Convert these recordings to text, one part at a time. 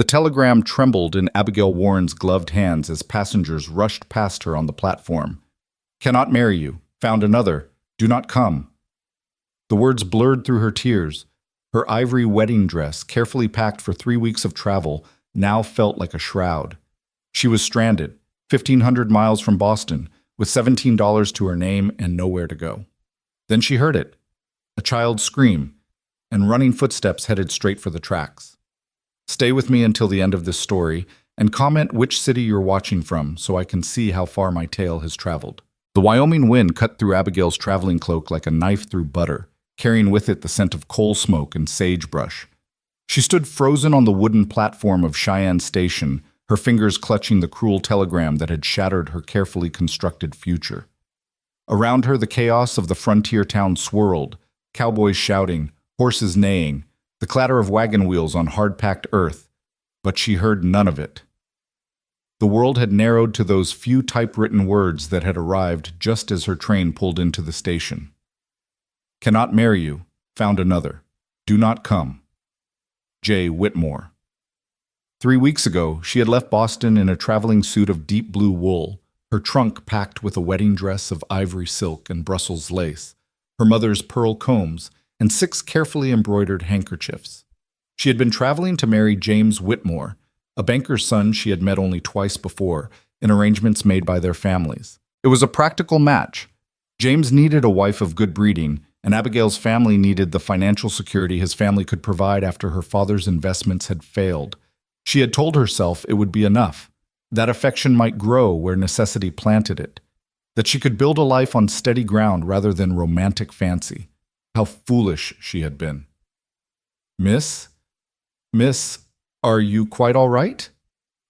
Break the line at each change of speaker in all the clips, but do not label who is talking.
The telegram trembled in Abigail Warren's gloved hands as passengers rushed past her on the platform. "Cannot marry you. Found another. Do not come." The words blurred through her tears. Her ivory wedding dress, carefully packed for 3 weeks of travel, now felt like a shroud. She was stranded, 1,500 miles from Boston, with $17 to her name and nowhere to go. Then she heard it, a child's scream, and running footsteps headed straight for the tracks. Stay with me until the end of this story, and comment which city you're watching from so I can see how far my tale has traveled. The Wyoming wind cut through Abigail's traveling cloak like a knife through butter, carrying with it the scent of coal smoke and sagebrush. She stood frozen on the wooden platform of Cheyenne Station, her fingers clutching the cruel telegram that had shattered her carefully constructed future. Around her, the chaos of the frontier town swirled, cowboys shouting, horses neighing, the clatter of wagon wheels on hard-packed earth, but she heard none of it. The world had narrowed to those few typewritten words that had arrived just as her train pulled into the station. "Cannot marry you. Found another. Do not come. J. Whitmore." 3 weeks ago, she had left Boston in a traveling suit of deep blue wool, her trunk packed with a wedding dress of ivory silk and Brussels lace, her mother's pearl combs, and 6 carefully embroidered handkerchiefs. She had been traveling to marry James Whitmore, a banker's son she had met only twice before, in arrangements made by their families. It was a practical match. James needed a wife of good breeding, and Abigail's family needed the financial security his family could provide after her father's investments had failed. She had told herself it would be enough, that affection might grow where necessity planted it, that she could build a life on steady ground rather than romantic fancy. How foolish she had been. Miss, are you quite all right?"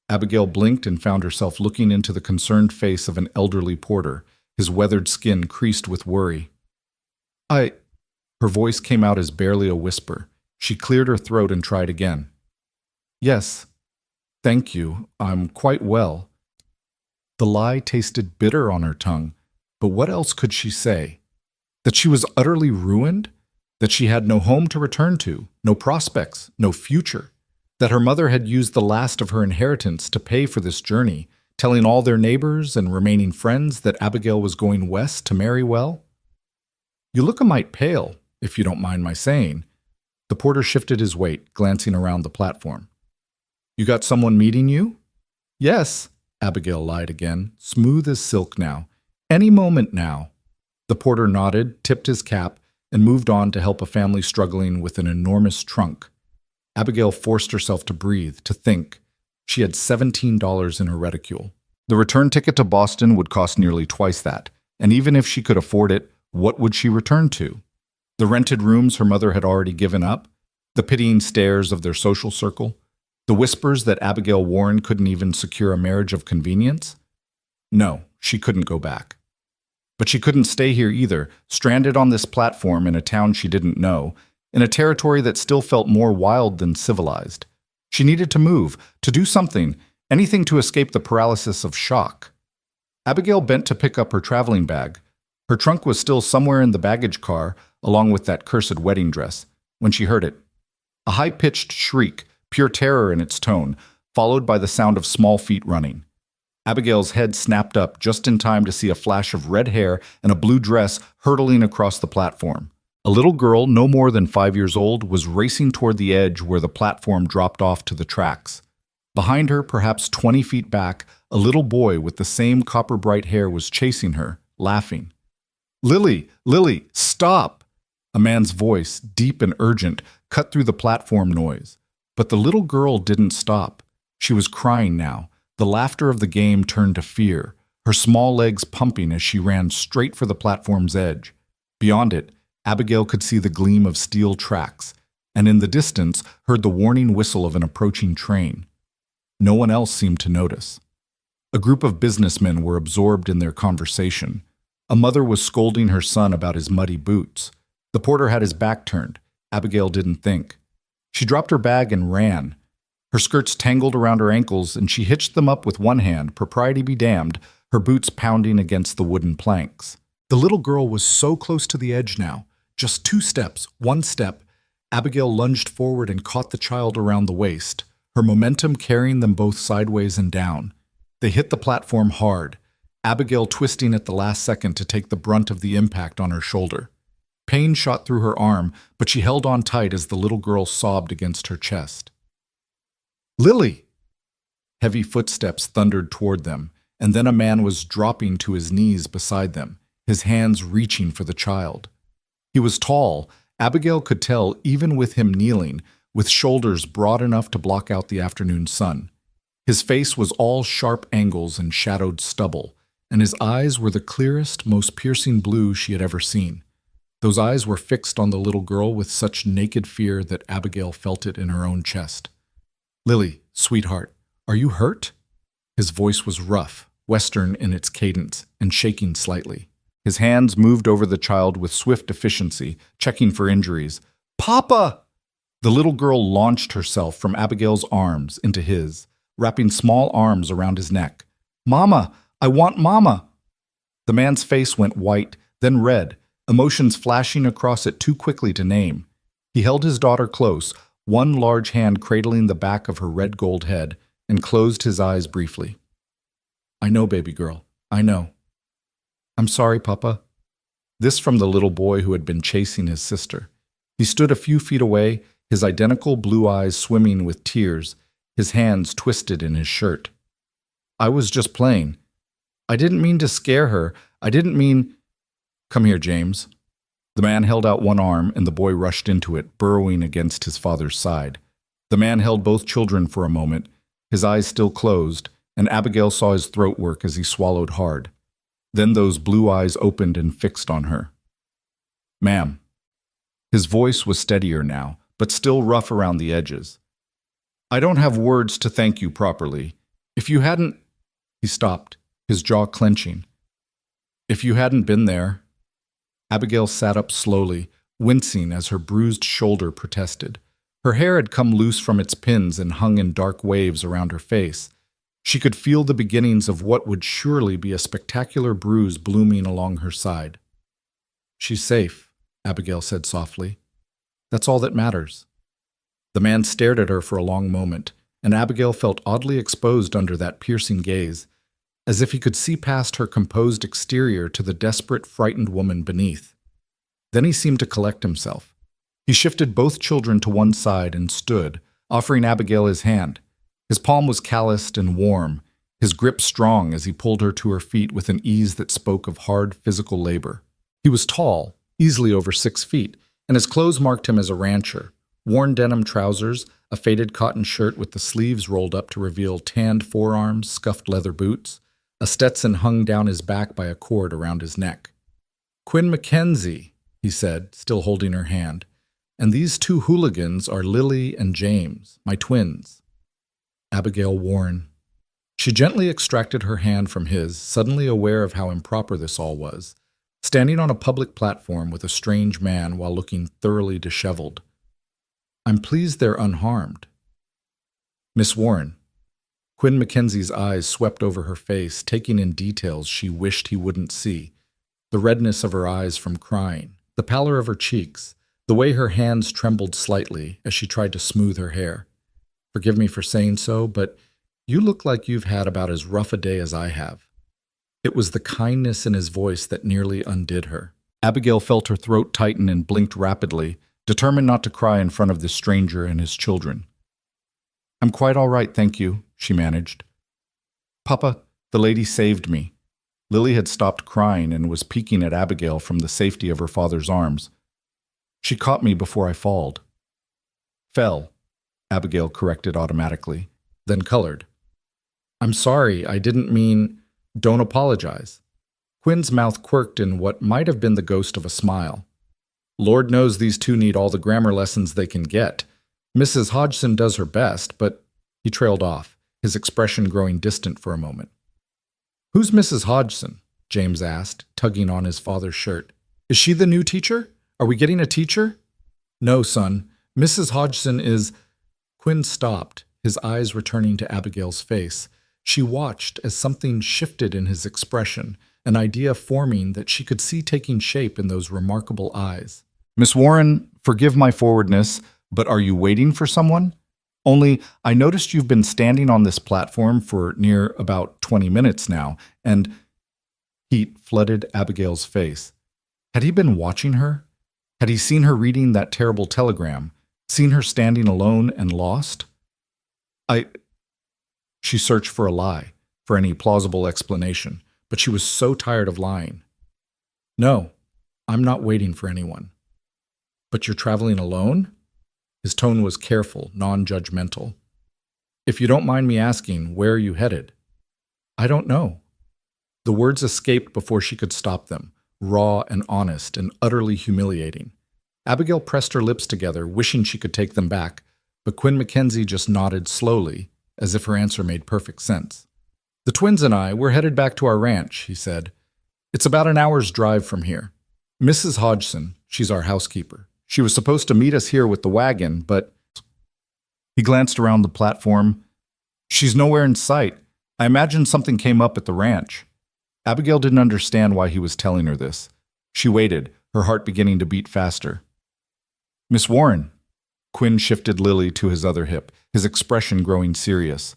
Abigail blinked and found herself looking into the concerned face of an elderly porter, his weathered skin creased with worry. Her voice came out as barely a whisper. She cleared her throat and tried again. "Yes, thank you. I'm quite well." The lie tasted bitter on her tongue, but what else could she say? That she was utterly ruined? That she had no home to return to, no prospects, no future? That her mother had used the last of her inheritance to pay for this journey, telling all their neighbors and remaining friends that Abigail was going west to marry well? "You look a mite pale, if you don't mind my saying." The porter shifted his weight, glancing around the platform. "You got someone meeting you?" "Yes," Abigail lied again, smooth as silk now. "Any moment now." The porter nodded, tipped his cap, and moved on to help a family struggling with an enormous trunk. Abigail forced herself to breathe, to think. She had $17 in her reticule. The return ticket to Boston would cost nearly twice that, and even if she could afford it, what would she return to? The rented rooms her mother had already given up? The pitying stares of their social circle? The whispers that Abigail Warren couldn't even secure a marriage of convenience? No, she couldn't go back. But she couldn't stay here either, stranded on this platform in a town she didn't know, in a territory that still felt more wild than civilized. She needed to move, to do something, anything to escape the paralysis of shock. Abigail bent to pick up her traveling bag. Her trunk was still somewhere in the baggage car, along with that cursed wedding dress, when she heard it. A high-pitched shriek, pure terror in its tone, followed by the sound of small feet running. Abigail's head snapped up just in time to see a flash of red hair and a blue dress hurtling across the platform. A little girl, no more than 5 years old, was racing toward the edge where the platform dropped off to the tracks. Behind her, perhaps 20 feet back, a little boy with the same copper-bright hair was chasing her, laughing. Lily, stop!" A man's voice, deep and urgent, cut through the platform noise. But the little girl didn't stop. She was crying now. The laughter of the game turned to fear, her small legs pumping as she ran straight for the platform's edge. Beyond it, Abigail could see the gleam of steel tracks, and in the distance heard the warning whistle of an approaching train. No one else seemed to notice. A group of businessmen were absorbed in their conversation. A mother was scolding her son about his muddy boots. The porter had his back turned. Abigail didn't think. She dropped her bag and ran. Her skirts tangled around her ankles, and she hitched them up with one hand, propriety be damned, her boots pounding against the wooden planks. The little girl was so close to the edge now. Just 2 steps, 1 step. Abigail lunged forward and caught the child around the waist. her momentum carrying them both sideways and down. They hit the platform hard, Abigail twisting at the last second to take the brunt of the impact on her shoulder. Pain shot through her arm, but she held on tight as the little girl sobbed against her chest. "Lily!" Heavy footsteps thundered toward them, and then a man was dropping to his knees beside them, his hands reaching for the child. He was tall, Abigail could tell even with him kneeling, with shoulders broad enough to block out the afternoon sun. His face was all sharp angles and shadowed stubble, and his eyes were the clearest, most piercing blue she had ever seen. Those eyes were fixed on the little girl with such naked fear that Abigail felt it in her own chest. "Lily, sweetheart, are you hurt?" His voice was rough, Western in its cadence, and shaking slightly. His hands moved over the child with swift efficiency, checking for injuries. "Papa!" The little girl launched herself from Abigail's arms into his, wrapping small arms around his neck. "Mama! I want Mama!" The man's face went white, then red, emotions flashing across it too quickly to name. He held his daughter close, one large hand cradling the back of her red-gold head, and closed his eyes briefly. "I know, baby girl. I know." "I'm sorry, Papa." This from the little boy who had been chasing his sister. He stood a few feet away, his identical blue eyes swimming with tears, his hands twisted in his shirt. "I was just playing. I didn't mean to scare her. I didn't mean—" "Come here, James." The man held out one arm, and the boy rushed into it, burrowing against his father's side. The man held both children for a moment, his eyes still closed, and Abigail saw his throat work as he swallowed hard. Then those blue eyes opened and fixed on her. "Ma'am." His voice was steadier now, but still rough around the edges. "I don't have words to thank you properly. If you hadn't—" He stopped, his jaw clenching. "If you hadn't been there—" Abigail sat up slowly, wincing as her bruised shoulder protested. Her hair had come loose from its pins and hung in dark waves around her face. She could feel the beginnings of what would surely be a spectacular bruise blooming along her side. "She's safe," Abigail said softly. "That's all that matters." The man stared at her for a long moment, and Abigail felt oddly exposed under that piercing gaze, as if he could see past her composed exterior to the desperate, frightened woman beneath. Then he seemed to collect himself. He shifted both children to one side and stood, offering Abigail his hand. His palm was calloused and warm, his grip strong as he pulled her to her feet with an ease that spoke of hard physical labor. He was tall, easily over 6 feet, and his clothes marked him as a rancher. Worn denim trousers, a faded cotton shirt with the sleeves rolled up to reveal tanned forearms, scuffed leather boots. A Stetson hung down his back by a cord around his neck. "Quinn Mackenzie," he said, still holding her hand. "And these two hooligans are Lily and James, my twins." Abigail Warren. She gently extracted her hand from his, suddenly aware of how improper this all was, standing on a public platform with a strange man while looking thoroughly disheveled. "I'm pleased they're unharmed." "Miss Warren." Quinn Mackenzie's eyes swept over her face, taking in details she wished he wouldn't see. The redness of her eyes from crying, the pallor of her cheeks, the way her hands trembled slightly as she tried to smooth her hair. "Forgive me for saying so, but you look like you've had about as rough a day as I have." It was the kindness in his voice that nearly undid her. Abigail felt her throat tighten and blinked rapidly, determined not to cry in front of this stranger and his children. "I'm quite all right, thank you," she managed. "Papa, the lady saved me." Lily had stopped crying and was peeking at Abigail from the safety of her father's arms. "She caught me before I falled." "Fell," Abigail corrected automatically, then colored. "I'm sorry, I didn't mean—" "Don't apologize." Quinn's mouth quirked in what might have been the ghost of a smile. "Lord knows these two need all the grammar lessons they can get. Mrs. Hodgson does her best, but—" He trailed off, his expression growing distant for a moment. "Who's Mrs. Hodgson?" James asked, tugging on his father's shirt. "Is she the new teacher? Are we getting a teacher?" "No, son. Mrs. Hodgson is—" Quinn stopped, his eyes returning to Abigail's face. She watched as something shifted in his expression, an idea forming that she could see taking shape in those remarkable eyes. "Miss Warren, forgive my forwardness, but are you waiting for someone?" Only I noticed you've been standing on this platform for near about 20 minutes now, and heat flooded Abigail's face. Had he been watching her? Had he seen her reading that terrible telegram? Seen her standing alone and lost? She searched for a lie, for any plausible explanation, but she was so tired of lying. No, I'm not waiting for anyone. But you're traveling alone? His tone was careful, non-judgmental. If you don't mind me asking, where are you headed? I don't know. The words escaped before she could stop them, raw and honest and utterly humiliating. Abigail pressed her lips together, wishing she could take them back, but Quinn Mackenzie just nodded slowly, as if her answer made perfect sense. The twins and I, we're headed back to our ranch, he said. It's about an hour's drive from here. Mrs. Hodgson, she's our housekeeper. She was supposed to meet us here with the wagon, but... He glanced around the platform. She's nowhere in sight. I imagine something came up at the ranch. Abigail didn't understand why he was telling her this. She waited, her heart beginning to beat faster. Miss Warren. Quinn shifted Lily to his other hip, his expression growing serious.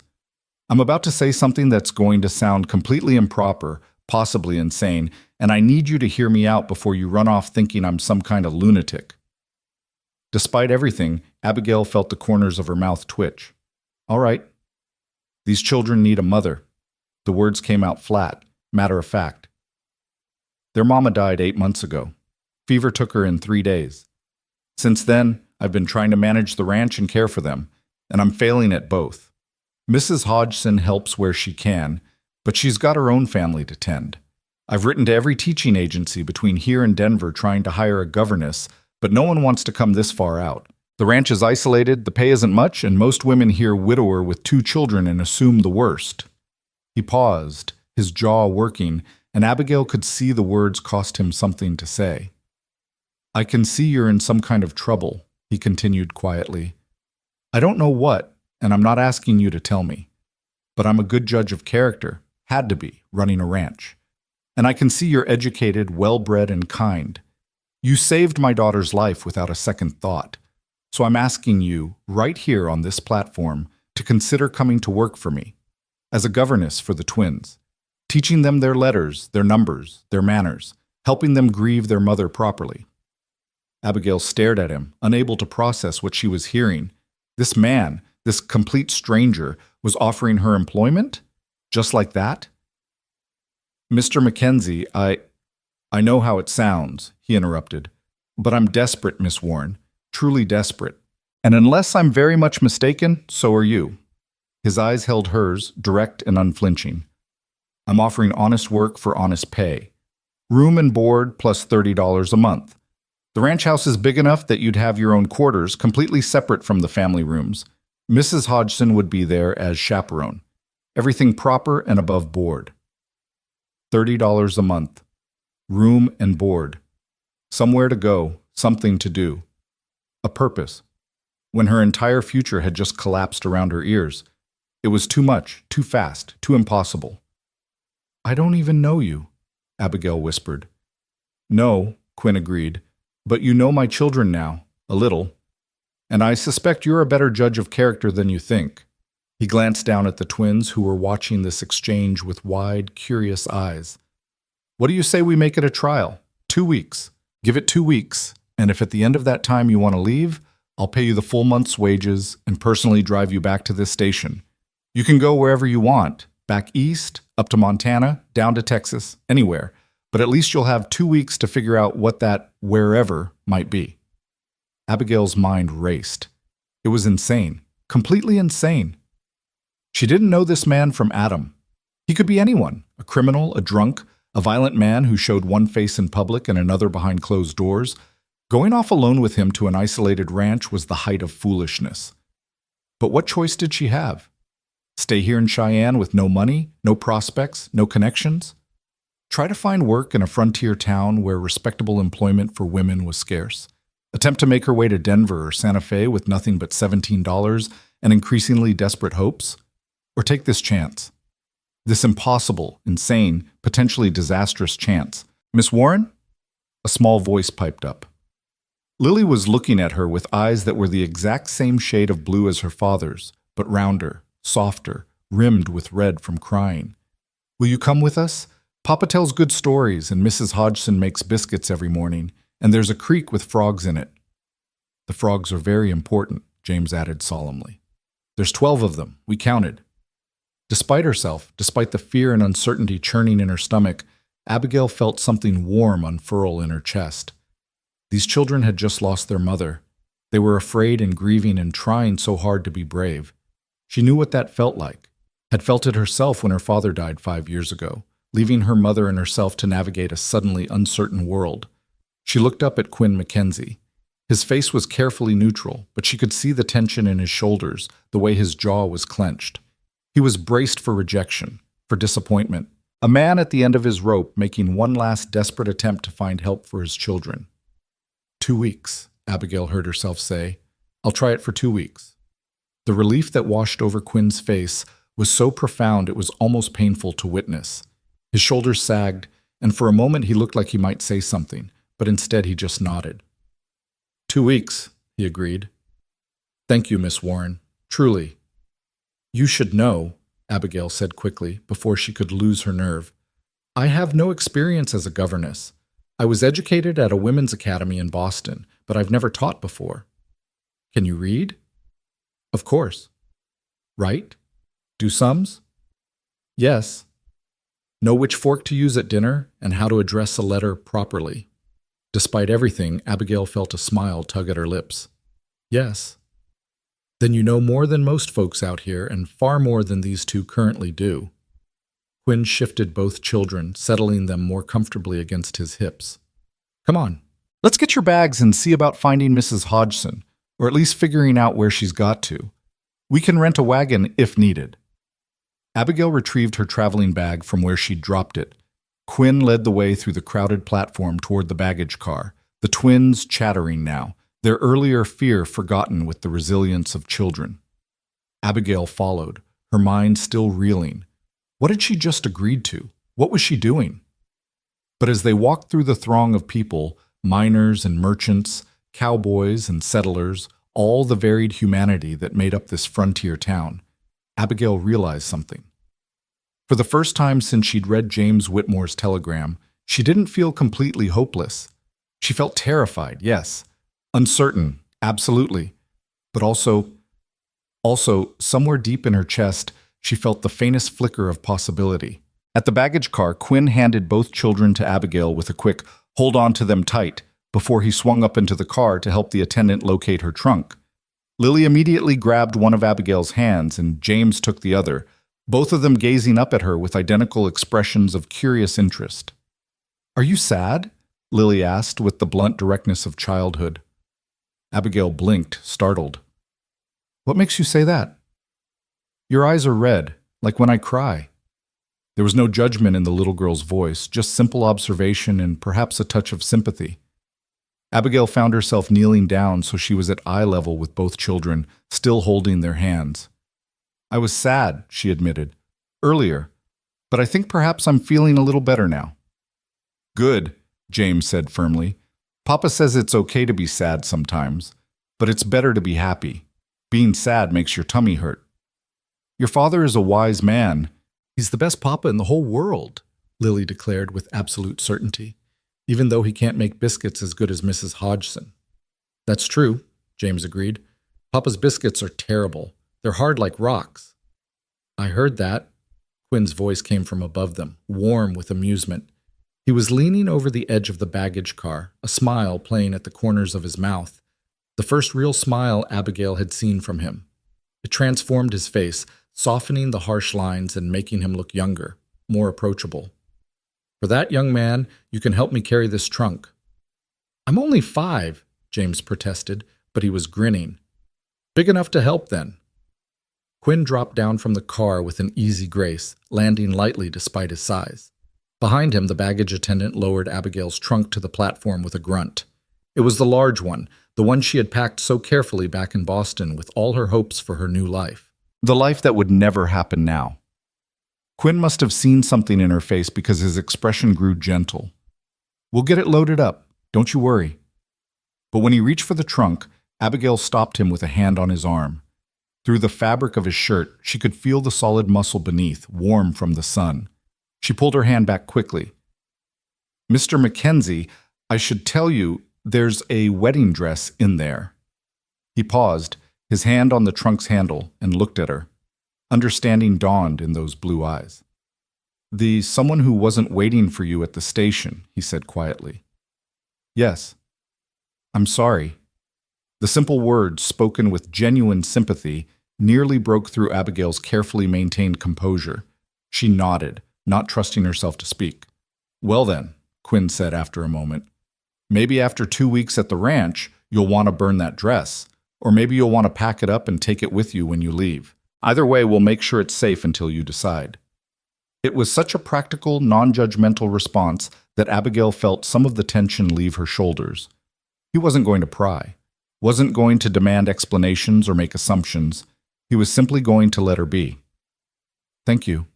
I'm about to say something that's going to sound completely improper, possibly insane, and I need you to hear me out before you run off thinking I'm some kind of lunatic. Despite everything, Abigail felt the corners of her mouth twitch. All right. These children need a mother. The words came out flat, matter of fact. Their mama died 8 months ago. Fever took her in 3 days. Since then, I've been trying to manage the ranch and care for them, and I'm failing at both. Mrs. Hodgson helps where she can, but she's got her own family to tend. I've written to every teaching agency between here and Denver trying to hire a governess, but no one wants to come this far out. The ranch is isolated, the pay isn't much, and most women hear widower with 2 children and assume the worst. He paused, his jaw working, and Abigail could see the words cost him something to say. I can see you're in some kind of trouble, he continued quietly. I don't know what, and I'm not asking you to tell me. But I'm a good judge of character, had to be, running a ranch. And I can see you're educated, well-bred, and kind. You saved my daughter's life without a second thought. So I'm asking you, right here on this platform, to consider coming to work for me, as a governess for the twins, teaching them their letters, their numbers, their manners, helping them grieve their mother properly. Abigail stared at him, unable to process what she was hearing. This man, this complete stranger, was offering her employment? Just like that? Mr. Mackenzie, I know how it sounds, he interrupted, but I'm desperate, Miss Warren, truly desperate. And unless I'm very much mistaken, so are you. His eyes held hers, direct and unflinching. I'm offering honest work for honest pay. Room and board plus $30 a month. The ranch house is big enough that you'd have your own quarters, completely separate from the family rooms. Mrs. Hodgson would be there as chaperone. Everything proper and above board. $30 a month. Room and board. Somewhere to go, something to do. A purpose. When her entire future had just collapsed around her ears. It was too much, too fast, too impossible. I don't even know you, Abigail whispered. No, Quinn agreed, but you know my children now, a little. And I suspect you're a better judge of character than you think. He glanced down at the twins who were watching this exchange with wide, curious eyes. What do you say we make it a trial? 2 weeks. Give it 2 weeks, and if at the end of that time you want to leave, I'll pay you the full month's wages and personally drive you back to this station. You can go wherever you want, back east, up to Montana, down to Texas, anywhere, but at least you'll have 2 weeks to figure out what that wherever might be. Abigail's mind raced. It was insane, completely insane. She didn't know this man from Adam. He could be anyone, a criminal, a drunk, a violent man who showed one face in public and another behind closed doors. Going off alone with him to an isolated ranch was the height of foolishness. But what choice did she have? Stay here in Cheyenne with no money, no prospects, no connections? Try to find work in a frontier town where respectable employment for women was scarce? Attempt to make her way to Denver or Santa Fe with nothing but $17 and increasingly desperate hopes? Or take this chance? This impossible, insane, potentially disastrous chance. Miss Warren? A small voice piped up. Lily was looking at her with eyes that were the exact same shade of blue as her father's, but rounder, softer, rimmed with red from crying. "Will you come with us? Papa tells good stories, and Mrs. Hodgson makes biscuits every morning, and there's a creek with frogs in it." "The frogs are very important," James added solemnly. "There's 12 of them. We counted." Despite herself, despite the fear and uncertainty churning in her stomach, Abigail felt something warm unfurl in her chest. These children had just lost their mother. They were afraid and grieving and trying so hard to be brave. She knew what that felt like, had felt it herself when her father died 5 years ago, leaving her mother and herself to navigate a suddenly uncertain world. She looked up at Quinn Mackenzie. His face was carefully neutral, but she could see the tension in his shoulders, the way his jaw was clenched. He was braced for rejection, for disappointment, a man at the end of his rope making one last desperate attempt to find help for his children. 2 weeks, Abigail heard herself say. "I'll try it for 2 weeks." The relief that washed over Quinn's face was so profound it was almost painful to witness. His shoulders sagged, and for a moment he looked like he might say something, but instead he just nodded. 2 weeks, he agreed. "Thank you, Miss Warren. Truly." "You should know," Abigail said quickly, before she could lose her nerve. "I have no experience as a governess. I was educated at a women's academy in Boston, but I've never taught before." "Can you read?" "Of course." "Write? Do sums?" "Yes." "Know which fork to use at dinner and how to address a letter properly?" Despite everything, Abigail felt a smile tug at her lips. "Yes." "Then you know more than most folks out here, and far more than these two currently do." Quinn shifted both children, settling them more comfortably against his hips. "Come on, let's get your bags and see about finding Mrs. Hodgson, or at least figuring out where she's got to. We can rent a wagon if needed." Abigail retrieved her traveling bag from where she'd dropped it. Quinn led the way through the crowded platform toward the baggage car, the twins chattering now, their earlier fear forgotten with the resilience of children. Abigail followed, her mind still reeling. What had she just agreed to? What was she doing? But as they walked through the throng of people, miners and merchants, cowboys and settlers, all the varied humanity that made up this frontier town, Abigail realized something. For the first time since she'd read James Whitmore's telegram, she didn't feel completely hopeless. She felt terrified, yes, uncertain, absolutely, but also, somewhere deep in her chest, she felt the faintest flicker of possibility. At the baggage car, Quinn handed both children to Abigail with a quick, "Hold on to them tight," before he swung up into the car to help the attendant locate her trunk. Lily immediately grabbed one of Abigail's hands, and James took the other, both of them gazing up at her with identical expressions of curious interest. "Are you sad?" Lily asked with the blunt directness of childhood. Abigail blinked, startled. "What makes you say that?" "Your eyes are red, like when I cry." There was no judgment in the little girl's voice, just simple observation and perhaps a touch of sympathy. Abigail found herself kneeling down so she was at eye level with both children, still holding their hands. "I was sad," she admitted, "earlier, but I think perhaps I'm feeling a little better now." "Good," James said firmly. "Papa says it's okay to be sad sometimes, but it's better to be happy. Being sad makes your tummy hurt." "Your father is a wise man. He's the best papa in the whole world," Lily declared with absolute certainty, "even though he can't make biscuits as good as Mrs. Hodgson." "That's true," James agreed. "Papa's biscuits are terrible. They're hard like rocks." "I heard that." Quinn's voice came from above them, warm with amusement. He was leaning over the edge of the baggage car, a smile playing at the corners of his mouth. The first real smile Abigail had seen from him. It transformed his face, softening the harsh lines and making him look younger, more approachable. "For that, young man, you can help me carry this trunk." "I'm only 5, James protested, but he was grinning. "Big enough to help, then." Quinn dropped down from the car with an easy grace, landing lightly despite his size. Behind him, the baggage attendant lowered Abigail's trunk to the platform with a grunt. It was the large one, the one she had packed so carefully back in Boston with all her hopes for her new life. The life that would never happen now. Quinn must have seen something in her face because his expression grew gentle. "We'll get it loaded up. Don't you worry." But when he reached for the trunk, Abigail stopped him with a hand on his arm. Through the fabric of his shirt, she could feel the solid muscle beneath, warm from the sun. She pulled her hand back quickly. "Mr. Mackenzie, I should tell you, there's a wedding dress in there." He paused, his hand on the trunk's handle, and looked at her. Understanding dawned in those blue eyes. "The someone who wasn't waiting for you at the station," he said quietly. "Yes. I'm sorry." The simple words, spoken with genuine sympathy, nearly broke through Abigail's carefully maintained composure. She nodded, not trusting herself to speak. "Well then," Quinn said after a moment, "maybe after 2 weeks at the ranch, you'll want to burn that dress, or maybe you'll want to pack it up and take it with you when you leave. Either way, we'll make sure it's safe until you decide." It was such a practical, non-judgmental response that Abigail felt some of the tension leave her shoulders. He wasn't going to pry, wasn't going to demand explanations or make assumptions. He was simply going to let her be. "Thank you,"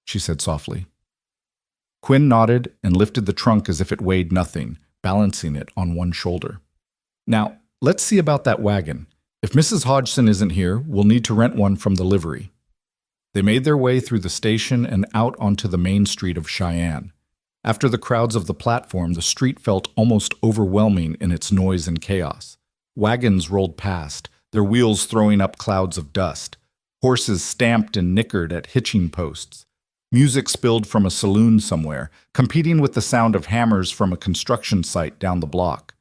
she said softly. Quinn nodded and lifted the trunk as if it weighed nothing, balancing it on one shoulder. "Now, let's see about that wagon. If Mrs. Hodgson isn't here, we'll need to rent one from the livery." They made their way through the station and out onto the main street of Cheyenne. After the crowds of the platform, the street felt almost overwhelming in its noise and chaos. Wagons rolled past, their wheels throwing up clouds of dust. Horses stamped and nickered at hitching posts. Music spilled from a saloon somewhere, competing with the sound of hammers from a construction site down the block.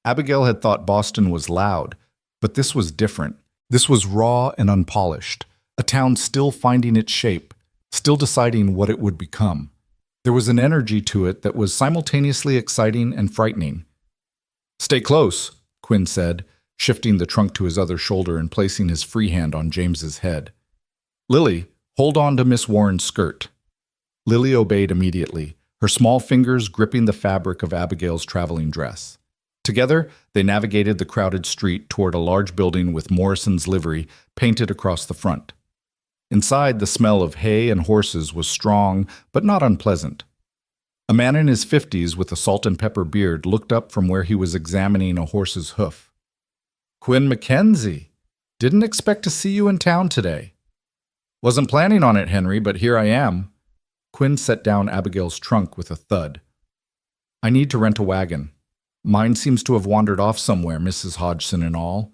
Abigail had thought Boston was loud, but this was different. This was raw and unpolished, a town still finding its shape, still deciding what it would become. There was an energy to it that was simultaneously exciting and frightening. "Stay close," Quinn said, shifting the trunk to his other shoulder and placing his free hand on James's head. "Lily, hold on to Miss Warren's skirt." Lily obeyed immediately, her small fingers gripping the fabric of Abigail's traveling dress. Together, they navigated the crowded street toward a large building with Morrison's livery painted across the front. Inside, the smell of hay and horses was strong, but not unpleasant. A man in his 50s with a salt and pepper beard looked up from where he was examining a horse's hoof. "Quinn Mackenzie, didn't expect to see you in town today." "Wasn't planning on it, Henry, but here I am." Quinn set down Abigail's trunk with a thud. "I need to rent a wagon. Mine seems to have wandered off somewhere, Mrs. Hodgson and all."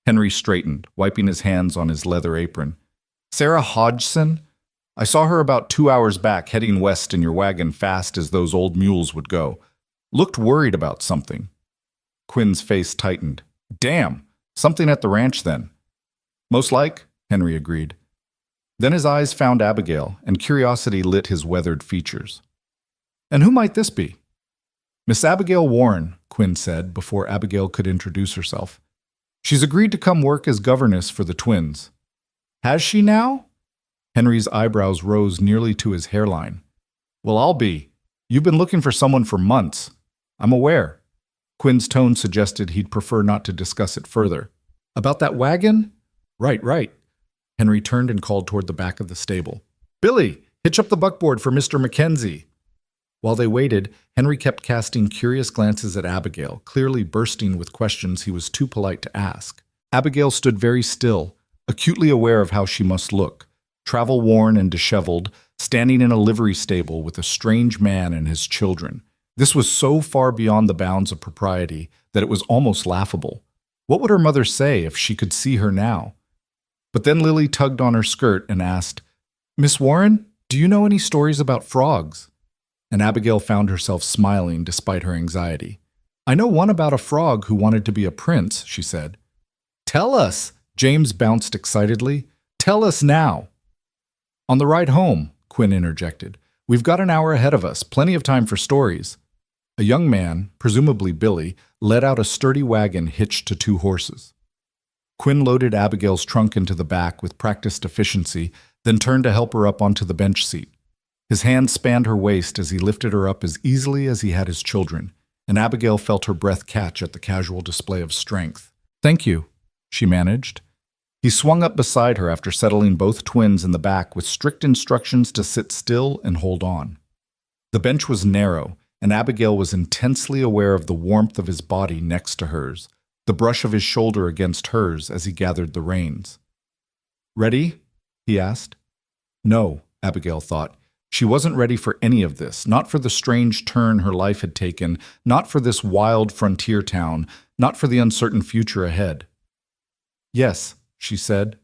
Henry straightened, wiping his hands on his leather apron. "Sarah Hodgson? I saw her about 2 hours back heading west in your wagon fast as those old mules would go. Looked worried about something." Quinn's face tightened. "Damn, something at the ranch then." "Most like," Henry agreed. Then his eyes found Abigail, and curiosity lit his weathered features. "And who might this be?" "Miss Abigail Warren," Quinn said before Abigail could introduce herself. "She's agreed to come work as governess for the twins." "Has she now?" Henry's eyebrows rose nearly to his hairline. "Well, I'll be. You've been looking for someone for months. I'm aware." Quinn's tone suggested he'd prefer not to discuss it further. "About that wagon?" Right. Henry turned and called toward the back of the stable. "Billy, hitch up the buckboard for Mr. Mackenzie." While they waited, Henry kept casting curious glances at Abigail, clearly bursting with questions he was too polite to ask. Abigail stood very still, acutely aware of how she must look, travel-worn and disheveled, standing in a livery stable with a strange man and his children. This was so far beyond the bounds of propriety that it was almost laughable. What would her mother say if she could see her now? But then Lily tugged on her skirt and asked, "Miss Warren, do you know any stories about frogs?" And Abigail found herself smiling despite her anxiety. "I know one about a frog who wanted to be a prince," she said. "Tell us!" James bounced excitedly. "Tell us now!" "On the ride home," Quinn interjected. "We've got an hour ahead of us, plenty of time for stories." A young man, presumably Billy, led out a sturdy wagon hitched to 2 horses. Quinn loaded Abigail's trunk into the back with practiced efficiency, then turned to help her up onto the bench seat. His hand spanned her waist as he lifted her up as easily as he had his children, and Abigail felt her breath catch at the casual display of strength. "Thank you," she managed. He swung up beside her after settling both twins in the back with strict instructions to sit still and hold on. The bench was narrow, and Abigail was intensely aware of the warmth of his body next to hers, the brush of his shoulder against hers as he gathered the reins. "Ready?" he asked. No, Abigail thought. She wasn't ready for any of this, not for the strange turn her life had taken, not for this wild frontier town, not for the uncertain future ahead. "Yes," she said.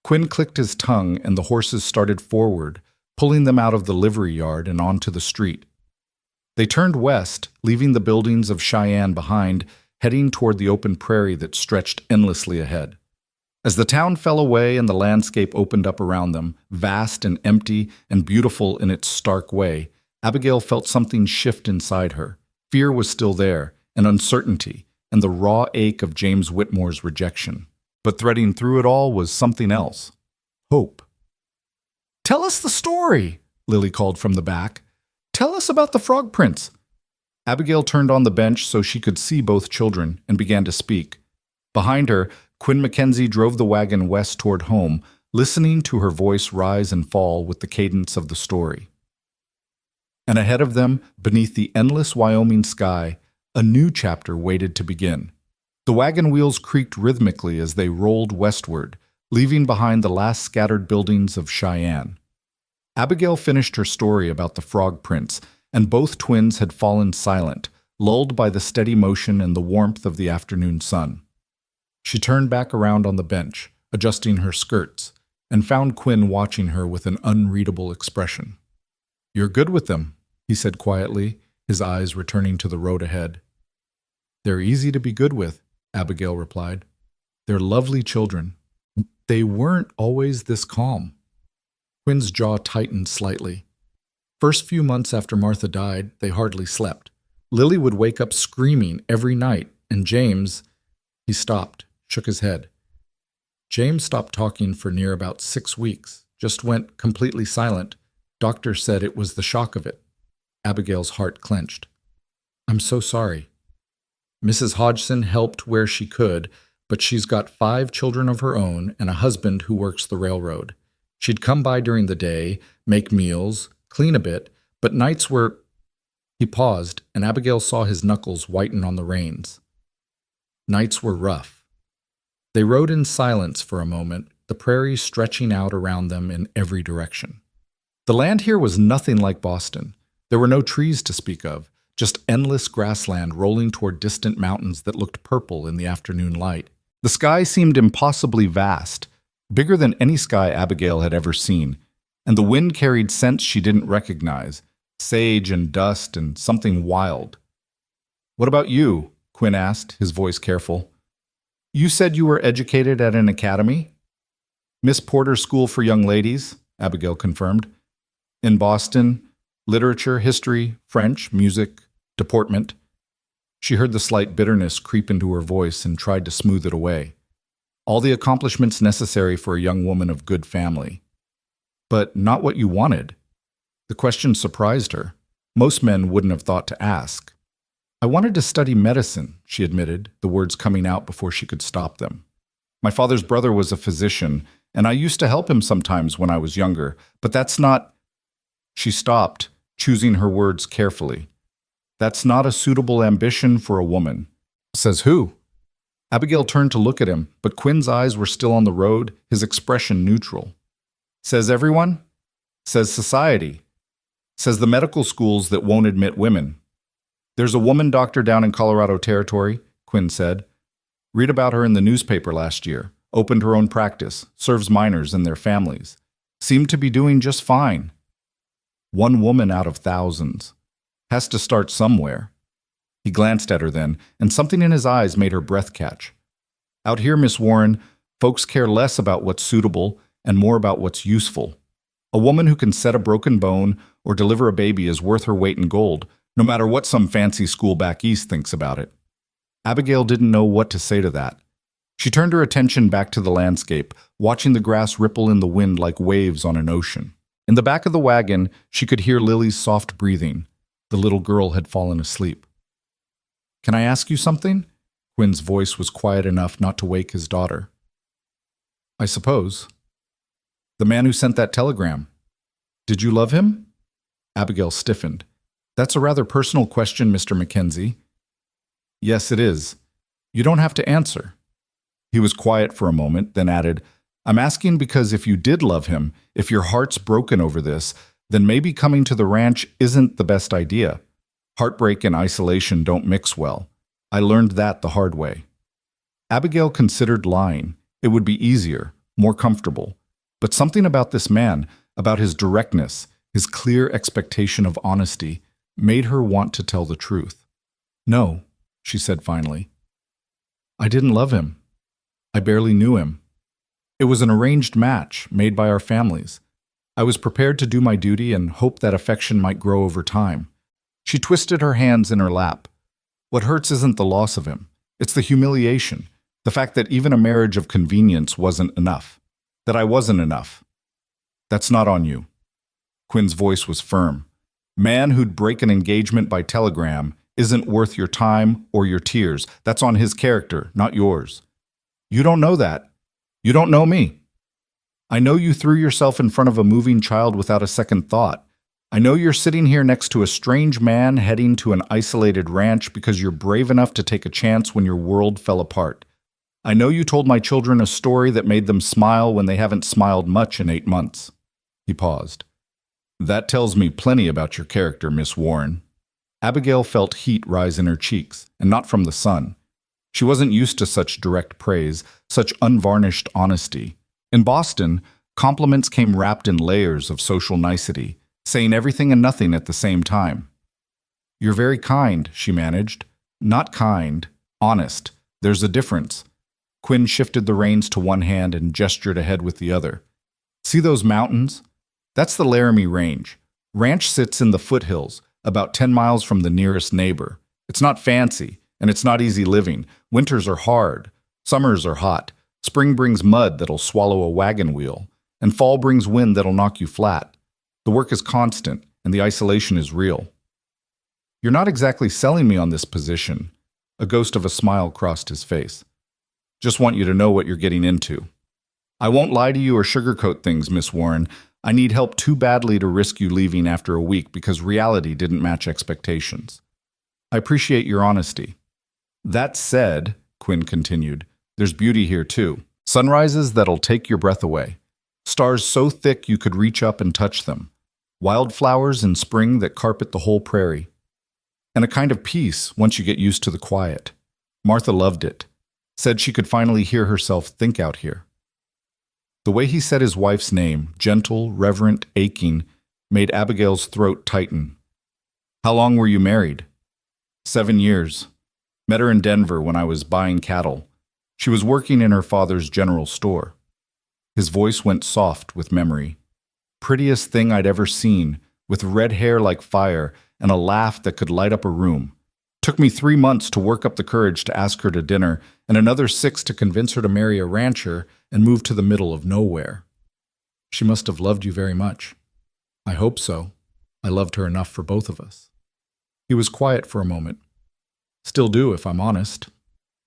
Quinn clicked his tongue and the horses started forward, pulling them out of the livery yard and onto the street. They turned west, leaving the buildings of Cheyenne behind, heading toward the open prairie that stretched endlessly ahead. As the town fell away and the landscape opened up around them, vast and empty and beautiful in its stark way, Abigail felt something shift inside her. Fear was still there, and uncertainty, and the raw ache of James Whitmore's rejection. But threading through it all was something else. Hope. "Tell us the story," Lily called from the back. "Tell us about the frog prince." Abigail turned on the bench so she could see both children and began to speak. Behind her, Quinn Mackenzie drove the wagon west toward home, listening to her voice rise and fall with the cadence of the story. And ahead of them, beneath the endless Wyoming sky, a new chapter waited to begin. The wagon wheels creaked rhythmically as they rolled westward, leaving behind the last scattered buildings of Cheyenne. Abigail finished her story about the frog prince, and both twins had fallen silent, lulled by the steady motion and the warmth of the afternoon sun. She turned back around on the bench, adjusting her skirts, and found Quinn watching her with an unreadable expression. "You're good with them," he said quietly, his eyes returning to the road ahead. "They're easy to be good with," Abigail replied. "They're lovely children. They weren't always this calm." Quinn's jaw tightened slightly. First few months after Martha died, they hardly slept. Lily would wake up screaming every night, and James... He stopped, shook his head. James stopped talking for near about 6 weeks, just went completely silent. Doctor said it was the shock of it. Abigail's heart clenched. "I'm so sorry. Mrs. Hodgson helped where she could, but she's got 5 children of her own and a husband who works the railroad. She'd come by during the day, make meals, clean a bit, but nights were..." He paused, and Abigail saw his knuckles whiten on the reins. Nights were rough. They rode in silence for a moment, the prairie stretching out around them in every direction. The land here was nothing like Boston. There were no trees to speak of, just endless grassland rolling toward distant mountains that looked purple in the afternoon light. The sky seemed impossibly vast, bigger than any sky Abigail had ever seen, and the wind carried scents she didn't recognize, sage and dust and something wild. "What about you?" Quinn asked, his voice careful. "You said you were educated at an academy?" "Miss Porter's School for Young Ladies," Abigail confirmed. "In Boston, literature, history, French, music, deportment." She heard the slight bitterness creep into her voice and tried to smooth it away. All the accomplishments necessary for a young woman of good family. But not what you wanted. The question surprised her. Most men wouldn't have thought to ask. "I wanted to study medicine," she admitted, the words coming out before she could stop them. "My father's brother was a physician, and I used to help him sometimes when I was younger, but that's not..." She stopped, choosing her words carefully. "That's not a suitable ambition for a woman." "Says who?" Abigail turned to look at him, but Quinn's eyes were still on the road, his expression neutral. "Says everyone? Says society. Says the medical schools that won't admit women. There's a woman doctor down in Colorado Territory," Quinn said. "Read about her in the newspaper last year. Opened her own practice, serves minors and their families. Seemed to be doing just fine. One woman out of thousands. Has to start somewhere." He glanced at her then, and something in his eyes made her breath catch. "Out here, Miss Warren, folks care less about what's suitable and more about what's useful. A woman who can set a broken bone or deliver a baby is worth her weight in gold, no matter what some fancy school back east thinks about it." Abigail didn't know what to say to that. She turned her attention back to the landscape, watching the grass ripple in the wind like waves on an ocean. In the back of the wagon, she could hear Lily's soft breathing. The little girl had fallen asleep. "Can I ask you something?" Quinn's voice was quiet enough not to wake his daughter. "I suppose." "The man who sent that telegram. Did you love him?" Abigail stiffened. That's a rather personal question, Mr. Mackenzie. Yes, it is. You don't have to answer. He was quiet for a moment, then added, I'm asking because if you did love him, if your heart's broken over this, then maybe coming to the ranch isn't the best idea. Heartbreak and isolation don't mix well. I learned that the hard way. Abigail considered lying. It would be easier, more comfortable. But something about this man, about his directness, his clear expectation of honesty, made her want to tell the truth. No, she said finally. I didn't love him. I barely knew him. It was an arranged match made by our families. I was prepared to do my duty and hope that affection might grow over time. She twisted her hands in her lap. What hurts isn't the loss of him. It's the humiliation, the fact that even a marriage of convenience wasn't enough, that I wasn't enough. That's not on you. Quinn's voice was firm. Man who'd break an engagement by telegram isn't worth your time or your tears. That's on his character, not yours. You don't know that. You don't know me. I know you threw yourself in front of a moving child without a second thought. I know you're sitting here next to a strange man heading to an isolated ranch because you're brave enough to take a chance when your world fell apart. I know you told my children a story that made them smile when they haven't smiled much in 8 months. He paused. That tells me plenty about your character, Miss Warren. Abigail felt heat rise in her cheeks, and not from the sun. She wasn't used to such direct praise, such unvarnished honesty. In Boston, compliments came wrapped in layers of social nicety, saying everything and nothing at the same time. You're very kind, she managed. Not kind, honest. There's a difference. Quinn shifted the reins to one hand and gestured ahead with the other. See those mountains? That's the Laramie Range. Ranch sits in the foothills, about 10 miles from the nearest neighbor. It's not fancy, and it's not easy living. Winters are hard. Summers are hot. Spring brings mud that'll swallow a wagon wheel, and fall brings wind that'll knock you flat. The work is constant, and the isolation is real. You're not exactly selling me on this position. A ghost of a smile crossed his face. Just want you to know what you're getting into. I won't lie to you or sugarcoat things, Miss Warren. I need help too badly to risk you leaving after a week because reality didn't match expectations. I appreciate your honesty. That said, Quinn continued, there's beauty here too. Sunrises that'll take your breath away. Stars so thick you could reach up and touch them. Wildflowers in spring that carpet the whole prairie. And a kind of peace once you get used to the quiet. Martha loved it. Said she could finally hear herself think out here. The way he said his wife's name, gentle, reverent, aching, made Abigail's throat tighten. How long were you married? 7 years. Met her in Denver when I was buying cattle. She was working in her father's general store. His voice went soft with memory. Prettiest thing I'd ever seen, with red hair like fire and a laugh that could light up a room. Took me 3 months to work up the courage to ask her to dinner, and another 6 to convince her to marry a rancher and move to the middle of nowhere. She must have loved you very much. I hope so. I loved her enough for both of us. He was quiet for a moment. Still do, if I'm honest.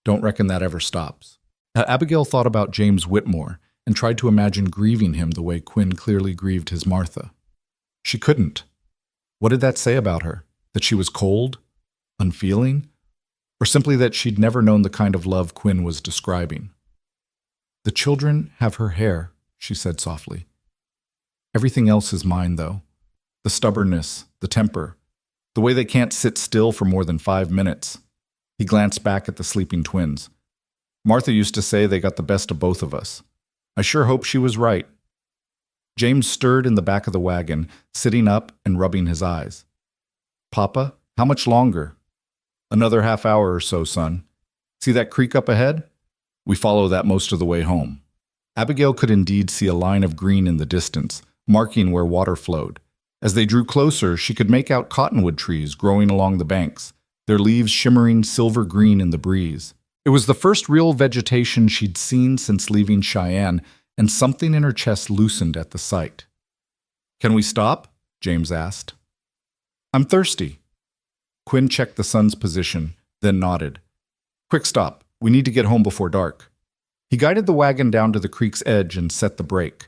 Don't reckon that ever stops. Abigail thought about James Whitmore and tried to imagine grieving him the way Quinn clearly grieved his Martha. She couldn't. What did that say about her? That she was cold? Unfeeling? Or simply that she'd never known the kind of love Quinn was describing? The children have her hair, she said softly. Everything else is mine, though. The stubbornness, the temper, the way they can't sit still for more than 5 minutes. He glanced back at the sleeping twins. Martha used to say they got the best of both of us. I sure hope she was right. James stirred in the back of the wagon, sitting up and rubbing his eyes. Papa, how much longer? Another half hour or so, son. See that creek up ahead? We follow that most of the way home. Abigail could indeed see a line of green in the distance, marking where water flowed. As they drew closer, she could make out cottonwood trees growing along the banks, their leaves shimmering silver green in the breeze. It was the first real vegetation she'd seen since leaving Cheyenne, and something in her chest loosened at the sight. Can we stop? James asked. I'm thirsty. Quinn checked the sun's position, then nodded. Quick stop. We need to get home before dark. He guided the wagon down to the creek's edge and set the brake.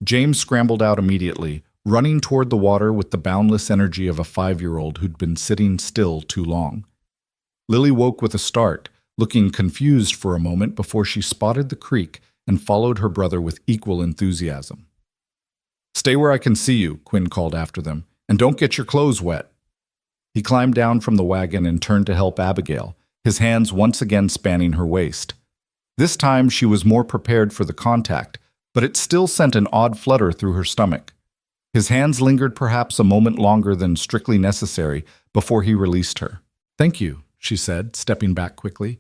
James scrambled out immediately, running toward the water with the boundless energy of a 5-year-old who'd been sitting still too long. Lily woke with a start, looking confused for a moment before she spotted the creek and followed her brother with equal enthusiasm. "Stay where I can see you," Quinn called after them, "and don't get your clothes wet." He climbed down from the wagon and turned to help Abigail, his hands once again spanning her waist. This time she was more prepared for the contact, but it still sent an odd flutter through her stomach. His hands lingered perhaps a moment longer than strictly necessary before he released her. "Thank you," she said, stepping back quickly.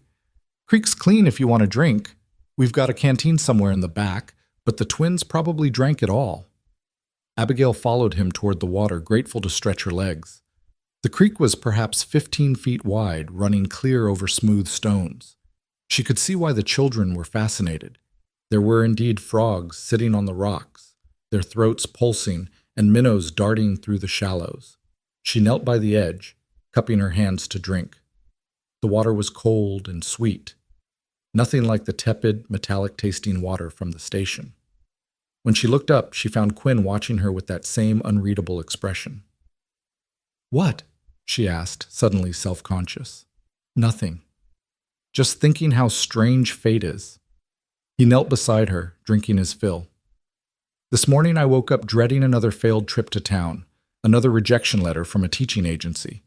"Creek's clean if you want a drink. We've got a canteen somewhere in the back, but the twins probably drank it all." Abigail followed him toward the water, grateful to stretch her legs. The creek was perhaps 15 feet wide, running clear over smooth stones. She could see why the children were fascinated. There were indeed frogs sitting on the rocks, their throats pulsing and minnows darting through the shallows. She knelt by the edge, cupping her hands to drink. The water was cold and sweet, nothing like the tepid, metallic-tasting water from the station. When she looked up, she found Quinn watching her with that same unreadable expression. "What?" she asked, suddenly self-conscious. "Nothing. Just thinking how strange fate is." He knelt beside her, drinking his fill. "This morning I woke up dreading another failed trip to town, another rejection letter from a teaching agency.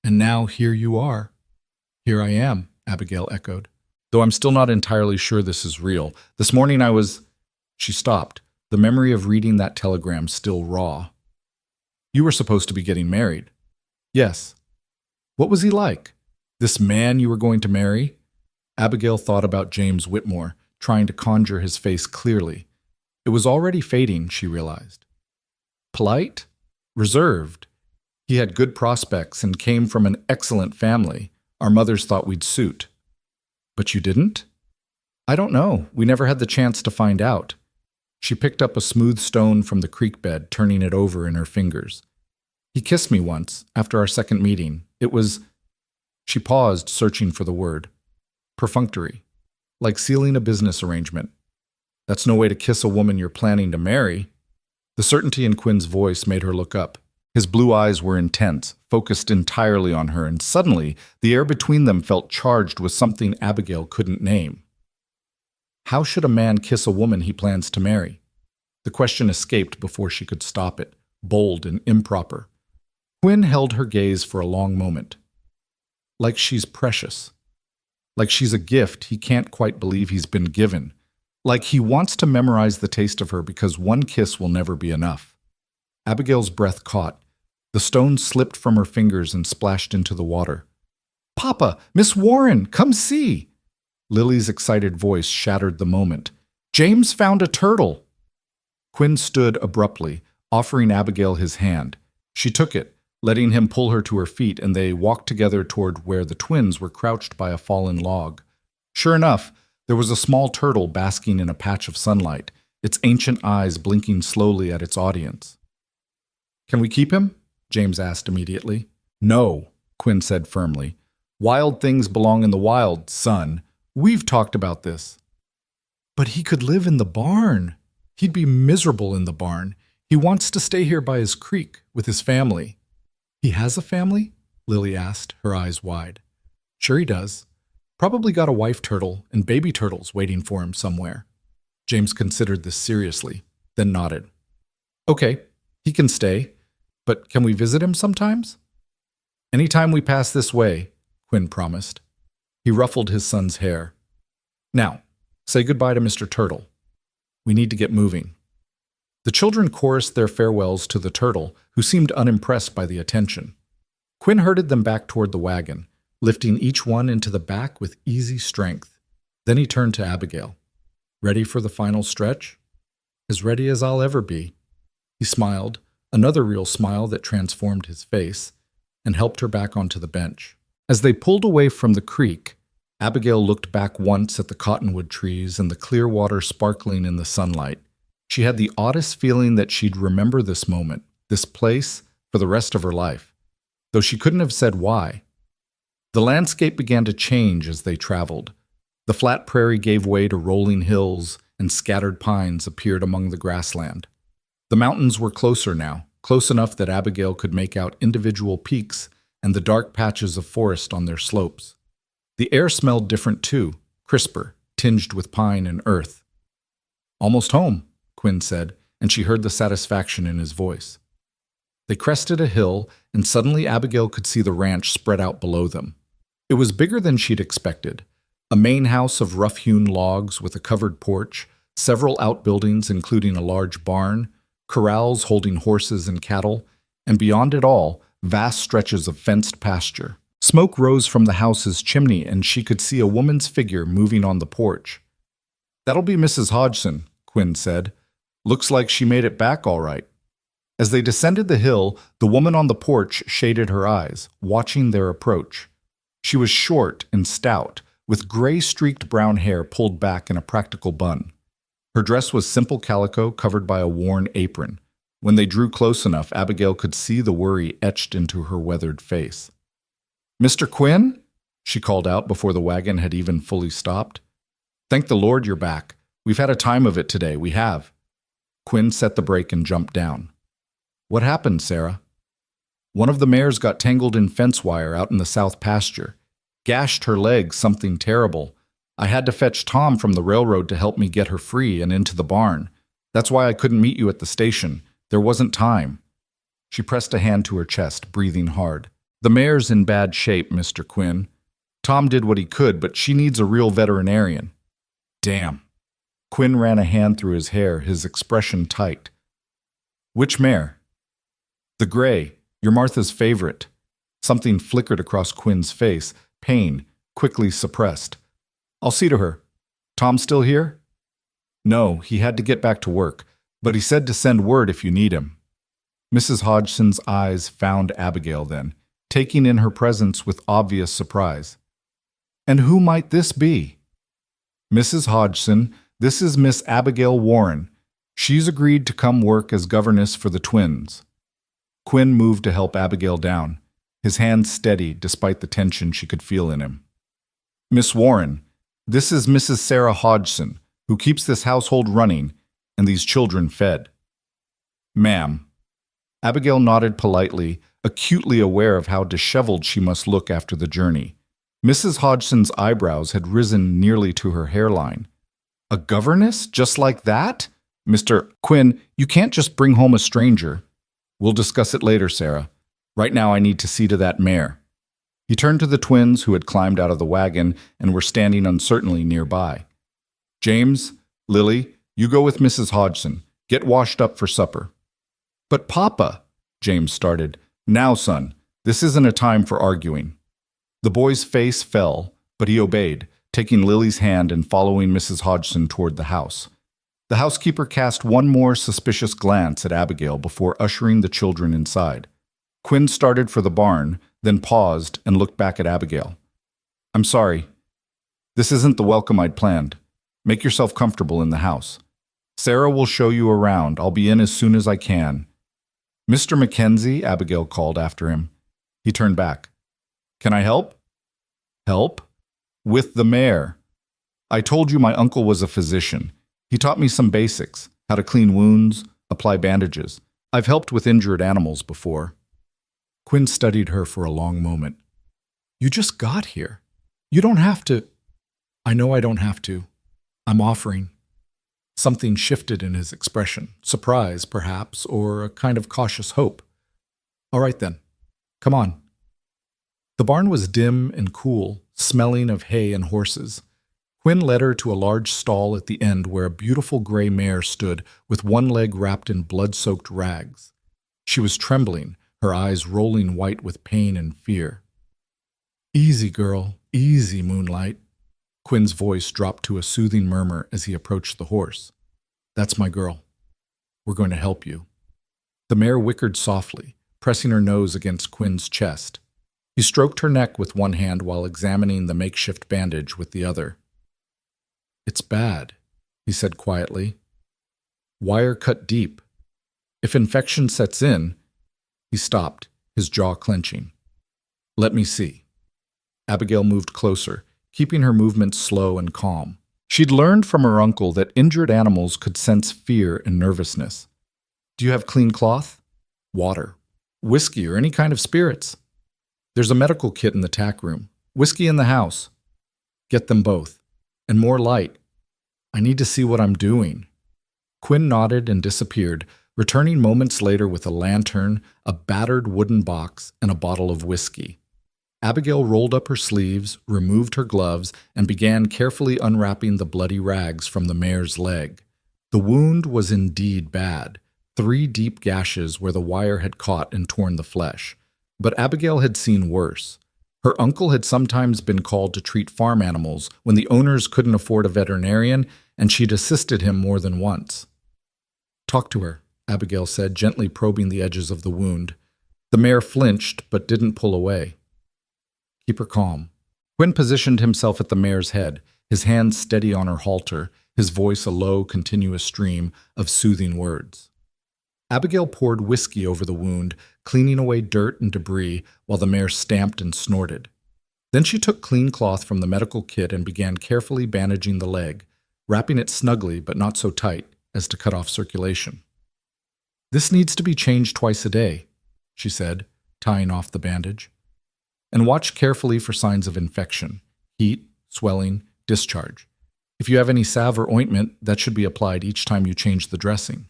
And now here you are." "Here I am," Abigail echoed. "Though I'm still not entirely sure this is real. This morning I was—" She stopped, the memory of reading that telegram still raw. "You were supposed to be getting married." "Yes." "What was he like? This man you were going to marry?" Abigail thought about James Whitmore, trying to conjure his face clearly. It was already fading, she realized. Polite? Reserved. He had good prospects and came from an excellent family. Our mothers thought we'd suit. "But you didn't?" "I don't know. We never had the chance to find out." She picked up a smooth stone from the creek bed, turning it over in her fingers. "He kissed me once, after our second meeting. It was—" She paused, searching for the word. "Perfunctory. Like sealing a business arrangement. That's no way to kiss a woman you're planning to marry." The certainty in Quinn's voice made her look up. His blue eyes were intense, focused entirely on her, and suddenly the air between them felt charged with something Abigail couldn't name. How should a man kiss a woman he plans to marry? The question escaped before she could stop it, bold and improper. Quinn held her gaze for a long moment. Like she's precious. Like she's a gift he can't quite believe he's been given. Like he wants to memorize the taste of her because one kiss will never be enough. Abigail's breath caught. The stone slipped from her fingers and splashed into the water. "Papa! Miss Warren! Come see!" Lily's excited voice shattered the moment. "James found a turtle!" Quinn stood abruptly, offering Abigail his hand. She took it, letting him pull her to her feet, and they walked together toward where the twins were crouched by a fallen log. Sure enough, there was a small turtle basking in a patch of sunlight, its ancient eyes blinking slowly at its audience. "Can we keep him?" James asked immediately. "No," Quinn said firmly. "Wild things belong in the wild, son. We've talked about this." "But he could live in the barn. He'd be miserable in the barn. He wants to stay here by his creek with his family." "He has a family?" Lily asked, her eyes wide. "Sure he does. Probably got a wife turtle and baby turtles waiting for him somewhere." James considered this seriously, then nodded. "Okay, he can stay. But can we visit him sometimes?" "Anytime we pass this way," Quinn promised. He ruffled his son's hair. "Now, say goodbye to Mr. Turtle. We need to get moving." The children chorused their farewells to the turtle, who seemed unimpressed by the attention. Quinn herded them back toward the wagon, lifting each one into the back with easy strength. Then he turned to Abigail. "Ready for the final stretch?" "As ready as I'll ever be." He smiled, another real smile that transformed his face, and helped her back onto the bench. As they pulled away from the creek, Abigail looked back once at the cottonwood trees and the clear water sparkling in the sunlight. She had the oddest feeling that she'd remember this moment, this place, for the rest of her life, though she couldn't have said why. The landscape began to change as they traveled. The flat prairie gave way to rolling hills, and scattered pines appeared among the grassland. The mountains were closer now, close enough that Abigail could make out individual peaks and the dark patches of forest on their slopes. The air smelled different too, crisper, tinged with pine and earth. "Almost home," Quinn said, and she heard the satisfaction in his voice. They crested a hill, and suddenly Abigail could see the ranch spread out below them. It was bigger than she'd expected. A main house of rough-hewn logs with a covered porch, several outbuildings including a large barn, corrals holding horses and cattle, and beyond it all, vast stretches of fenced pasture. Smoke rose from the house's chimney, and she could see a woman's figure moving on the porch. "That'll be Mrs. Hodgson," Quinn said. "Looks like she made it back all right." As they descended the hill, the woman on the porch shaded her eyes, watching their approach. She was short and stout, with gray-streaked brown hair pulled back in a practical bun. Her dress was simple calico covered by a worn apron. When they drew close enough, Abigail could see the worry etched into her weathered face. "Mr. Quinn?" she called out before the wagon had even fully stopped. "Thank the Lord you're back. We've had a time of it today, we have." Quinn set the brake and jumped down. "What happened, Sarah?" "One of the mares got tangled in fence wire out in the south pasture. Gashed her leg something terrible. I had to fetch Tom from the railroad to help me get her free and into the barn. That's why I couldn't meet you at the station. There wasn't time." She pressed a hand to her chest, breathing hard. "The mare's in bad shape, Mr. Quinn. Tom did what he could, but she needs a real veterinarian." "Damn." Quinn ran a hand through his hair, his expression tight. "Which mare?" "The gray, your Martha's favorite." Something flickered across Quinn's face, pain, quickly suppressed. "I'll see to her. Tom still here?" "No, he had to get back to work, but he said to send word if you need him." Mrs. Hodgson's eyes found Abigail then, taking in her presence with obvious surprise. "And who might this be?" "Mrs. Hodgson, this is Miss Abigail Warren. She's agreed to come work as governess for the twins." Quinn moved to help Abigail down, his hand steady despite the tension she could feel in him. "Miss Warren, this is Mrs. Sarah Hodgson, who keeps this household running and these children fed." "Ma'am." Abigail nodded politely, acutely aware of how disheveled she must look after the journey. Mrs. Hodgson's eyebrows had risen nearly to her hairline. "A governess? Just like that? Mr. Quinn, you can't just bring home a stranger." "We'll discuss it later, Sarah. Right now I need to see to that mare." He turned to the twins who had climbed out of the wagon and were standing uncertainly nearby. "James, Lily, you go with Mrs. Hodgson. Get washed up for supper." "But Papa," James started. "Now, son, this isn't a time for arguing." The boy's face fell, but he obeyed, taking Lily's hand and following Mrs. Hodgson toward the house. The housekeeper cast one more suspicious glance at Abigail before ushering the children inside. Quinn started for the barn, then paused and looked back at Abigail. "I'm sorry. This isn't the welcome I'd planned. Make yourself comfortable in the house. Sarah will show you around. I'll be in as soon as I can." "Mr. Mackenzie," Abigail called after him. He turned back. "Can I help?" "Help? With the mare. I told you my uncle was a physician. He taught me some basics, how to clean wounds, apply bandages. I've helped with injured animals before." Quinn studied her for a long moment. "You just got here. You don't have to." "I know I don't have to. I'm offering." Something shifted in his expression, surprise, perhaps, or a kind of cautious hope. "All right then. Come on." The barn was dim and cool, smelling of hay and horses. Quinn led her to a large stall at the end where a beautiful gray mare stood with one leg wrapped in blood-soaked rags. She was trembling, her eyes rolling white with pain and fear. "Easy, girl, easy, Moonlight." Quinn's voice dropped to a soothing murmur as he approached the horse. "That's my girl. We're going to help you." The mare whickered softly, pressing her nose against Quinn's chest. He stroked her neck with one hand while examining the makeshift bandage with the other. "It's bad," he said quietly. "Wire cut deep. If infection sets in—" He stopped, his jaw clenching. "Let me see." Abigail moved closer, keeping her movements slow and calm. She'd learned from her uncle that injured animals could sense fear and nervousness. Do you have clean cloth? Water. Whiskey or any kind of spirits? There's a medical kit in the tack room. Whiskey in the house. Get them both. And more light. I need to see what I'm doing. Quinn nodded and disappeared, returning moments later with a lantern, a battered wooden box, and a bottle of whiskey. Abigail rolled up her sleeves, removed her gloves, and began carefully unwrapping the bloody rags from the mare's leg. The wound was indeed bad, 3 deep gashes where the wire had caught and torn the flesh. But Abigail had seen worse. Her uncle had sometimes been called to treat farm animals when the owners couldn't afford a veterinarian, and she'd assisted him more than once. Talk to her, Abigail said, gently probing the edges of the wound. The mare flinched, but didn't pull away. Keep her calm. Quinn positioned himself at the mare's head, his hands steady on her halter, his voice a low, continuous stream of soothing words. Abigail poured whiskey over the wound, cleaning away dirt and debris while the mare stamped and snorted. Then she took clean cloth from the medical kit and began carefully bandaging the leg, wrapping it snugly but not so tight as to cut off circulation. This needs to be changed twice a day, she said, tying off the bandage. And watch carefully for signs of infection, heat, swelling, discharge. If you have any salve or ointment, that should be applied each time you change the dressing.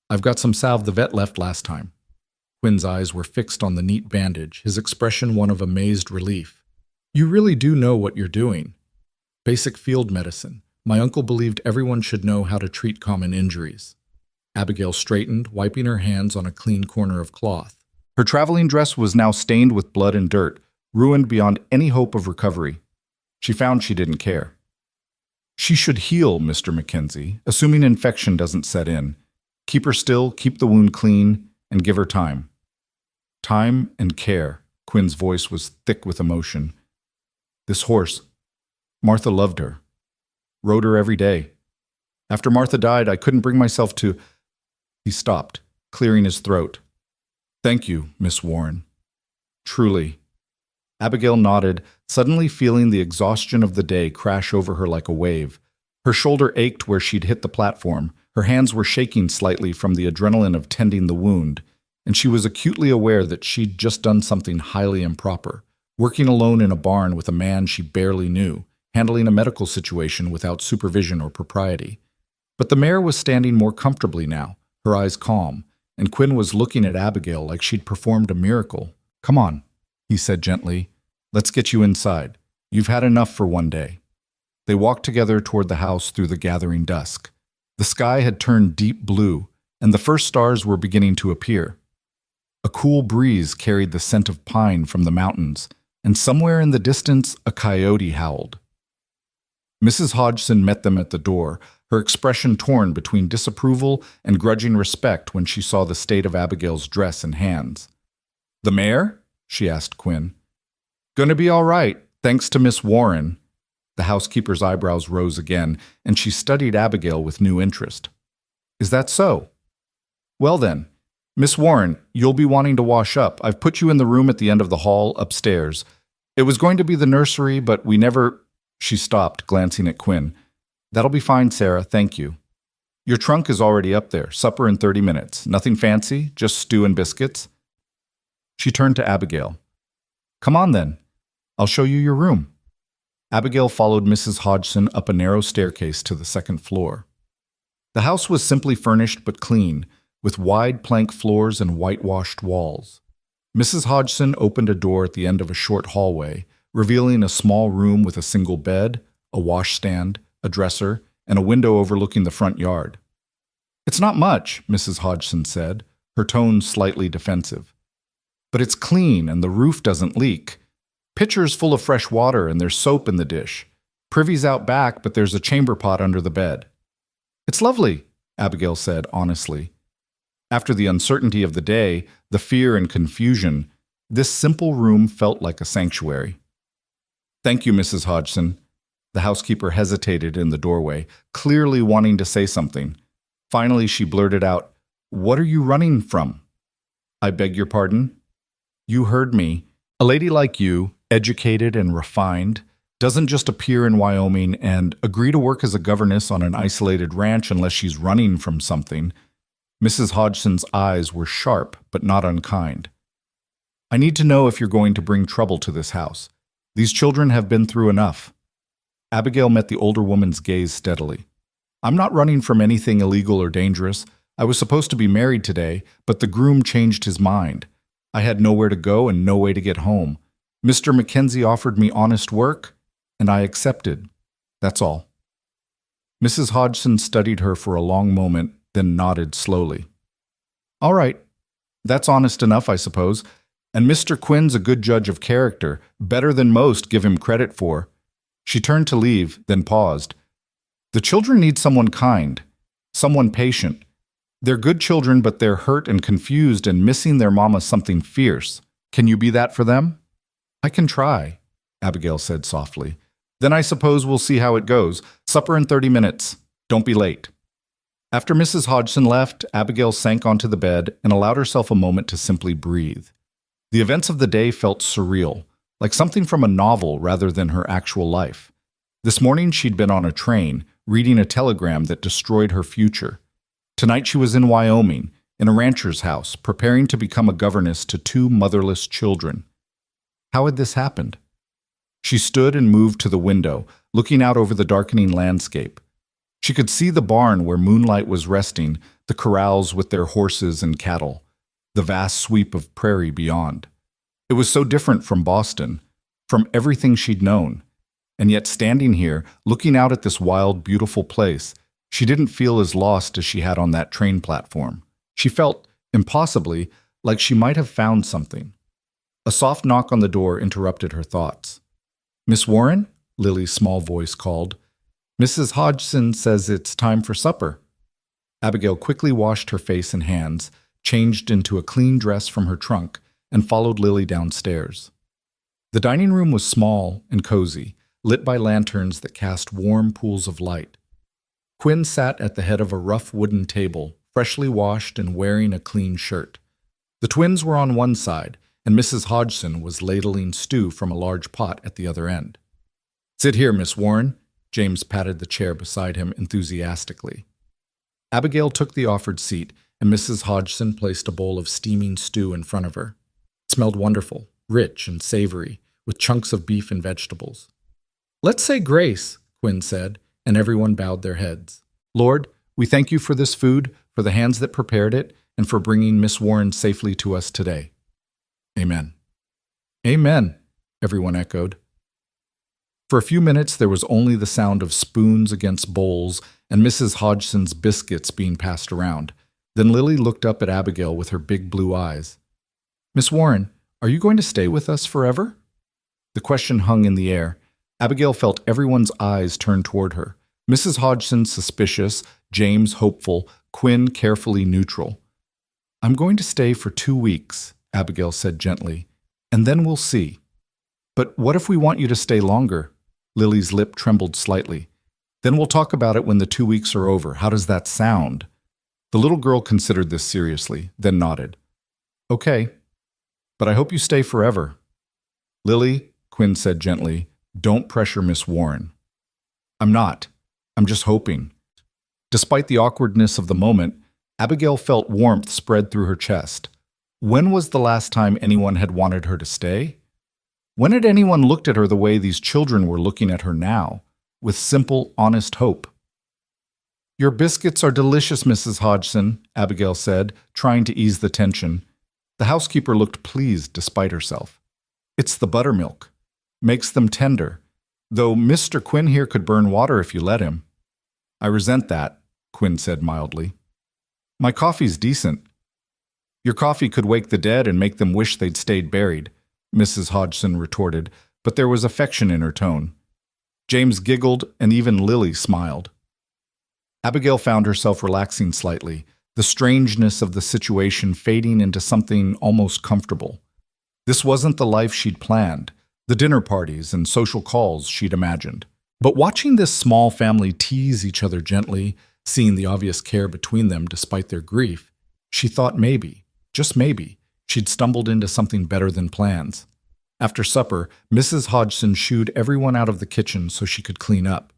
I've got some salve the vet left last time. Quinn's eyes were fixed on the neat bandage, his expression one of amazed relief. You really do know what you're doing. Basic field medicine. My uncle believed everyone should know how to treat common injuries. Abigail straightened, wiping her hands on a clean corner of cloth. Her traveling dress was now stained with blood and dirt, ruined beyond any hope of recovery. She found she didn't care. She should heal, Mr. Mackenzie, assuming infection doesn't set in. Keep her still, keep the wound clean, and give her time. Time and care. Quinn's voice was thick with emotion. This horse, Martha loved her. Rode her every day. After Martha died, I couldn't bring myself to... He stopped, clearing his throat. Thank you, Miss Warren. Truly. Abigail nodded, suddenly feeling the exhaustion of the day crash over her like a wave. Her shoulder ached where she'd hit the platform. Her hands were shaking slightly from the adrenaline of tending the wound, and she was acutely aware that she'd just done something highly improper, working alone in a barn with a man she barely knew, handling a medical situation without supervision or propriety. But the mare was standing more comfortably now, her eyes calm, and Quinn was looking at Abigail like she'd performed a miracle. Come on, he said gently. Let's get you inside. You've had enough for one day. They walked together toward the house through the gathering dusk. The sky had turned deep blue, and the first stars were beginning to appear. A cool breeze carried the scent of pine from the mountains, and somewhere in the distance a coyote howled. Mrs. Hodgson met them at the door, her expression torn between disapproval and grudging respect when she saw the state of Abigail's dress and hands. "The mare?" she asked Quinn. "Gonna be all right, thanks to Miss Warren." The housekeeper's eyebrows rose again, and she studied Abigail with new interest. "Is that so? Well then, Miss Warren, you'll be wanting to wash up. I've put you in the room at the end of the hall, upstairs. It was going to be the nursery, but we never—" She stopped, glancing at Quinn. "That'll be fine, Sarah, thank you. Your trunk is already up there. Supper in 30 minutes. Nothing fancy, just stew and biscuits." She turned to Abigail. "Come on then. I'll show you your room." Abigail followed Mrs. Hodgson up a narrow staircase to the second floor. The house was simply furnished but clean, with wide plank floors and whitewashed walls. Mrs. Hodgson opened a door at the end of a short hallway, revealing a small room with a single bed, a washstand, a dresser, and a window overlooking the front yard. "It's not much," Mrs. Hodgson said, her tone slightly defensive. "But it's clean and the roof doesn't leak. Pitcher's full of fresh water and there's soap in the dish. Privy's out back, but there's a chamber pot under the bed." "It's lovely," Abigail said honestly. After the uncertainty of the day, the fear and confusion, this simple room felt like a sanctuary. "Thank you, Mrs. Hodgson." The housekeeper hesitated in the doorway, clearly wanting to say something. Finally, she blurted out, "What are you running from?" "I beg your pardon?" "You heard me. A lady like you, educated and refined, doesn't just appear in Wyoming and agree to work as a governess on an isolated ranch unless she's running from something." Mrs. Hodgson's eyes were sharp but not unkind. I need to know if you're going to bring trouble to this house. These children have been through enough. Abigail met the older woman's gaze steadily. I'm not running from anything illegal or dangerous. I was supposed to be married today, but the groom changed his mind. I had nowhere to go and no way to get home. Mr. Mackenzie offered me honest work, and I accepted. That's all. Mrs. Hodgson studied her for a long moment, then nodded slowly. All right. That's honest enough, I suppose. And Mr. Quinn's a good judge of character, better than most give him credit for. She turned to leave, then paused. The children need someone kind, someone patient. They're good children, but they're hurt and confused and missing their mama something fierce. Can you be that for them? I can try, Abigail said softly. Then I suppose we'll see how it goes. Supper in 30 minutes. Don't be late. After Mrs. Hodgson left, Abigail sank onto the bed and allowed herself a moment to simply breathe. The events of the day felt surreal, like something from a novel rather than her actual life. This morning she'd been on a train, reading a telegram that destroyed her future. Tonight she was in Wyoming, in a rancher's house, preparing to become a governess to 2 motherless children. How had this happened? She stood and moved to the window, looking out over the darkening landscape. She could see the barn where moonlight was resting, the corrals with their horses and cattle, the vast sweep of prairie beyond. It was so different from Boston, from everything she'd known. And yet standing here, looking out at this wild, beautiful place, she didn't feel as lost as she had on that train platform. She felt, impossibly, like she might have found something. A soft knock on the door interrupted her thoughts. Miss Warren? Lily's small voice called. Mrs. Hodgson says it's time for supper. Abigail quickly washed her face and hands, changed into a clean dress from her trunk, and followed Lily downstairs. The dining room was small and cozy, lit by lanterns that cast warm pools of light. Quinn sat at the head of a rough wooden table, freshly washed and wearing a clean shirt. The twins were on one side, and Mrs. Hodgson was ladling stew from a large pot at the other end. Sit here, Miss Warren. James patted the chair beside him enthusiastically. Abigail took the offered seat, and Mrs. Hodgson placed a bowl of steaming stew in front of her. It smelled wonderful, rich and savory, with chunks of beef and vegetables. Let's say grace, Quinn said, and everyone bowed their heads. Lord, we thank you for this food, for the hands that prepared it, and for bringing Miss Warren safely to us today. Amen. Amen, everyone echoed. For a few minutes there was only the sound of spoons against bowls and Mrs. Hodgson's biscuits being passed around. Then Lily looked up at Abigail with her big blue eyes. Miss Warren, are you going to stay with us forever? The question hung in the air. Abigail felt everyone's eyes turn toward her. Mrs. Hodgson suspicious, James hopeful, Quinn carefully neutral. I'm going to stay for 2 weeks, Abigail said gently, and then we'll see. But what if we want you to stay longer? Lily's lip trembled slightly. Then we'll talk about it when the 2 weeks are over. How does that sound? The little girl considered this seriously, then nodded. Okay, but I hope you stay forever. Lily, Quinn said gently, don't pressure Miss Warren. I'm not. I'm just hoping. Despite the awkwardness of the moment, Abigail felt warmth spread through her chest. When was the last time anyone had wanted her to stay? When had anyone looked at her the way these children were looking at her now, with simple, honest hope? Your biscuits are delicious, Mrs. Hodgson, Abigail said, trying to ease the tension. The housekeeper looked pleased despite herself. It's the buttermilk. Makes them tender. Though Mr. Quinn here could burn water if you let him. I resent that, Quinn said mildly. My coffee's decent. Your coffee could wake the dead and make them wish they'd stayed buried, Mrs. Hodgson retorted, but there was affection in her tone. James giggled, and even Lily smiled. Abigail found herself relaxing slightly, the strangeness of the situation fading into something almost comfortable. This wasn't the life she'd planned, the dinner parties and social calls she'd imagined. But watching this small family tease each other gently, seeing the obvious care between them despite their grief, she thought maybe, just maybe, she'd stumbled into something better than plans. After supper, Mrs. Hodgson shooed everyone out of the kitchen so she could clean up.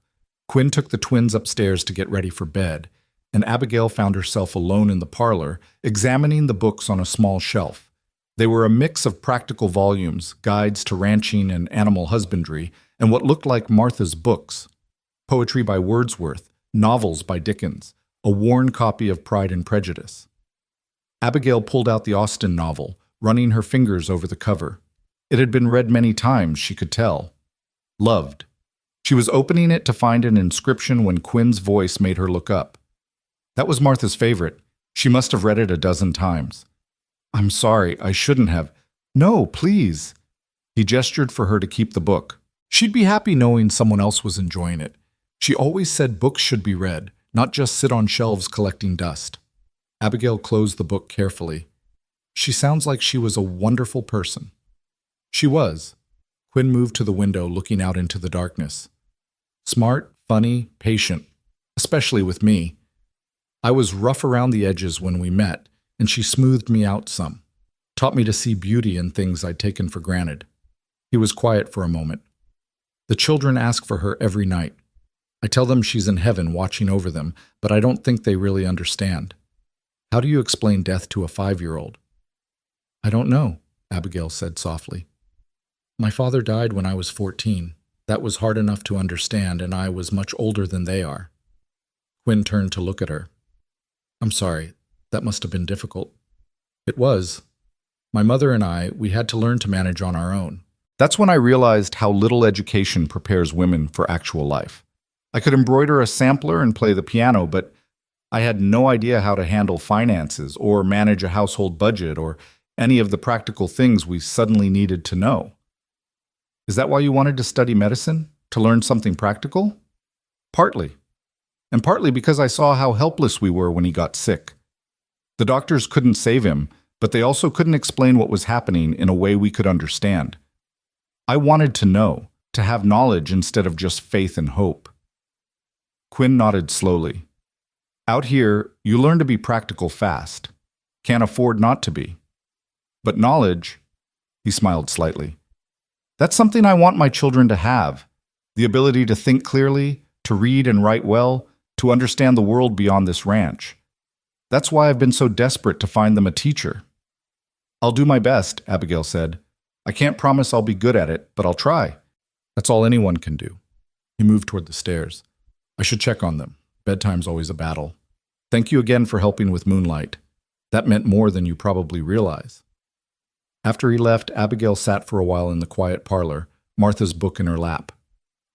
Quinn took the twins upstairs to get ready for bed, and Abigail found herself alone in the parlor, examining the books on a small shelf. They were a mix of practical volumes, guides to ranching and animal husbandry, and what looked like Martha's books. Poetry by Wordsworth, novels by Dickens, a worn copy of Pride and Prejudice. Abigail pulled out the Austen novel, running her fingers over the cover. It had been read many times, she could tell. Loved. She was opening it to find an inscription when Quinn's voice made her look up. That was Martha's favorite. She must have read it a dozen times. I'm sorry, I shouldn't have. No, please. He gestured for her to keep the book. She'd be happy knowing someone else was enjoying it. She always said books should be read, not just sit on shelves collecting dust. Abigail closed the book carefully. She sounds like she was a wonderful person. She was. Quinn moved to the window, looking out into the darkness. Smart, funny, patient, especially with me. I was rough around the edges when we met, and she smoothed me out some, taught me to see beauty in things I'd taken for granted. He was quiet for a moment. The children ask for her every night. I tell them she's in heaven watching over them, but I don't think they really understand. How do you explain death to a 5-year-old? I don't know, Abigail said softly. My father died when I was 14. That was hard enough to understand, and I was much older than they are. Quinn turned to look at her. I'm sorry, that must have been difficult. It was. My mother and we had to learn to manage on our own. That's when I realized how little education prepares women for actual life. I could embroider a sampler and play the piano, but I had no idea how to handle finances or manage a household budget or any of the practical things we suddenly needed to know. Is that why you wanted to study medicine? To learn something practical? Partly. And partly because I saw how helpless we were when he got sick. The doctors couldn't save him, but they also couldn't explain what was happening in a way we could understand. I wanted to know, to have knowledge instead of just faith and hope. Quinn nodded slowly. Out here, you learn to be practical fast. Can't afford not to be. But knowledge, he smiled slightly. That's something I want my children to have. The ability to think clearly, to read and write well, to understand the world beyond this ranch. That's why I've been so desperate to find them a teacher. I'll do my best, Abigail said. I can't promise I'll be good at it, but I'll try. That's all anyone can do. He moved toward the stairs. I should check on them. Bedtime's always a battle. Thank you again for helping with Moonlight. That meant more than you probably realize. After he left, Abigail sat for a while in the quiet parlor, Martha's book in her lap.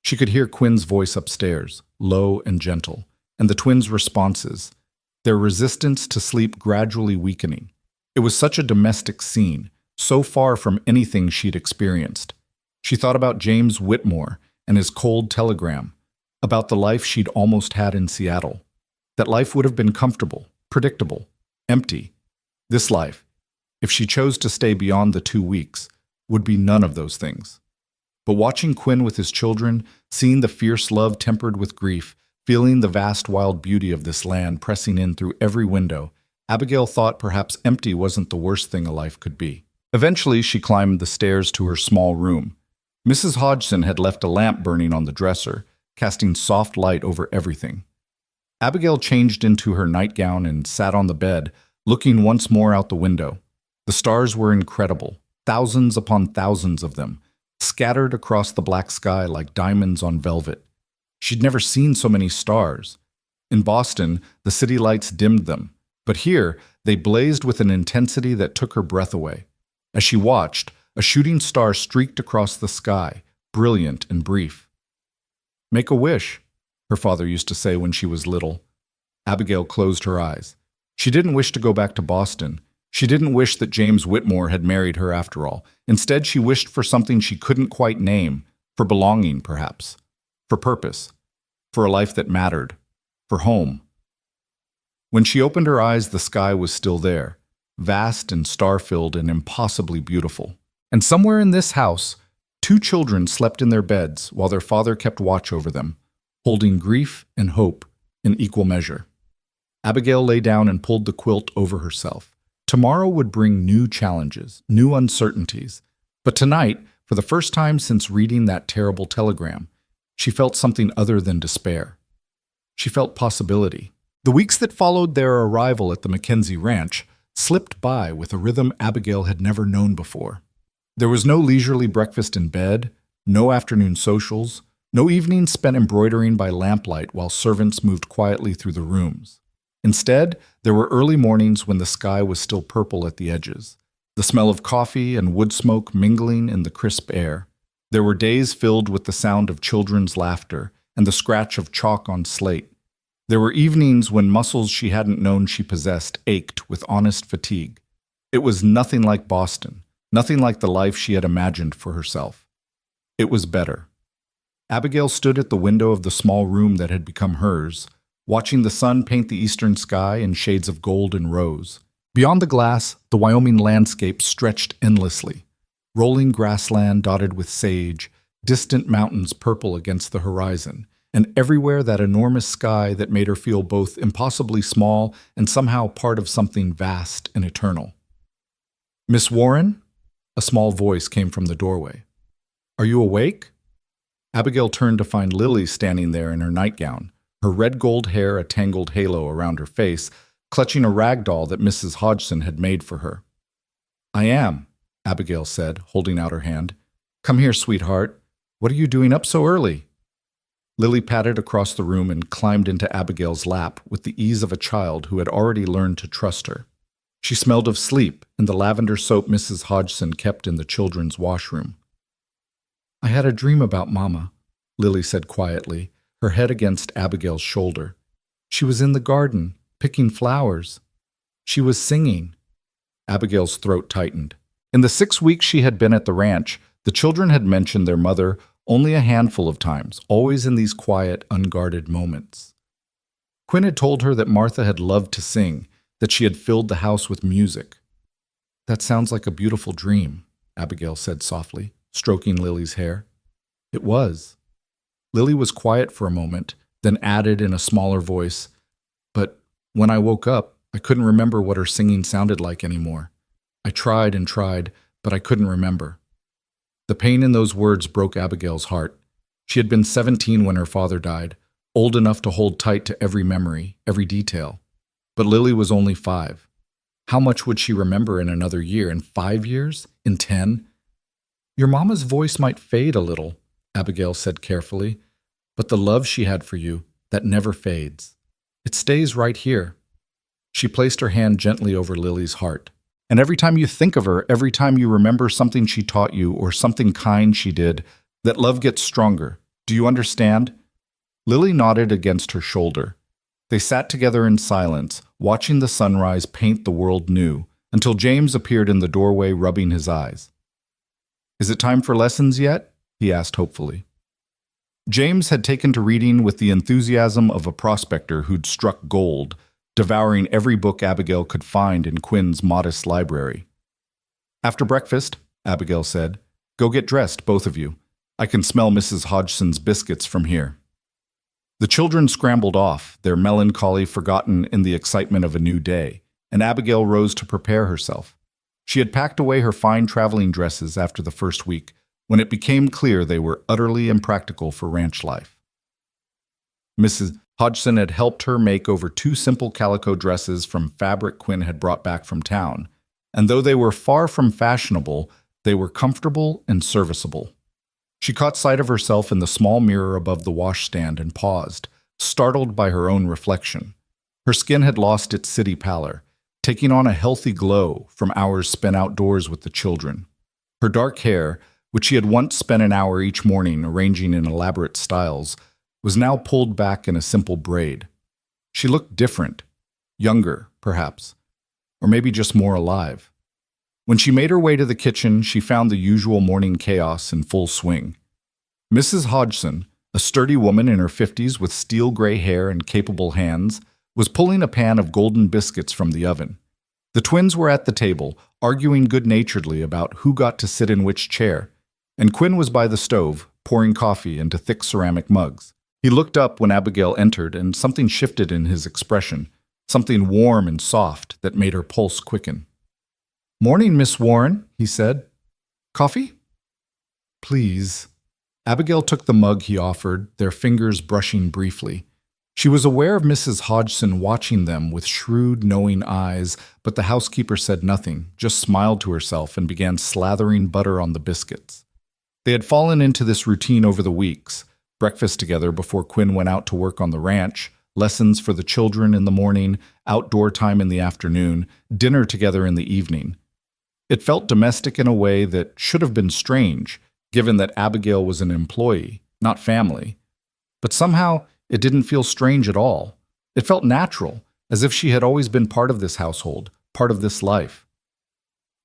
She could hear Quinn's voice upstairs, low and gentle, and the twins' responses, their resistance to sleep gradually weakening. It was such a domestic scene, so far from anything she'd experienced. She thought about James Whitmore and his cold telegram, about the life she'd almost had in Seattle. That life would have been comfortable, predictable, empty. This life, if she chose to stay beyond the 2 weeks, would be none of those things. But watching Quinn with his children, seeing the fierce love tempered with grief, feeling the vast wild beauty of this land pressing in through every window, Abigail thought perhaps empty wasn't the worst thing a life could be. Eventually, she climbed the stairs to her small room. Mrs. Hodgson had left a lamp burning on the dresser, casting soft light over everything. Abigail changed into her nightgown and sat on the bed, looking once more out the window. The stars were incredible, thousands upon thousands of them, scattered across the black sky like diamonds on velvet. She'd never seen so many stars. In Boston, the city lights dimmed them, but here they blazed with an intensity that took her breath away. As she watched, a shooting star streaked across the sky, brilliant and brief. "Make a wish," her father used to say when she was little. Abigail closed her eyes. She didn't wish to go back to Boston. She didn't wish that James Whitmore had married her after all. Instead, she wished for something she couldn't quite name, for belonging, perhaps, for purpose, for a life that mattered, for home. When she opened her eyes, the sky was still there, vast and star-filled and impossibly beautiful. And somewhere in this house, 2 children slept in their beds while their father kept watch over them, holding grief and hope in equal measure. Abigail lay down and pulled the quilt over herself. Tomorrow would bring new challenges, new uncertainties. But tonight, for the first time since reading that terrible telegram, she felt something other than despair. She felt possibility. The weeks that followed their arrival at the Mackenzie Ranch slipped by with a rhythm Abigail had never known before. There was no leisurely breakfast in bed, no afternoon socials, no evenings spent embroidering by lamplight while servants moved quietly through the rooms. Instead, there were early mornings when the sky was still purple at the edges, the smell of coffee and wood smoke mingling in the crisp air. There were days filled with the sound of children's laughter and the scratch of chalk on slate. There were evenings when muscles she hadn't known she possessed ached with honest fatigue. It was nothing like Boston, nothing like the life she had imagined for herself. It was better. Abigail stood at the window of the small room that had become hers, watching the sun paint the eastern sky in shades of gold and rose. Beyond the glass, the Wyoming landscape stretched endlessly. Rolling grassland dotted with sage, distant mountains purple against the horizon, and everywhere that enormous sky that made her feel both impossibly small and somehow part of something vast and eternal. "Miss Warren?" A small voice came from the doorway. "Are you awake?" Abigail turned to find Lily standing there in her nightgown, her red gold hair a tangled halo around her face, clutching a rag doll that Mrs. Hodgson had made for her. "I am," Abigail said, holding out her hand. "Come here, sweetheart. What are you doing up so early?" Lily patted across the room and climbed into Abigail's lap with the ease of a child who had already learned to trust her. She smelled of sleep and the lavender soap Mrs. Hodgson kept in the children's washroom. "I had a dream about Mama," Lily said quietly, her head against Abigail's shoulder. "She was in the garden, picking flowers. She was singing." Abigail's throat tightened. In the 6 weeks she had been at the ranch, the children had mentioned their mother only a handful of times, always in these quiet, unguarded moments. Quinn had told her that Martha had loved to sing, that she had filled the house with music. "That sounds like a beautiful dream," Abigail said softly, stroking Lily's hair. "It was." Lily was quiet for a moment, then added in a smaller voice, "But when I woke up, I couldn't remember what her singing sounded like anymore. I tried and tried, but I couldn't remember." The pain in those words broke Abigail's heart. She had been 17 when her father died, old enough to hold tight to every memory, every detail. But Lily was only 5. How much would she remember in another year, in 5 years, in 10? "Your mama's voice might fade a little," Abigail said carefully, "but the love she had for you, that never fades. It stays right here." She placed her hand gently over Lily's heart. "And every time you think of her, every time you remember something she taught you or something kind she did, that love gets stronger. Do you understand?" Lily nodded against her shoulder. They sat together in silence, watching the sunrise paint the world new, until James appeared in the doorway rubbing his eyes. "Is it time for lessons yet?" he asked hopefully. James had taken to reading with the enthusiasm of a prospector who'd struck gold, devouring every book Abigail could find in Quinn's modest library. "After breakfast," Abigail said, "go get dressed, both of you. I can smell Mrs. Hodgson's biscuits from here." The children scrambled off, their melancholy forgotten in the excitement of a new day, and Abigail rose to prepare herself. She had packed away her fine traveling dresses after the first week, when it became clear they were utterly impractical for ranch life. Mrs. Hodgson had helped her make over 2 simple calico dresses from fabric Quinn had brought back from town, and though they were far from fashionable, they were comfortable and serviceable. She caught sight of herself in the small mirror above the washstand and paused, startled by her own reflection. Her skin had lost its city pallor, taking on a healthy glow from hours spent outdoors with the children. Her dark hair, which she had once spent an hour each morning arranging in elaborate styles, was now pulled back in a simple braid. She looked different, younger, perhaps, or maybe just more alive. When she made her way to the kitchen, she found the usual morning chaos in full swing. Mrs. Hodgson, a sturdy woman in her 50s with steel-gray hair and capable hands, was pulling a pan of golden biscuits from the oven. The twins were at the table, arguing good-naturedly about who got to sit in which chair, and Quinn was by the stove, pouring coffee into thick ceramic mugs. He looked up when Abigail entered, and something shifted in his expression, something warm and soft that made her pulse quicken. "Morning, Miss Warren," he said. "Coffee?" "Please." Abigail took the mug he offered, their fingers brushing briefly. She was aware of Mrs. Hodgson watching them with shrewd, knowing eyes, but the housekeeper said nothing, just smiled to herself and began slathering butter on the biscuits. They had fallen into this routine over the weeks: breakfast together before Quinn went out to work on the ranch, lessons for the children in the morning, outdoor time in the afternoon, dinner together in the evening. It felt domestic in a way that should have been strange, given that Abigail was an employee, not family. But somehow, it didn't feel strange at all. It felt natural, as if she had always been part of this household, part of this life.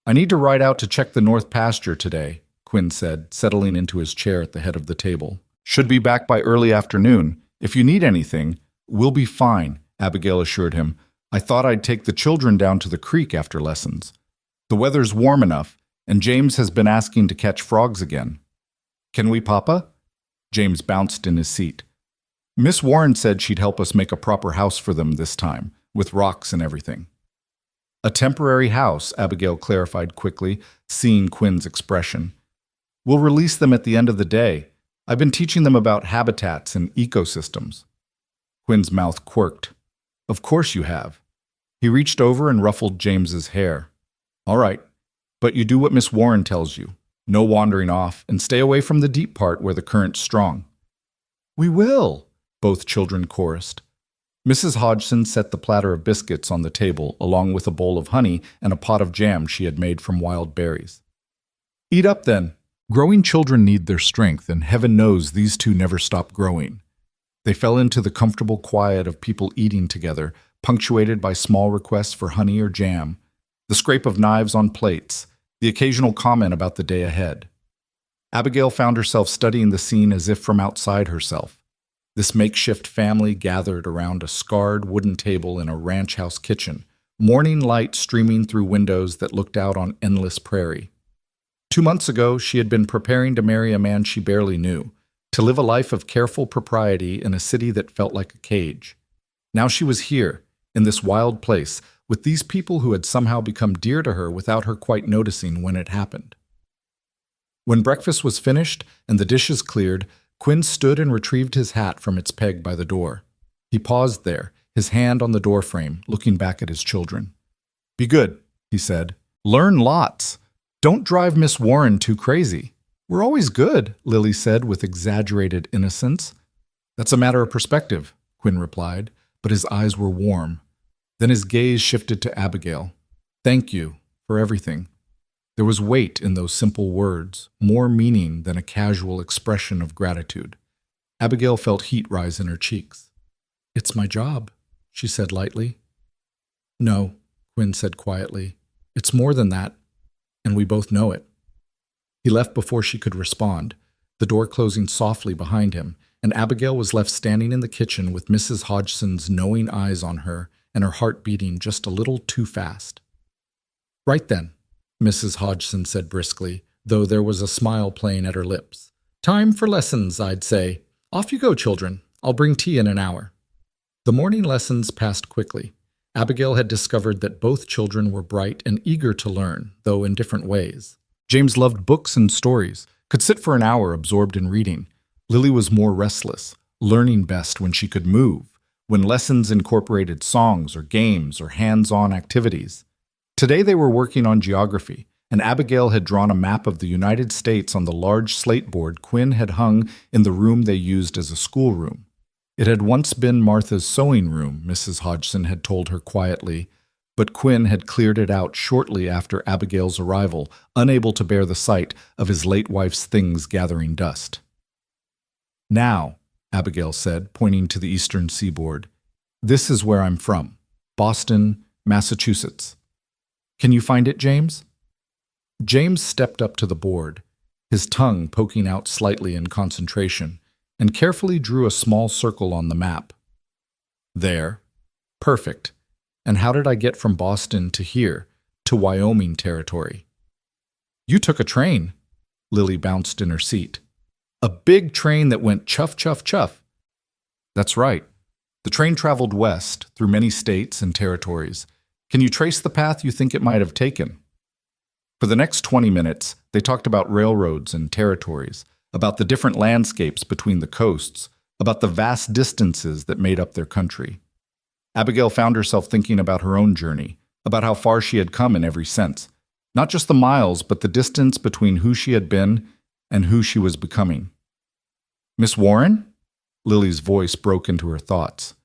"I need to ride out to check the north pasture today," Quinn said, settling into his chair at the head of the table. "Should be back by early afternoon. If you need anything, we'll be fine," Abigail assured him. "I thought I'd take the children down to the creek after lessons. The weather's warm enough, and James has been asking to catch frogs again." "Can we, Papa?" James bounced in his seat. "Miss Warren said she'd help us make a proper house for them this time, with rocks and everything." "A temporary house," Abigail clarified quickly, seeing Quinn's expression. "We'll release them at the end of the day. I've been teaching them about habitats and ecosystems." Quinn's mouth quirked. "Of course you have." He reached over and ruffled James's hair. "All right, but you do what Miss Warren tells you. No wandering off, and stay away from the deep part where the current's strong." "We will," both children chorused. Mrs. Hodgson set the platter of biscuits on the table, along with a bowl of honey and a pot of jam she had made from wild berries. "Eat up, then." Growing children need their strength, and heaven knows these two never stop growing. They fell into the comfortable quiet of people eating together, punctuated by small requests for honey or jam, the scrape of knives on plates, the occasional comment about the day ahead. Abigail found herself studying the scene as if from outside herself. This makeshift family gathered around a scarred wooden table in a ranch house kitchen, morning light streaming through windows that looked out on endless prairie. 2 months ago, she had been preparing to marry a man she barely knew, to live a life of careful propriety in a city that felt like a cage. Now she was here, in this wild place, with these people who had somehow become dear to her without her quite noticing when it happened. When breakfast was finished and the dishes cleared, Quinn stood and retrieved his hat from its peg by the door. He paused there, his hand on the doorframe, looking back at his children. "Be good," he said. "Learn lots. Don't drive Miss Warren too crazy." "We're always good," Lily said with exaggerated innocence. "That's a matter of perspective," Quinn replied, but his eyes were warm. Then his gaze shifted to Abigail. "Thank you for everything." There was weight in those simple words, more meaning than a casual expression of gratitude. Abigail felt heat rise in her cheeks. "It's my job," she said lightly. "No," Quinn said quietly. "It's more than that, and we both know it." He left before she could respond, the door closing softly behind him, and Abigail was left standing in the kitchen with Mrs. Hodgson's knowing eyes on her and her heart beating just a little too fast. "Right then," Mrs. Hodgson said briskly, though there was a smile playing at her lips. "Time for lessons, I'd say. Off you go, children. I'll bring tea in an hour." The morning lessons passed quickly. Abigail had discovered that both children were bright and eager to learn, though in different ways. James loved books and stories, could sit for an hour absorbed in reading. Lily was more restless, learning best when she could move, when lessons incorporated songs or games or hands-on activities. Today they were working on geography, and Abigail had drawn a map of the United States on the large slate board Quinn had hung in the room they used as a schoolroom. It had once been Martha's sewing room, Mrs. Hodgson had told her quietly, but Quinn had cleared it out shortly after Abigail's arrival, unable to bear the sight of his late wife's things gathering dust. "Now," Abigail said, pointing to the eastern seaboard, "this is where I'm from, Boston, Massachusetts. Can you find it, James?" James stepped up to the board, his tongue poking out slightly in concentration, and carefully drew a small circle on the map. "There. Perfect. And how did I get from Boston to here, to Wyoming territory?" "You took a train." Lily bounced in her seat. "A big train that went chuff, chuff, chuff." "That's right. The train traveled west, through many states and territories. Can you trace the path you think it might have taken?" For the next 20 minutes, they talked about railroads and territories, about the different landscapes between the coasts, about the vast distances that made up their country. Abigail found herself thinking about her own journey, about how far she had come in every sense. Not just the miles, but the distance between who she had been and who she was becoming. "Miss Warren?" Lily's voice broke into her thoughts.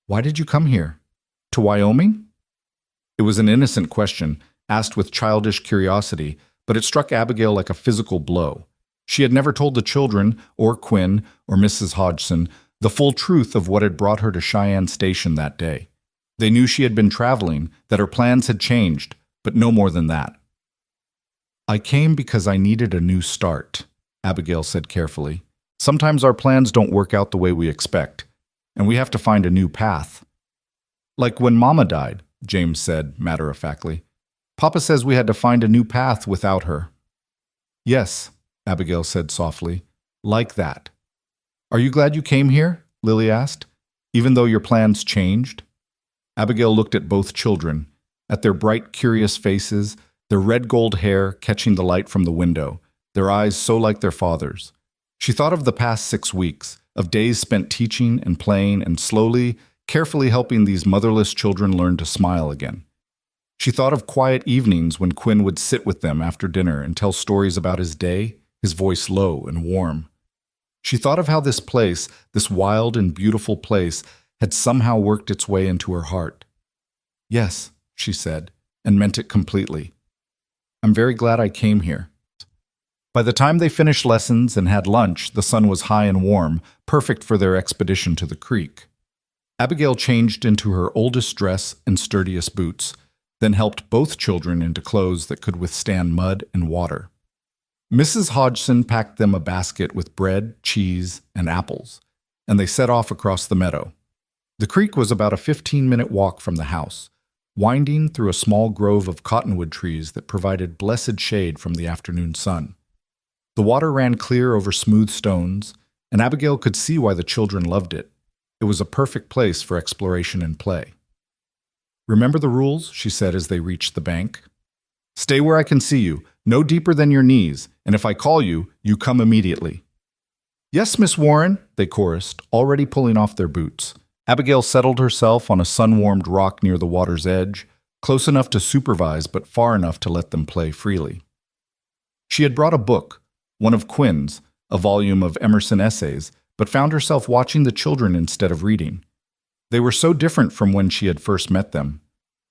"Why did you come here? To Wyoming?" It was an innocent question, asked with childish curiosity, but it struck Abigail like a physical blow. She had never told the children, or Quinn, or Mrs. Hodgson, the full truth of what had brought her to Cheyenne Station that day. They knew she had been traveling, that her plans had changed, but no more than that. "I came because I needed a new start," Abigail said carefully. "Sometimes our plans don't work out the way we expect, and we have to find a new path." "Like when Mama died," James said matter-of-factly. "Papa says we had to find a new path without her." "Yes," Abigail said softly, "like that." "Are you glad you came here?" Lily asked, "even though your plans changed?" Abigail looked at both children, at their bright, curious faces, their red gold hair catching the light from the window, their eyes so like their father's. She thought of the past 6 weeks, of days spent teaching and playing and slowly, carefully helping these motherless children learn to smile again. She thought of quiet evenings when Quinn would sit with them after dinner and tell stories about his day, his voice low and warm. She thought of how this place, this wild and beautiful place, had somehow worked its way into her heart. "Yes," she said, and meant it completely. "I'm very glad I came here." By the time they finished lessons and had lunch, the sun was high and warm, perfect for their expedition to the creek. Abigail changed into her oldest dress and sturdiest boots, then helped both children into clothes that could withstand mud and water. Mrs. Hodgson packed them a basket with bread, cheese, and apples, and they set off across the meadow. The creek was about a 15-minute walk from the house, winding through a small grove of cottonwood trees that provided blessed shade from the afternoon sun. The water ran clear over smooth stones, and Abigail could see why the children loved it. It was a perfect place for exploration and play. "Remember the rules?" she said as they reached the bank. "Stay where I can see you, no deeper than your knees, and if I call you, you come immediately." "Yes, Miss Warren," they chorused, already pulling off their boots. Abigail settled herself on a sun-warmed rock near the water's edge, close enough to supervise but far enough to let them play freely. She had brought a book, one of Quinn's, a volume of Emerson essays, but found herself watching the children instead of reading. They were so different from when she had first met them.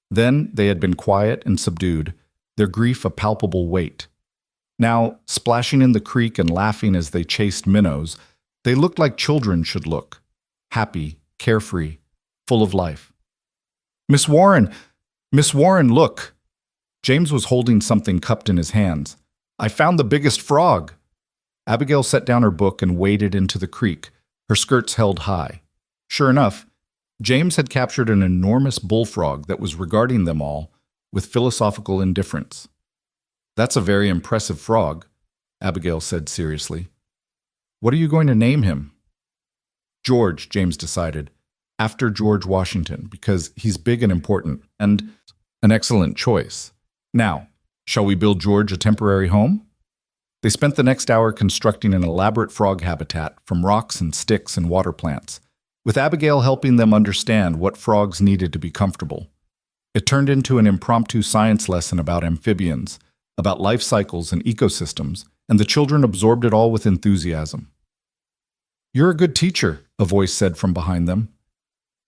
Then they had been quiet and subdued, their grief a palpable weight. Now, splashing in the creek and laughing as they chased minnows, they looked like children should look, happy, carefree, full of life. Miss Warren, look!" James was holding something cupped in his hands. "I found the biggest frog." Abigail set down her book and waded into the creek, her skirts held high. Sure enough, James had captured an enormous bullfrog that was regarding them all with philosophical indifference. "That's a very impressive frog," Abigail said seriously. "What are you going to name him?" "George," James decided, "after George Washington, because he's big and important, and an excellent choice. Now, shall we build George a temporary home?" They spent the next hour constructing an elaborate frog habitat from rocks and sticks and water plants, with Abigail helping them understand what frogs needed to be comfortable. It turned into an impromptu science lesson about amphibians, about life cycles and ecosystems, and the children absorbed it all with enthusiasm. "You're a good teacher," a voice said from behind them.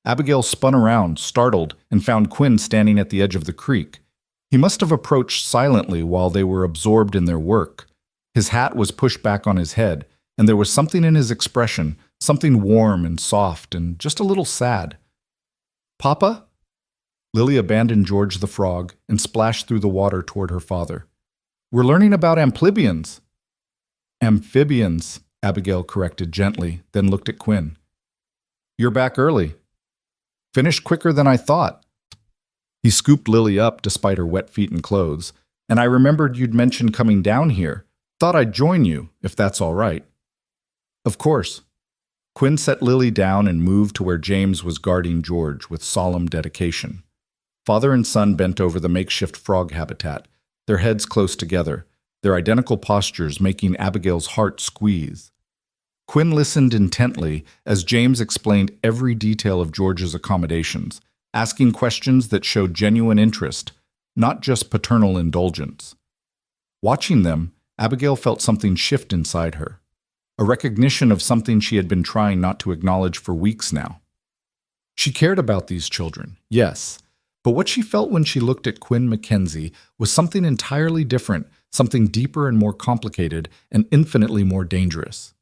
Abigail spun around, startled, and found Quinn standing at the edge of the creek. He must have approached silently while they were absorbed in their work. His hat was pushed back on his head, and there was something in his expression, something warm and soft and just a little sad. "Papa?" Lily abandoned George the frog and splashed through the water toward her father. "We're learning about amphibians." "Amphibians," Abigail corrected gently, then looked at Quinn. "You're back early." "Finished quicker than I thought." He scooped Lily up despite her wet feet and clothes, "and I remembered you'd mentioned coming down here. Thought I'd join you, if that's all right." "Of course." Quinn set Lily down and moved to where James was guarding George with solemn dedication. Father and son bent over the makeshift frog habitat, their heads close together, their identical postures making Abigail's heart squeeze. Quinn listened intently as James explained every detail of George's accommodations, asking questions that showed genuine interest, not just paternal indulgence. Watching them, Abigail felt something shift inside her, a recognition of something she had been trying not to acknowledge for weeks now. She cared about these children, yes, but what she felt when she looked at Quinn Mackenzie was something entirely different, something deeper and more complicated and infinitely more dangerous.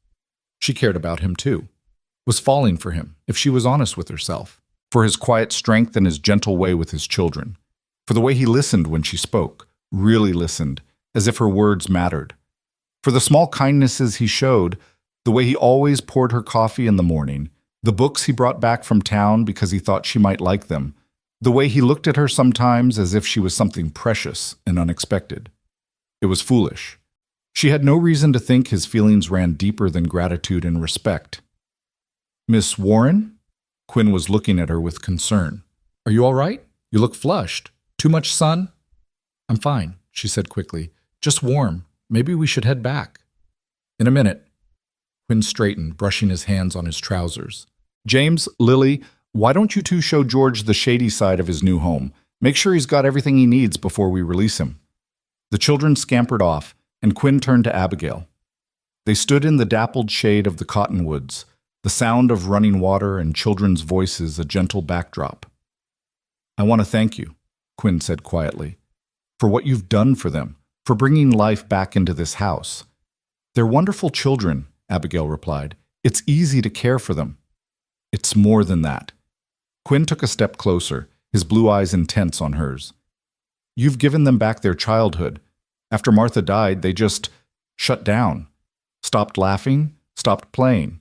She cared about him too, was falling for him, if she was honest with herself, for his quiet strength and his gentle way with his children, for the way he listened when she spoke, really listened, as if her words mattered, for the small kindnesses he showed, the way he always poured her coffee in the morning, the books he brought back from town because he thought she might like them, the way he looked at her sometimes as if she was something precious and unexpected. It was foolish. She had no reason to think his feelings ran deeper than gratitude and respect. "Miss Warren?" Quinn was looking at her with concern. "Are you all right? You look flushed. Too much sun?" "I'm fine," she said quickly. "Just warm. Maybe we should head back." "In a minute." Quinn straightened, brushing his hands on his trousers. "James, Lily, why don't you two show George the shady side of his new home? Make sure he's got everything he needs before we release him." The children scampered off, and Quinn turned to Abigail. They stood in the dappled shade of the cottonwoods, the sound of running water and children's voices a gentle backdrop. "I want to thank you," Quinn said quietly, "for what you've done for them, for bringing life back into this house." "They're wonderful children," Abigail replied. "It's easy to care for them." "It's more than that." Quinn took a step closer, his blue eyes intense on hers. "You've given them back their childhood. After Martha died, they just shut down, stopped laughing, stopped playing.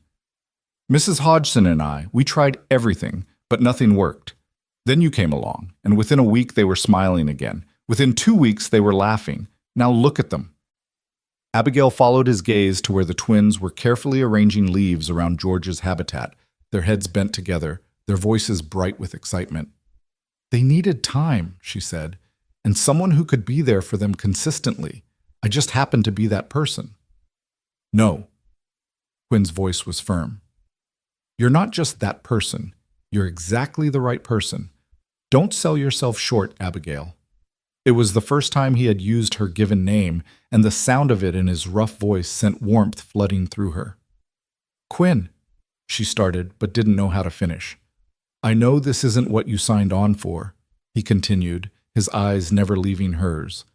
Mrs. Hodgson and I, we tried everything, but nothing worked. Then you came along, and within a week they were smiling again. Within 2 weeks they were laughing. Now look at them." Abigail followed his gaze to where the twins were carefully arranging leaves around George's habitat, their heads bent together, their voices bright with excitement. "They needed time," she said, "and someone who could be there for them consistently. I just happened to be that person." "No." Quinn's voice was firm. "You're not just that person. You're exactly the right person. Don't sell yourself short, Abigail." It was the first time he had used her given name, and the sound of it in his rough voice sent warmth flooding through her. "Quinn," she started, but didn't know how to finish. "I know this isn't what you signed on for," he continued, his eyes never leaving hers.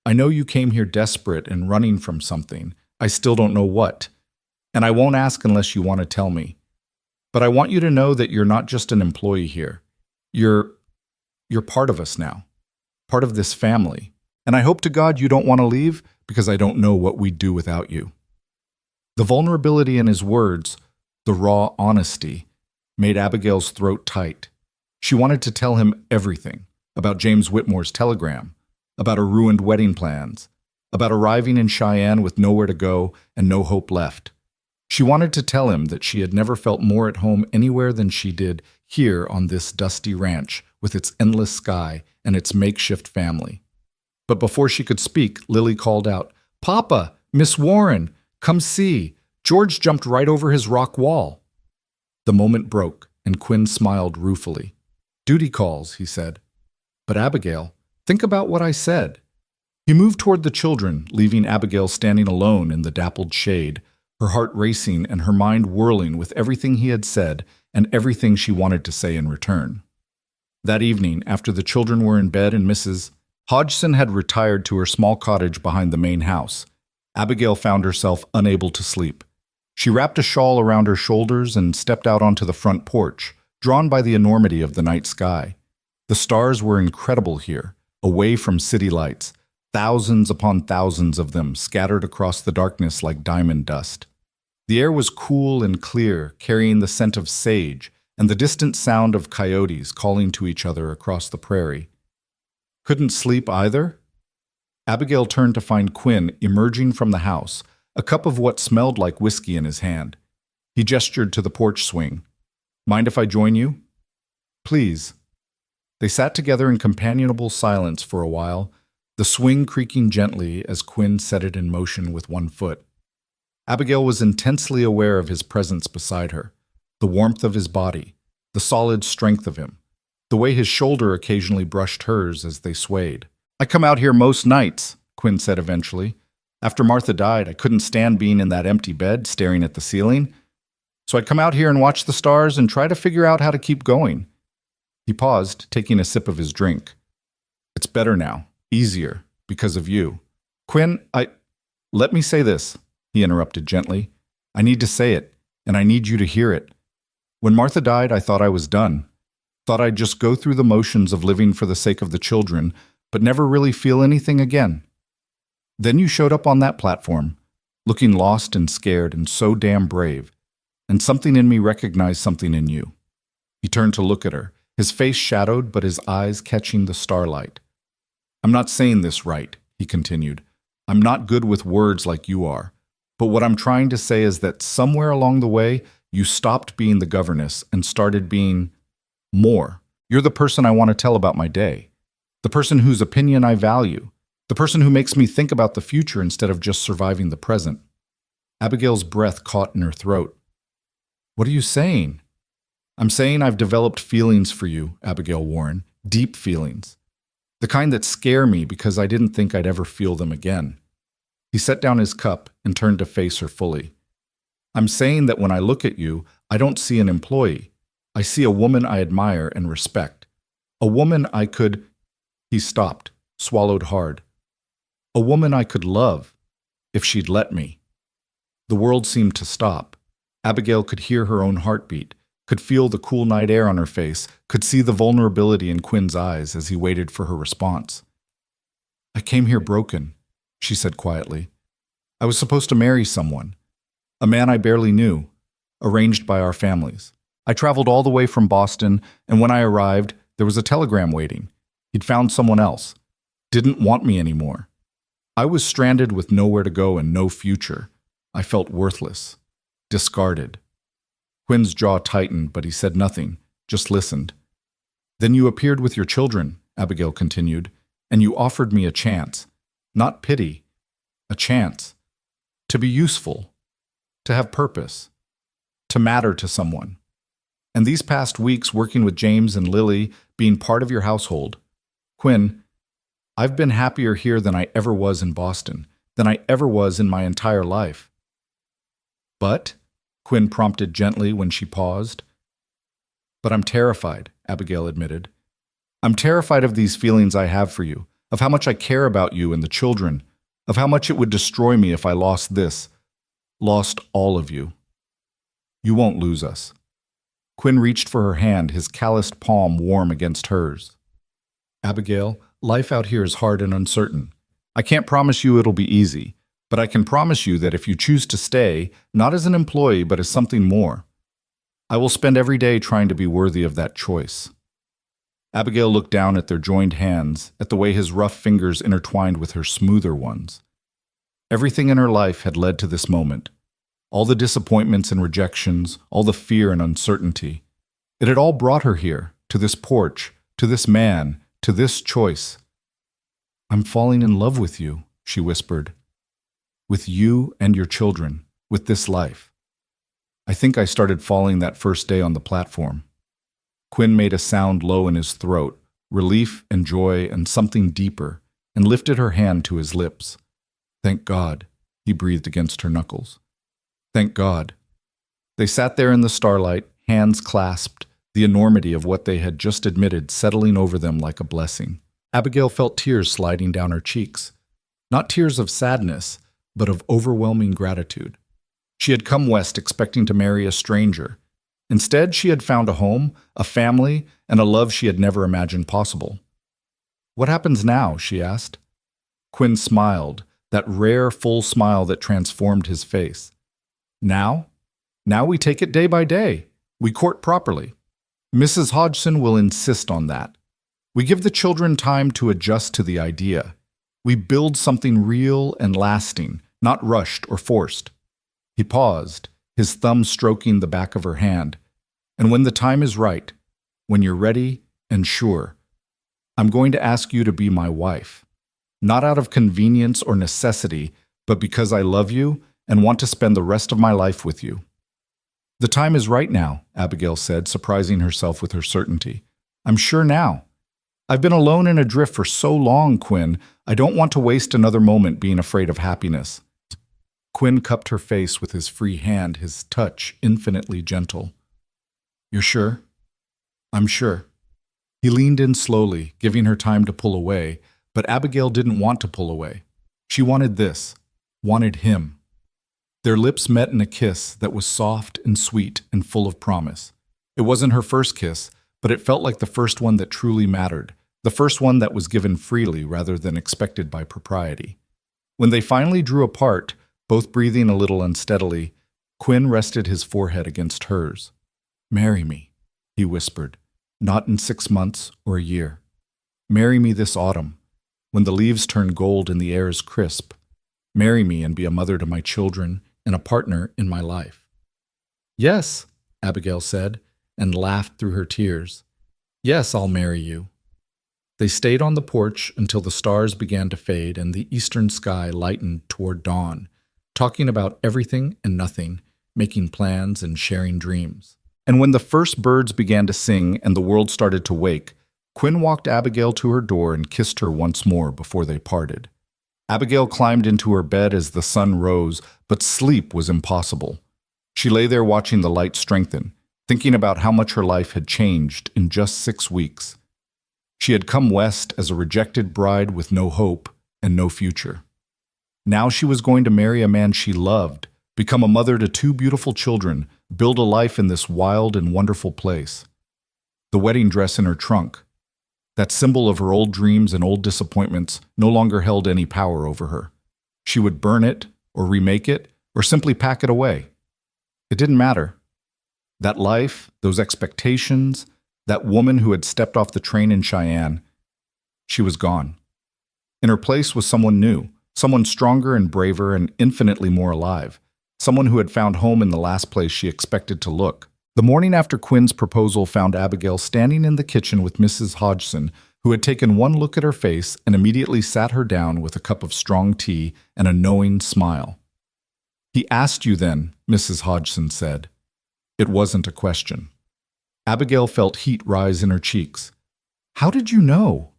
"I know you came here desperate and running from something. I still don't know what. And I won't ask unless you want to tell me. But I want you to know that you're not just an employee here. You're part of us now. Part of this family. And I hope to God you don't want to leave, because I don't know what we'd do without you." The vulnerability in his words, the raw honesty, made Abigail's throat tight. She wanted to tell him everything, about James Whitmore's telegram, about her ruined wedding plans, about arriving in Cheyenne with nowhere to go and no hope left. She wanted to tell him that she had never felt more at home anywhere than she did here on this dusty ranch with its endless sky and its makeshift family. But before she could speak, Lily called out, "Papa, Miss Warren, come see. George jumped right over his rock wall." The moment broke, and Quinn smiled ruefully. "Duty calls," he said. "But Abigail, think about what I said." He moved toward the children, leaving Abigail standing alone in the dappled shade, her heart racing and her mind whirling with everything he had said and everything she wanted to say in return. That evening, after the children were in bed and Mrs. Hodgson had retired to her small cottage behind the main house, Abigail found herself unable to sleep. She wrapped a shawl around her shoulders and stepped out onto the front porch, drawn by the enormity of the night sky. The stars were incredible here, away from city lights, thousands upon thousands of them scattered across the darkness like diamond dust. The air was cool and clear, carrying the scent of sage and the distant sound of coyotes calling to each other across the prairie. Couldn't sleep either? Abigail turned to find Quinn emerging from the house, a cup of what smelled like whiskey in his hand. He gestured to the porch swing. "Mind if I join you?" "Please." They sat together in companionable silence for a while, the swing creaking gently as Quinn set it in motion with one foot. Abigail was intensely aware of his presence beside her, the warmth of his body, the solid strength of him, the way his shoulder occasionally brushed hers as they swayed. "I come out here most nights," Quinn said eventually. "After Martha died, I couldn't stand being in that empty bed staring at the ceiling. So I'd come out here and watch the stars and try to figure out how to keep going." He paused, taking a sip of his drink. "It's better now, easier, because of you. Quinn, Let me say this," he interrupted gently. "I need to say it, and I need you to hear it. When Martha died, I thought I was done. Thought I'd just go through the motions of living for the sake of the children, but never really feel anything again. Then you showed up on that platform, looking lost and scared and so damn brave, and something in me recognized something in you." He turned to look at her, his face shadowed but his eyes catching the starlight. "I'm not saying this right," he continued. "I'm not good with words like you are, but what I'm trying to say is that somewhere along the way, you stopped being the governess and started being more. You're the person I want to tell about my day, the person whose opinion I value, the person who makes me think about the future instead of just surviving the present." Abigail's breath caught in her throat. "What are you saying?" "I'm saying I've developed feelings for you, Abigail Warren, deep feelings. The kind that scare me because I didn't think I'd ever feel them again." He set down his cup and turned to face her fully. "I'm saying that when I look at you, I don't see an employee. I see a woman I admire and respect. A woman I could—" He stopped, swallowed hard. "A woman I could love, if she'd let me." The world seemed to stop. Abigail could hear her own heartbeat, could feel the cool night air on her face, could see the vulnerability in Quinn's eyes as he waited for her response. "I came here broken," she said quietly. "I was supposed to marry someone, a man I barely knew, arranged by our families. I traveled all the way from Boston, and when I arrived, there was a telegram waiting. He'd found someone else, didn't want me anymore. I was stranded with nowhere to go and no future. I felt worthless, discarded." Quinn's jaw tightened, but he said nothing, just listened. "Then you appeared with your children," Abigail continued, "and you offered me a chance. Not pity, a chance. To be useful, to have purpose, to matter to someone. And these past weeks working with James and Lily, being part of your household. Quinn, I've been happier here than I ever was in Boston, than I ever was in my entire life." "But," Quinn prompted gently when she paused. "But I'm terrified," Abigail admitted. "I'm terrified of these feelings I have for you, of how much I care about you and the children, of how much it would destroy me if I lost this, lost all of you. You won't lose us." Quinn reached for her hand, his calloused palm warm against hers. "Abigail, life out here is hard and uncertain. I can't promise you it'll be easy, but I can promise you that if you choose to stay, not as an employee but as something more, I will spend every day trying to be worthy of that choice." Abigail looked down at their joined hands, at the way his rough fingers intertwined with her smoother ones. Everything in her life had led to this moment. All the disappointments and rejections, all the fear and uncertainty. It had all brought her here, to this porch, to this man, to this choice. "I'm falling in love with you," she whispered. "With you and your children, with this life. I think I started falling that first day on the platform." Quinn made a sound low in his throat, relief and joy and something deeper, and lifted her hand to his lips. "Thank God," he breathed against her knuckles. "Thank God." They sat there in the starlight, hands clasped, the enormity of what they had just admitted settling over them like a blessing. Abigail felt tears sliding down her cheeks. Not tears of sadness, but of overwhelming gratitude. She had come west expecting to marry a stranger. Instead, she had found a home, a family, and a love she had never imagined possible. "What happens now?" she asked. Quinn smiled, that rare, full smile that transformed his face. "Now? Now we take it day by day. We court properly. Mrs. Hodgson will insist on that. We give the children time to adjust to the idea. We build something real and lasting, not rushed or forced." He paused, his thumb stroking the back of her hand. "And when the time is right, when you're ready and sure, I'm going to ask you to be my wife. Not out of convenience or necessity, but because I love you and want to spend the rest of my life with you." "The time is right now," Abigail said, surprising herself with her certainty. "I'm sure now. I've been alone and adrift for so long, Quinn. I don't want to waste another moment being afraid of happiness." Quinn cupped her face with his free hand, his touch infinitely gentle. "You're sure?" "I'm sure." He leaned in slowly, giving her time to pull away, but Abigail didn't want to pull away. She wanted this, wanted him. Their lips met in a kiss that was soft and sweet and full of promise. It wasn't her first kiss, but it felt like the first one that truly mattered, the first one that was given freely rather than expected by propriety. When they finally drew apart, both breathing a little unsteadily, Quinn rested his forehead against hers. "Marry me," he whispered, "not in 6 months or a year. Marry me this autumn, when the leaves turn gold and the air is crisp. Marry me and be a mother to my children and a partner in my life." "Yes," Abigail said, and laughed through her tears. "Yes, I'll marry you." They stayed on the porch until the stars began to fade and the eastern sky lightened toward dawn, talking about everything and nothing, making plans and sharing dreams. And when the first birds began to sing and the world started to wake, Quinn walked Abigail to her door and kissed her once more before they parted. Abigail climbed into her bed as the sun rose, but sleep was impossible. She lay there watching the light strengthen, thinking about how much her life had changed in just 6 weeks. She had come west as a rejected bride with no hope and no future. Now she was going to marry a man she loved, become a mother to 2 beautiful children, build a life in this wild and wonderful place. The wedding dress in her trunk, that symbol of her old dreams and old disappointments, no longer held any power over her. She would burn it, or remake it, or simply pack it away. It didn't matter. That life, those expectations, that woman who had stepped off the train in Cheyenne, she was gone. In her place was someone new, someone stronger and braver and infinitely more alive, someone who had found home in the last place she expected to look. The morning after Quinn's proposal found Abigail standing in the kitchen with Mrs. Hodgson, who had taken one look at her face and immediately sat her down with a cup of strong tea and a knowing smile. "He asked you then," Mrs. Hodgson said. It wasn't a question. Abigail felt heat rise in her cheeks. "How did you know?"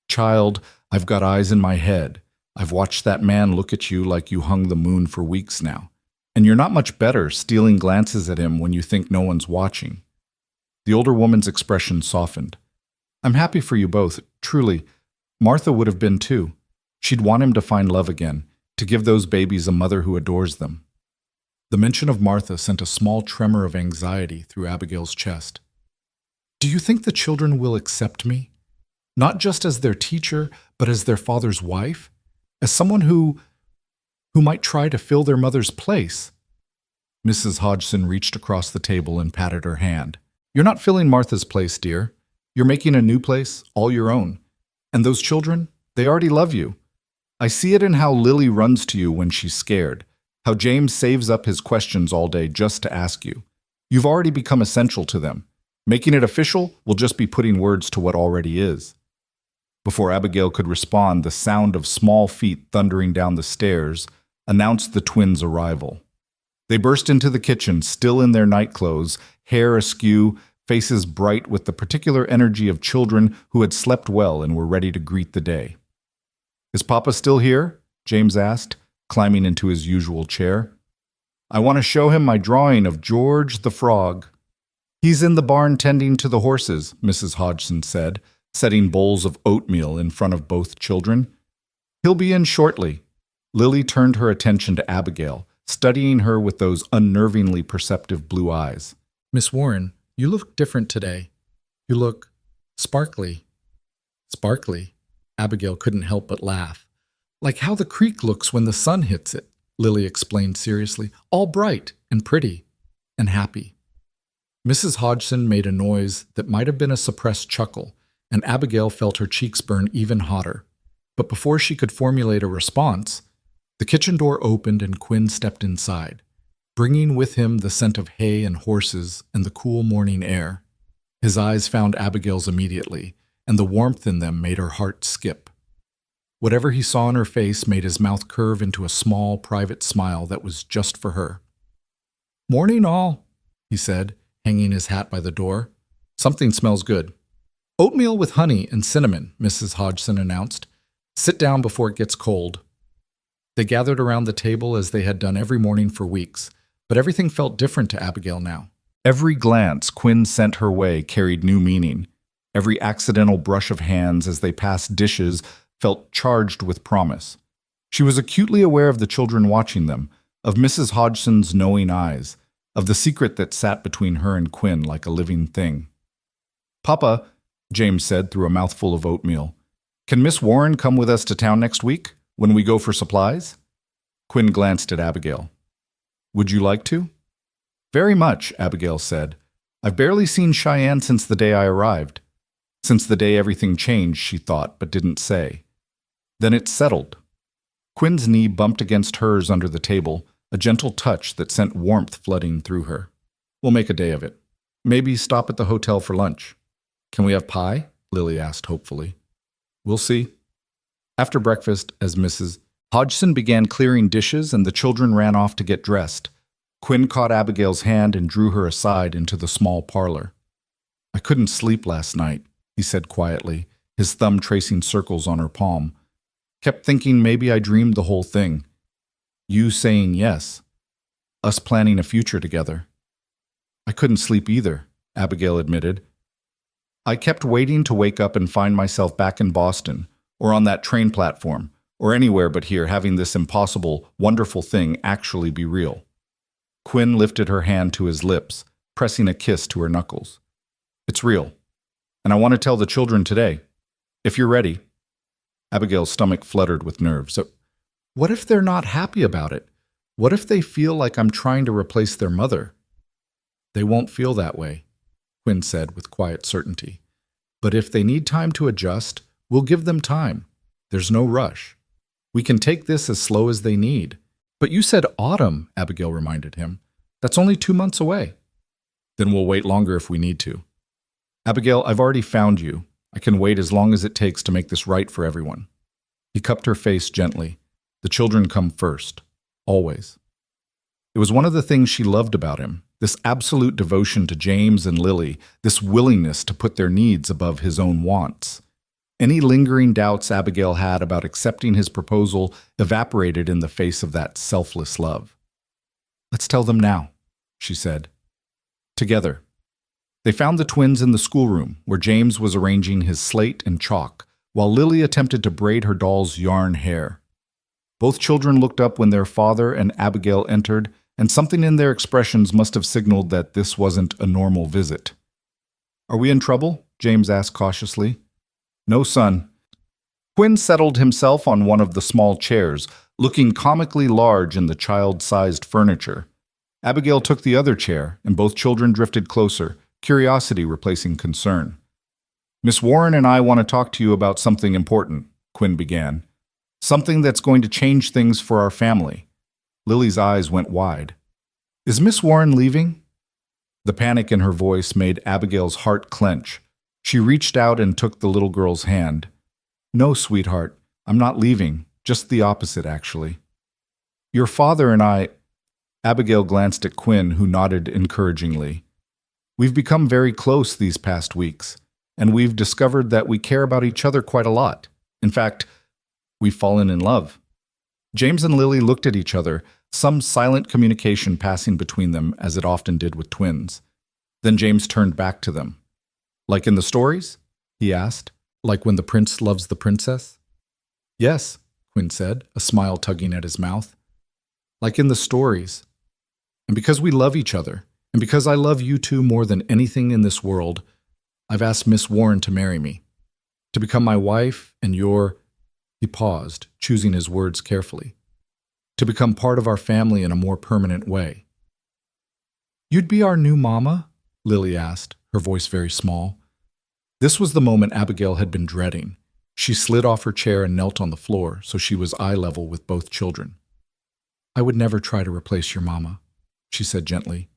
"Child, I've got eyes in my head. I've watched that man look at you like you hung the moon for weeks now. And you're not much better stealing glances at him when you think no one's watching." The older woman's expression softened. "I'm happy for you both, truly. Martha would have been too. She'd want him to find love again, to give those babies a mother who adores them." The mention of Martha sent a small tremor of anxiety through Abigail's chest. "Do you think the children will accept me? Not just as their teacher, but as their father's wife? As someone who might try to fill their mother's place?" Mrs. Hodgson reached across the table and patted her hand. "You're not filling Martha's place, dear. You're making a new place, all your own. And those children, they already love you. I see it in how Lily runs to you when she's scared, how James saves up his questions all day just to ask you. You've already become essential to them. Making it official will just be putting words to what already is." Before Abigail could respond, the sound of small feet thundering down the stairs announced the twins' arrival. They burst into the kitchen, still in their nightclothes, hair askew, faces bright with the particular energy of children who had slept well and were ready to greet the day. "Is Papa still here?" James asked, climbing into his usual chair. "I want to show him my drawing of George the Frog." "He's in the barn tending to the horses," Mrs. Hodgson said, setting bowls of oatmeal in front of both children. "He'll be in shortly." Lily turned her attention to Abigail, studying her with those unnervingly perceptive blue eyes. "Miss Warren, you look different today. You look sparkly." "Sparkly?" Abigail couldn't help but laugh. "Like how the creek looks when the sun hits it," Lily explained seriously. "All bright and pretty and happy." Mrs. Hodgson made a noise that might have been a suppressed chuckle, and Abigail felt her cheeks burn even hotter. But before she could formulate a response, the kitchen door opened and Quinn stepped inside, bringing with him the scent of hay and horses and the cool morning air. His eyes found Abigail's immediately, and the warmth in them made her heart skip. Whatever he saw in her face made his mouth curve into a small, private smile that was just for her. "Morning, all," he said, hanging his hat by the door. "Something smells good." "Oatmeal with honey and cinnamon," Mrs. Hodgson announced. "Sit down before it gets cold." They gathered around the table as they had done every morning for weeks, but everything felt different to Abigail now. Every glance Quinn sent her way carried new meaning. Every accidental brush of hands as they passed dishes felt charged with promise. She was acutely aware of the children watching them, of Mrs. Hodgson's knowing eyes, of the secret that sat between her and Quinn like a living thing. "Papa," James said through a mouthful of oatmeal, "can Miss Warren come with us to town next week, when we go for supplies?" Quinn glanced at Abigail. "Would you like to?" "Very much," Abigail said. "I've barely seen Cheyenne since the day I arrived." Since the day everything changed, she thought, but didn't say. Then it settled. Quinn's knee bumped against hers under the table, a gentle touch that sent warmth flooding through her. "We'll make a day of it. Maybe stop at the hotel for lunch." "Can we have pie?" Lily asked hopefully. "We'll see." After breakfast, as Mrs. Hodgson began clearing dishes and the children ran off to get dressed, Quinn caught Abigail's hand and drew her aside into the small parlor. "I couldn't sleep last night," he said quietly, his thumb tracing circles on her palm. "Kept thinking maybe I dreamed the whole thing. You saying yes. Us planning a future together." "I couldn't sleep either," Abigail admitted. "I kept waiting to wake up and find myself back in Boston, or on that train platform, or anywhere but here, having this impossible, wonderful thing actually be real." Quinn lifted her hand to his lips, pressing a kiss to her knuckles. "It's real. And I want to tell the children today. If you're ready." Abigail's stomach fluttered with nerves. "What if they're not happy about it? What if they feel like I'm trying to replace their mother?" "They won't feel that way," Quinn said with quiet certainty. "But if they need time to adjust, we'll give them time. There's no rush. We can take this as slow as they need." "But you said autumn," Abigail reminded him. "That's only 2 months away." "Then we'll wait longer if we need to." "Abigail, I've already found you. I can wait as long as it takes to make this right for everyone." He cupped her face gently. "The children come first. Always." It was one of the things she loved about him, this absolute devotion to James and Lily, this willingness to put their needs above his own wants. Any lingering doubts Abigail had about accepting his proposal evaporated in the face of that selfless love. "Let's tell them now," she said. Together. They found the twins in the schoolroom, where James was arranging his slate and chalk, while Lily attempted to braid her doll's yarn hair. Both children looked up when their father and Abigail entered, and something in their expressions must have signaled that this wasn't a normal visit. "Are we in trouble?" James asked cautiously. "No, son." Quinn settled himself on one of the small chairs, looking comically large in the child-sized furniture. Abigail took the other chair, and both children drifted closer, curiosity replacing concern. "Miss Warren and I want to talk to you about something important," Quinn began. "Something that's going to change things for our family." Lily's eyes went wide. "Is Miss Warren leaving?" The panic in her voice made Abigail's heart clench. She reached out and took the little girl's hand. "No, sweetheart, I'm not leaving. Just the opposite, actually. Your father and I—" Abigail glanced at Quinn, who nodded encouragingly. "We've become very close these past weeks, and we've discovered that we care about each other quite a lot. In fact, we've fallen in love." James and Lily looked at each other, some silent communication passing between them, as it often did with twins. Then James turned back to them. "Like in the stories?" he asked. "Like when the prince loves the princess?" "Yes," Quinn said, a smile tugging at his mouth. "Like in the stories. And because we love each other, and because I love you two more than anything in this world, I've asked Miss Warren to marry me, to become my wife and your—" He paused, choosing his words carefully. "To become part of our family in a more permanent way." "You'd be our new mama?" Lily asked, her voice very small. This was the moment Abigail had been dreading. She slid off her chair and knelt on the floor, so she was eye level with both children. "I would never try to replace your mama," she said gently.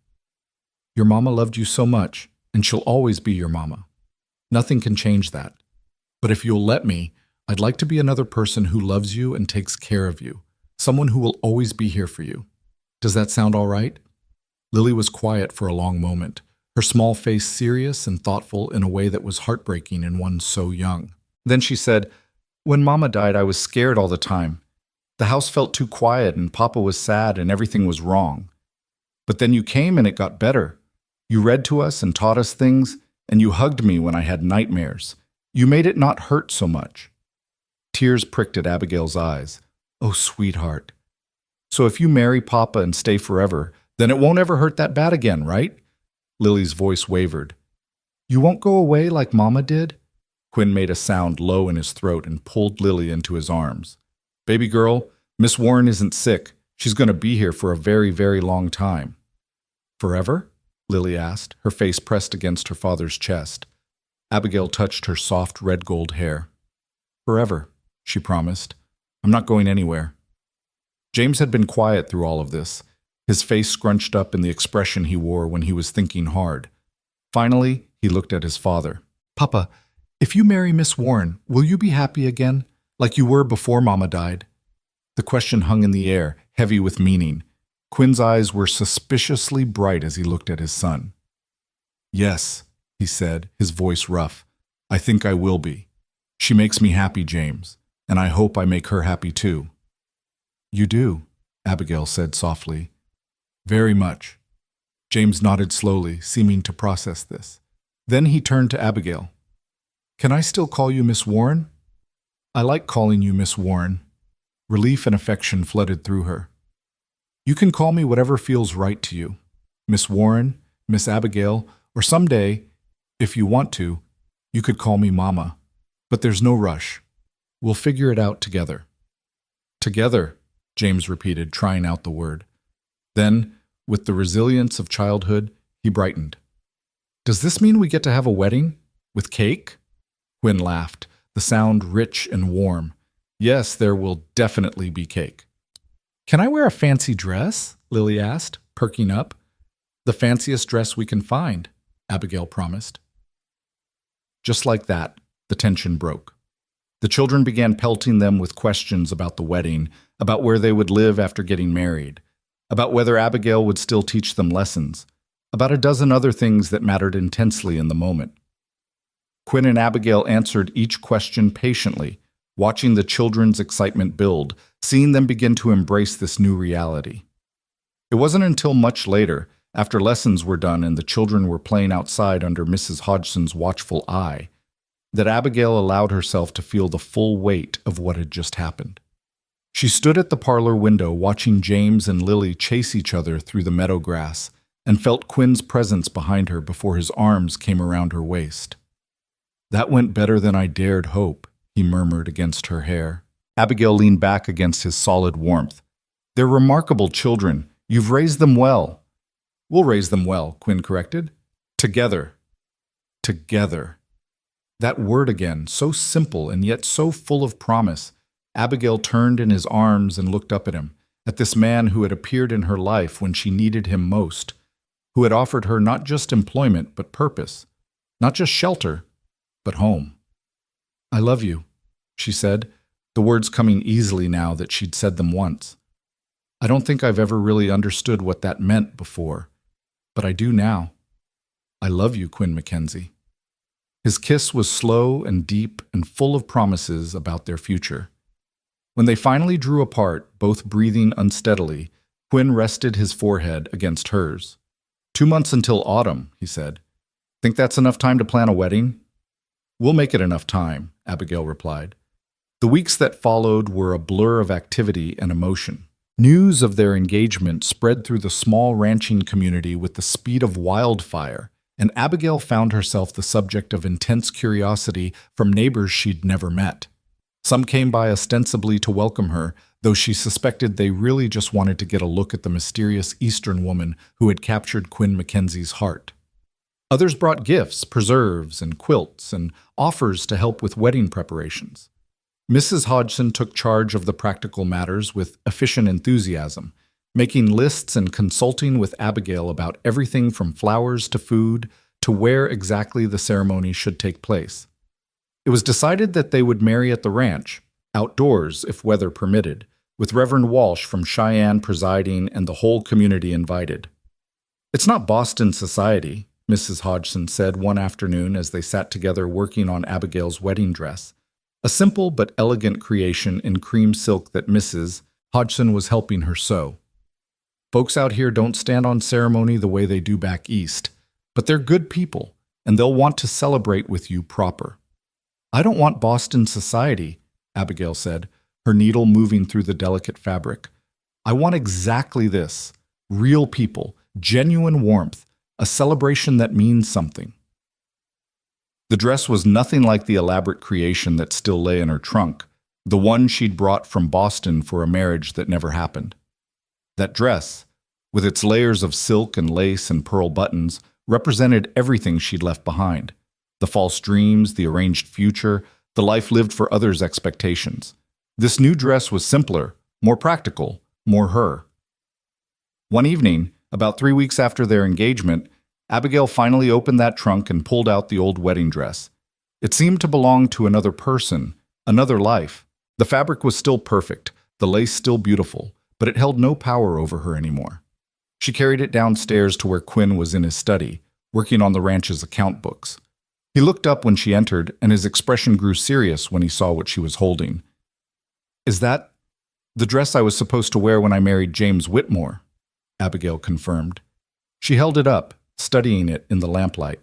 "Your mama loved you so much, and she'll always be your mama. Nothing can change that. But if you'll let me, I'd like to be another person who loves you and takes care of you, someone who will always be here for you. Does that sound all right?" Lily was quiet for a long moment, her small face serious and thoughtful in a way that was heartbreaking in one so young. Then she said, "When Mama died, I was scared all the time. The house felt too quiet and Papa was sad and everything was wrong. But then you came and it got better. You read to us and taught us things, and you hugged me when I had nightmares. You made it not hurt so much." Tears pricked at Abigail's eyes. "Oh, sweetheart. So if you marry Papa and stay forever, then it won't ever hurt that bad again, right?" Lily's voice wavered. "You won't go away like Mama did?" Quinn made a sound low in his throat and pulled Lily into his arms. "Baby girl, Miss Warren isn't sick. She's going to be here for a very, very long time." "Forever?" Lily asked, her face pressed against her father's chest. Abigail touched her soft red gold hair. "Forever," she promised. "I'm not going anywhere." James had been quiet through all of this, his face scrunched up in the expression he wore when he was thinking hard. Finally, he looked at his father. "Papa, if you marry Miss Warren, will you be happy again, like you were before Mama died?" The question hung in the air, heavy with meaning. Quinn's eyes were suspiciously bright as he looked at his son. "Yes," he said, his voice rough. "I think I will be. She makes me happy, James, and I hope I make her happy too." "You do," Abigail said softly. "Very much." James nodded slowly, seeming to process this. Then he turned to Abigail. "Can I still call you Miss Warren?" "I like calling you Miss Warren." Relief and affection flooded through her. "You can call me whatever feels right to you. Miss Warren, Miss Abigail, or someday, if you want to, you could call me Mama. But there's no rush. We'll figure it out together." "Together," James repeated, trying out the word. Then, with the resilience of childhood, he brightened. "Does this mean we get to have a wedding? With cake?" Quinn laughed, the sound rich and warm. "Yes, there will definitely be cake." "Can I wear a fancy dress?" Lily asked, perking up. "The fanciest dress we can find," Abigail promised. Just like that, the tension broke. The children began pelting them with questions about the wedding, about where they would live after getting married, about whether Abigail would still teach them lessons, about a dozen other things that mattered intensely in the moment. Quinn and Abigail answered each question patiently, watching the children's excitement build, seeing them begin to embrace this new reality. It wasn't until much later, after lessons were done and the children were playing outside under Mrs. Hodgson's watchful eye, that Abigail allowed herself to feel the full weight of what had just happened. She stood at the parlor window watching James and Lily chase each other through the meadow grass and felt Quinn's presence behind her before his arms came around her waist. "That went better than I dared hope," he murmured against her hair. Abigail leaned back against his solid warmth. "They're remarkable children. You've raised them well." "We'll raise them well," Quinn corrected. "Together." Together. That word again, so simple and yet so full of promise. Abigail turned in his arms and looked up at him, at this man who had appeared in her life when she needed him most, who had offered her not just employment but purpose, not just shelter, but home. "I love you," she said, the words coming easily now that she'd said them once. "I don't think I've ever really understood what that meant before, but I do now. I love you, Quinn Mackenzie." His kiss was slow and deep and full of promises about their future. When they finally drew apart, both breathing unsteadily, Quinn rested his forehead against hers. 2 months until autumn," he said. "Think that's enough time to plan a wedding?" "We'll make it enough time," Abigail replied. The weeks that followed were a blur of activity and emotion. News of their engagement spread through the small ranching community with the speed of wildfire, and Abigail found herself the subject of intense curiosity from neighbors she'd never met. Some came by ostensibly to welcome her, though she suspected they really just wanted to get a look at the mysterious Eastern woman who had captured Quinn Mackenzie's heart. Others brought gifts, preserves, and quilts, and offers to help with wedding preparations. Mrs. Hodgson took charge of the practical matters with efficient enthusiasm, making lists and consulting with Abigail about everything from flowers to food to where exactly the ceremony should take place. It was decided that they would marry at the ranch, outdoors if weather permitted, with Reverend Walsh from Cheyenne presiding and the whole community invited. "It's not Boston society," Mrs. Hodgson said one afternoon as they sat together working on Abigail's wedding dress, a simple but elegant creation in cream silk that Mrs. Hodgson was helping her sew. "Folks out here don't stand on ceremony the way they do back east, but they're good people, and they'll want to celebrate with you proper." "I don't want Boston society," Abigail said, her needle moving through the delicate fabric. "I want exactly this: real people, genuine warmth, a celebration that means something." The dress was nothing like the elaborate creation that still lay in her trunk, the one she'd brought from Boston for a marriage that never happened. That dress, with its layers of silk and lace and pearl buttons, represented everything she'd left behind: the false dreams, the arranged future, the life lived for others' expectations. This new dress was simpler, more practical, more her. One evening, about 3 weeks after their engagement, Abigail finally opened that trunk and pulled out the old wedding dress. It seemed to belong to another person, another life. The fabric was still perfect, the lace still beautiful, but it held no power over her anymore. She carried it downstairs to where Quinn was in his study, working on the ranch's account books. He looked up when she entered, and his expression grew serious when he saw what she was holding. "Is that the dress I was supposed to wear when I married James Whitmore?" Abigail confirmed. She held it up, studying it in the lamplight.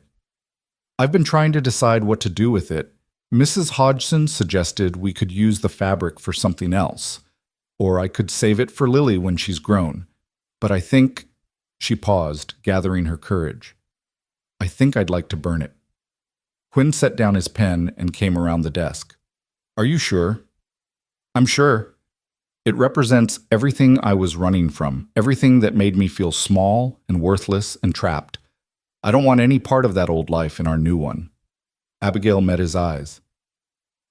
"I've been trying to decide what to do with it. Mrs. Hodgson suggested we could use the fabric for something else, or I could save it for Lily when she's grown. But I think—" She paused, gathering her courage. "I think I'd like to burn it." Quinn set down his pen and came around the desk. "Are you sure?" "I'm sure. It represents everything I was running from, everything that made me feel small and worthless and trapped. I don't want any part of that old life in our new one." Abigail met his eyes.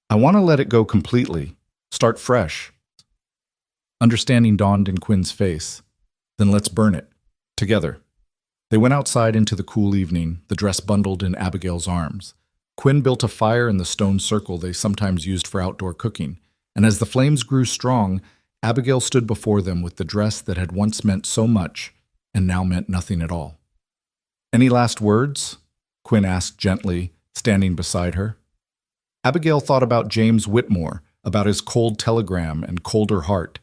"I want to let it go completely, start fresh." Understanding dawned in Quinn's face. "Then let's burn it. Together." They went outside into the cool evening, the dress bundled in Abigail's arms. Quinn built a fire in the stone circle they sometimes used for outdoor cooking, and as the flames grew strong, Abigail stood before them with the dress that had once meant so much and now meant nothing at all. "Any last words?" Quinn asked gently, standing beside her. Abigail thought about James Whitmore, about his cold telegram and colder heart.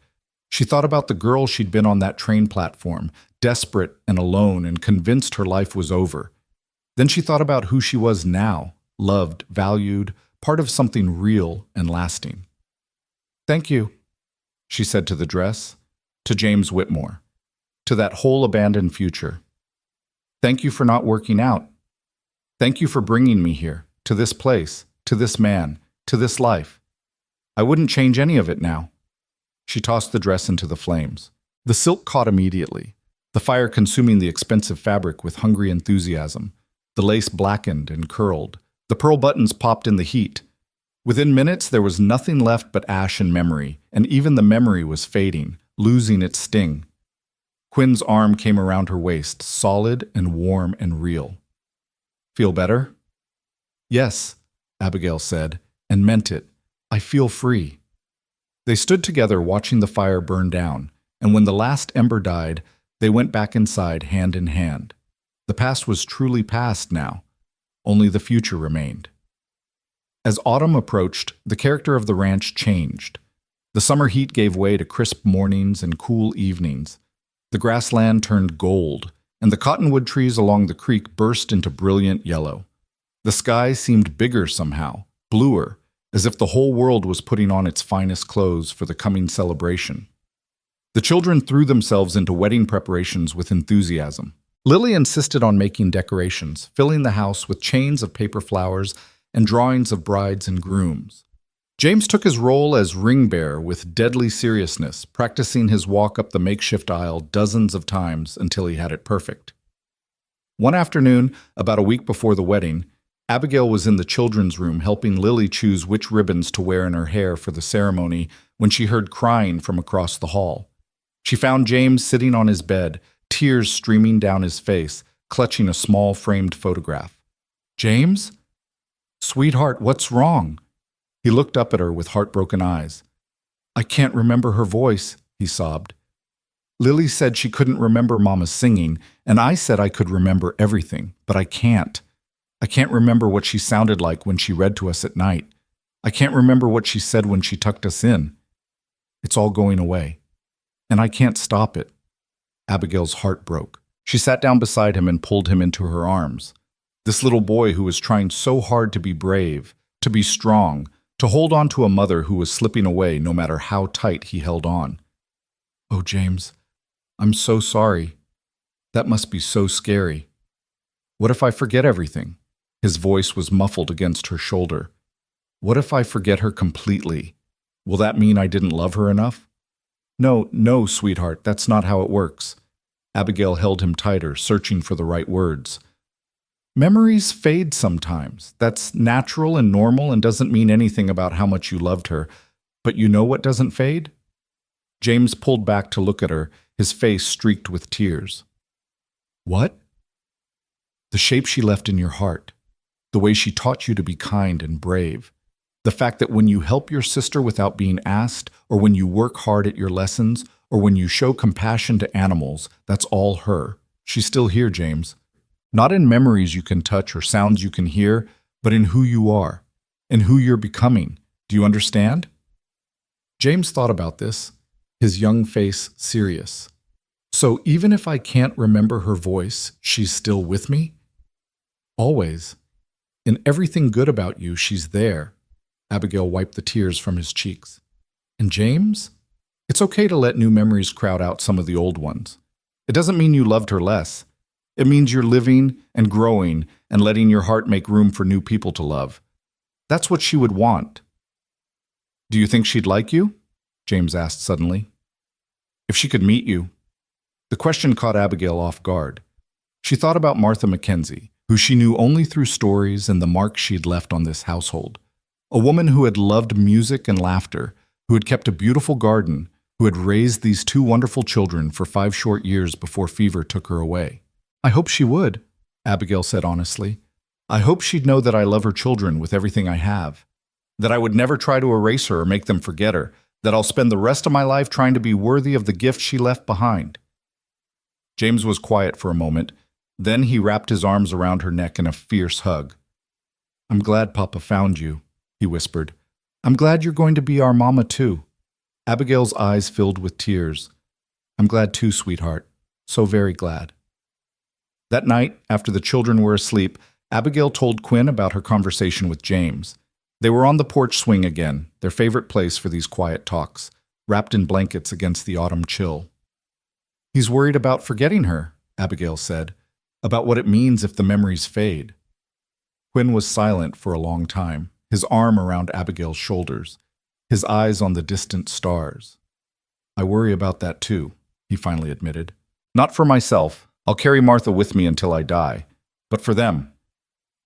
She thought about the girl she'd been on that train platform, desperate and alone and convinced her life was over. Then she thought about who she was now, loved, valued, part of something real and lasting. "Thank you," she said to the dress, to James Whitmore, to that whole abandoned future. "Thank you for not working out. Thank you for bringing me here, to this place, to this man, to this life. I wouldn't change any of it now." She tossed the dress into the flames. The silk caught immediately, the fire consuming the expensive fabric with hungry enthusiasm. The lace blackened and curled. The pearl buttons popped in the heat. Within minutes, there was nothing left but ash and memory, and even the memory was fading, losing its sting. Quinn's arm came around her waist, solid and warm and real. "Feel better?" "Yes," Abigail said, and meant it. "I feel free." They stood together watching the fire burn down, and when the last ember died, they went back inside hand in hand. The past was truly past now. Only the future remained. As autumn approached, the character of the ranch changed. The summer heat gave way to crisp mornings and cool evenings. The grassland turned gold, and the cottonwood trees along the creek burst into brilliant yellow. The sky seemed bigger somehow, bluer, as if the whole world was putting on its finest clothes for the coming celebration. The children threw themselves into wedding preparations with enthusiasm. Lily insisted on making decorations, filling the house with chains of paper flowers and drawings of brides and grooms. James took his role as ring bearer with deadly seriousness, practicing his walk up the makeshift aisle dozens of times until he had it perfect. One afternoon, about a week before the wedding, Abigail was in the children's room helping Lily choose which ribbons to wear in her hair for the ceremony when she heard crying from across the hall. She found James sitting on his bed, tears streaming down his face, clutching a small framed photograph. "James?" Sweetheart, what's wrong? He looked up at her with heartbroken eyes. I can't remember her voice, he sobbed. Lily said she couldn't remember Mama's singing, and I said I could remember everything, but I can't. I can't remember what she sounded like when she read to us at night. I can't remember what she said when she tucked us in. It's all going away, and I can't stop it. Abigail's heart broke. She sat down beside him and pulled him into her arms. This little boy who was trying so hard to be brave, to be strong, to hold on to a mother who was slipping away no matter how tight he held on. Oh, James, I'm so sorry. That must be so scary. What if I forget everything? His voice was muffled against her shoulder. What if I forget her completely? Will that mean I didn't love her enough? No, no, sweetheart, that's not how it works. Abigail held him tighter, searching for the right words. Memories fade sometimes. That's natural and normal and doesn't mean anything about how much you loved her. But you know what doesn't fade? James pulled back to look at her, his face streaked with tears. What? The shape she left in your heart. The way she taught you to be kind and brave. The fact that when you help your sister without being asked, or when you work hard at your lessons, or when you show compassion to animals, that's all her. She's still here, James. Not in memories you can touch or sounds you can hear, but in who you are, and who you're becoming. Do you understand? James thought about this, his young face serious. So even if I can't remember her voice, she's still with me? Always. In everything good about you, she's there. Abigail wiped the tears from his cheeks. And James? It's okay to let new memories crowd out some of the old ones. It doesn't mean you loved her less. It means you're living and growing and letting your heart make room for new people to love. That's what she would want. Do you think she'd like you? James asked suddenly. If she could meet you. The question caught Abigail off guard. She thought about Martha Mackenzie, who she knew only through stories and the mark she'd left on this household. A woman who had loved music and laughter, who had kept a beautiful garden, who had raised these two wonderful children for 5 short years before fever took her away. I hope she would, Abigail said honestly. I hope she'd know that I love her children with everything I have, that I would never try to erase her or make them forget her, that I'll spend the rest of my life trying to be worthy of the gift she left behind. James was quiet for a moment. Then he wrapped his arms around her neck in a fierce hug. I'm glad Papa found you, he whispered. I'm glad you're going to be our mama too. Abigail's eyes filled with tears. I'm glad too, sweetheart. So very glad. That night, after the children were asleep, Abigail told Quinn about her conversation with James. They were on the porch swing again, their favorite place for these quiet talks, wrapped in blankets against the autumn chill. He's worried about forgetting her, Abigail said, about what it means if the memories fade. Quinn was silent for a long time, his arm around Abigail's shoulders, his eyes on the distant stars. I worry about that too, he finally admitted. Not for myself. I'll carry Martha with me until I die. But for them.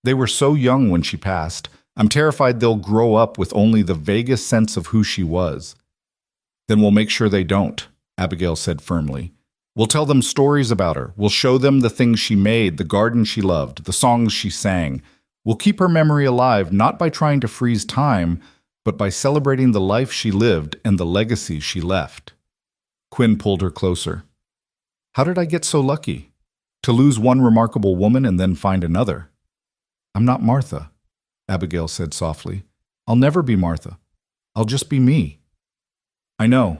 They were so young when she passed. I'm terrified they'll grow up with only the vaguest sense of who she was. Then we'll make sure they don't, Abigail said firmly. We'll tell them stories about her. We'll show them the things she made, the garden she loved, the songs she sang. We'll keep her memory alive not by trying to freeze time, but by celebrating the life she lived and the legacy she left. Quinn pulled her closer. How did I get so lucky? To lose one remarkable woman and then find another? I'm not Martha, Abigail said softly. I'll never be Martha. I'll just be me. I know,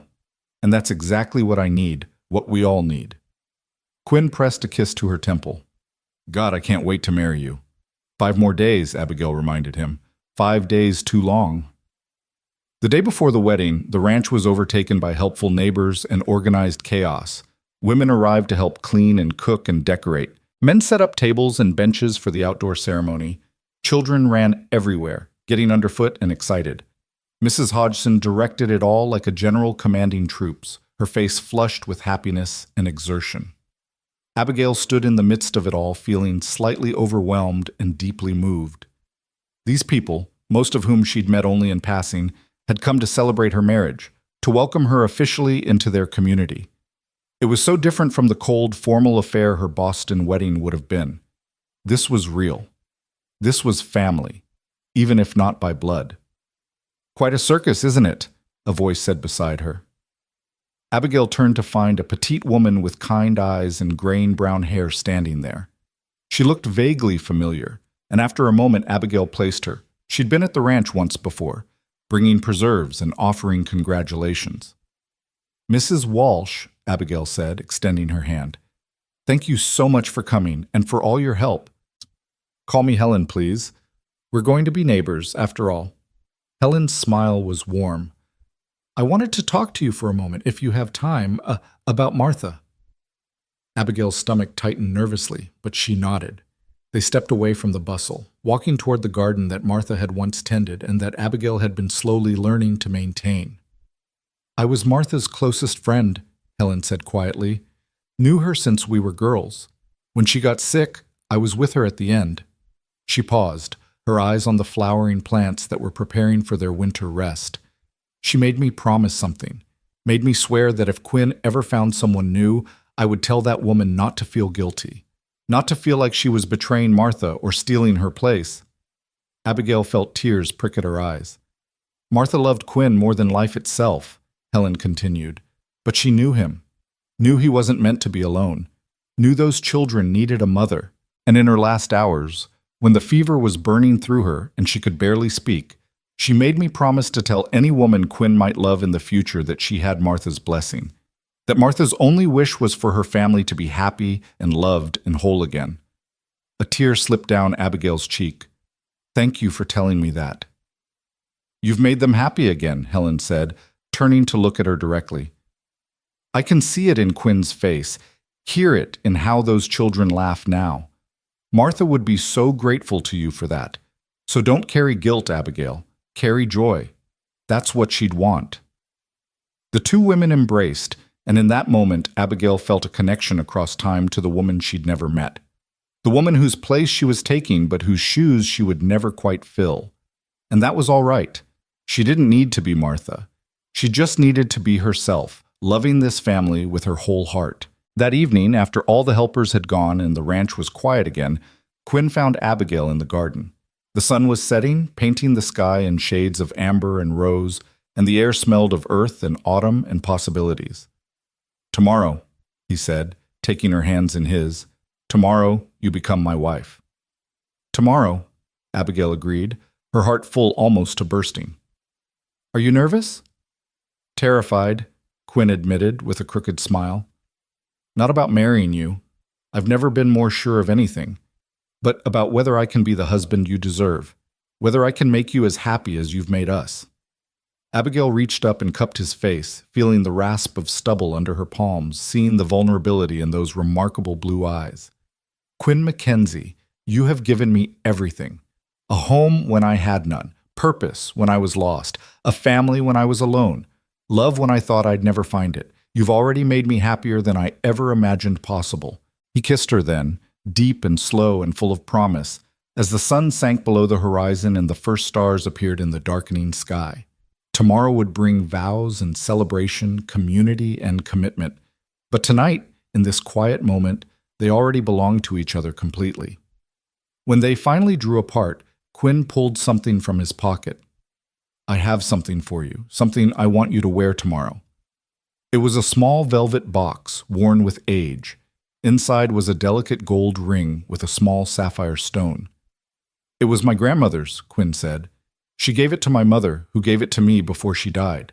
and that's exactly what I need, what we all need. Quinn pressed a kiss to her temple. God, I can't wait to marry you. 5 more days, Abigail reminded him. 5 days too long. The day before the wedding, the ranch was overtaken by helpful neighbors and organized chaos. Women arrived to help clean and cook and decorate. Men set up tables and benches for the outdoor ceremony. Children ran everywhere, getting underfoot and excited. Mrs. Hodgson directed it all like a general commanding troops, her face flushed with happiness and exertion. Abigail stood in the midst of it all, feeling slightly overwhelmed and deeply moved. These people, most of whom she'd met only in passing, had come to celebrate her marriage, to welcome her officially into their community. It was so different from the cold, formal affair her Boston wedding would have been. This was real. This was family. even if not by blood. Quite a circus, isn't it? A voice said beside her. Abigail turned to find a petite woman with kind eyes and graying brown hair standing there. She looked vaguely familiar, and after a moment Abigail placed her. She'd been at the ranch once before, bringing preserves and offering congratulations. Mrs. Walsh, Abigail said, extending her hand. Thank you so much for coming and for all your help. Call me Helen, please. We're going to be neighbors, after all. Helen's smile was warm. I wanted to talk to you for a moment, if you have time, about Martha. Abigail's stomach tightened nervously, but she nodded. They stepped away from the bustle, walking toward the garden that Martha had once tended and that Abigail had been slowly learning to maintain. I was Martha's closest friend, Helen said quietly. Knew her since we were girls. When she got sick, I was with her at the end. She paused, her eyes on the flowering plants that were preparing for their winter rest. She made me promise something, made me swear that if Quinn ever found someone new, I would tell that woman not to feel guilty, not to feel like she was betraying Martha or stealing her place. Abigail felt tears prick at her eyes. Martha loved Quinn more than life itself, Helen continued, but she knew him, knew he wasn't meant to be alone, knew those children needed a mother, and in her last hours, when the fever was burning through her and she could barely speak, she made me promise to tell any woman Quinn might love in the future that she had Martha's blessing, that Martha's only wish was for her family to be happy and loved and whole again. A tear slipped down Abigail's cheek. Thank you for telling me that. You've made them happy again, Helen said, turning to look at her directly. I can see it in Quinn's face, hear it in how those children laugh now. Martha would be so grateful to you for that. So don't carry guilt, Abigail. Carry joy. That's what she'd want. The two women embraced, and in that moment Abigail felt a connection across time to the woman she'd never met. The woman whose place she was taking but whose shoes she would never quite fill. And that was all right. She didn't need to be Martha. She just needed to be herself, loving this family with her whole heart. That evening, after all the helpers had gone and the ranch was quiet again, Quinn found Abigail in the garden. The sun was setting, painting the sky in shades of amber and rose, and the air smelled of earth and autumn and possibilities. Tomorrow, he said, taking her hands in his, tomorrow you become my wife. Tomorrow, Abigail agreed, her heart full almost to bursting. Are you nervous? Terrified, Quinn admitted with a crooked smile. Not about marrying you. I've never been more sure of anything. But about whether I can be the husband you deserve, whether I can make you as happy as you've made us. Abigail reached up and cupped his face, feeling the rasp of stubble under her palms, seeing the vulnerability in those remarkable blue eyes. Quinn Mackenzie, you have given me everything. A home when I had none, purpose when I was lost, a family when I was alone, love when I thought I'd never find it. You've already made me happier than I ever imagined possible. He kissed her then, deep and slow and full of promise, as the sun sank below the horizon and the first stars appeared in the darkening sky. Tomorrow would bring vows and celebration, community and commitment. But tonight, in this quiet moment, they already belonged to each other completely. When they finally drew apart, Quinn pulled something from his pocket. I have something for you, something I want you to wear tomorrow. It was a small velvet box, worn with age. Inside was a delicate gold ring with a small sapphire stone. It was my grandmother's, Quinn said. She gave it to my mother, who gave it to me before she died.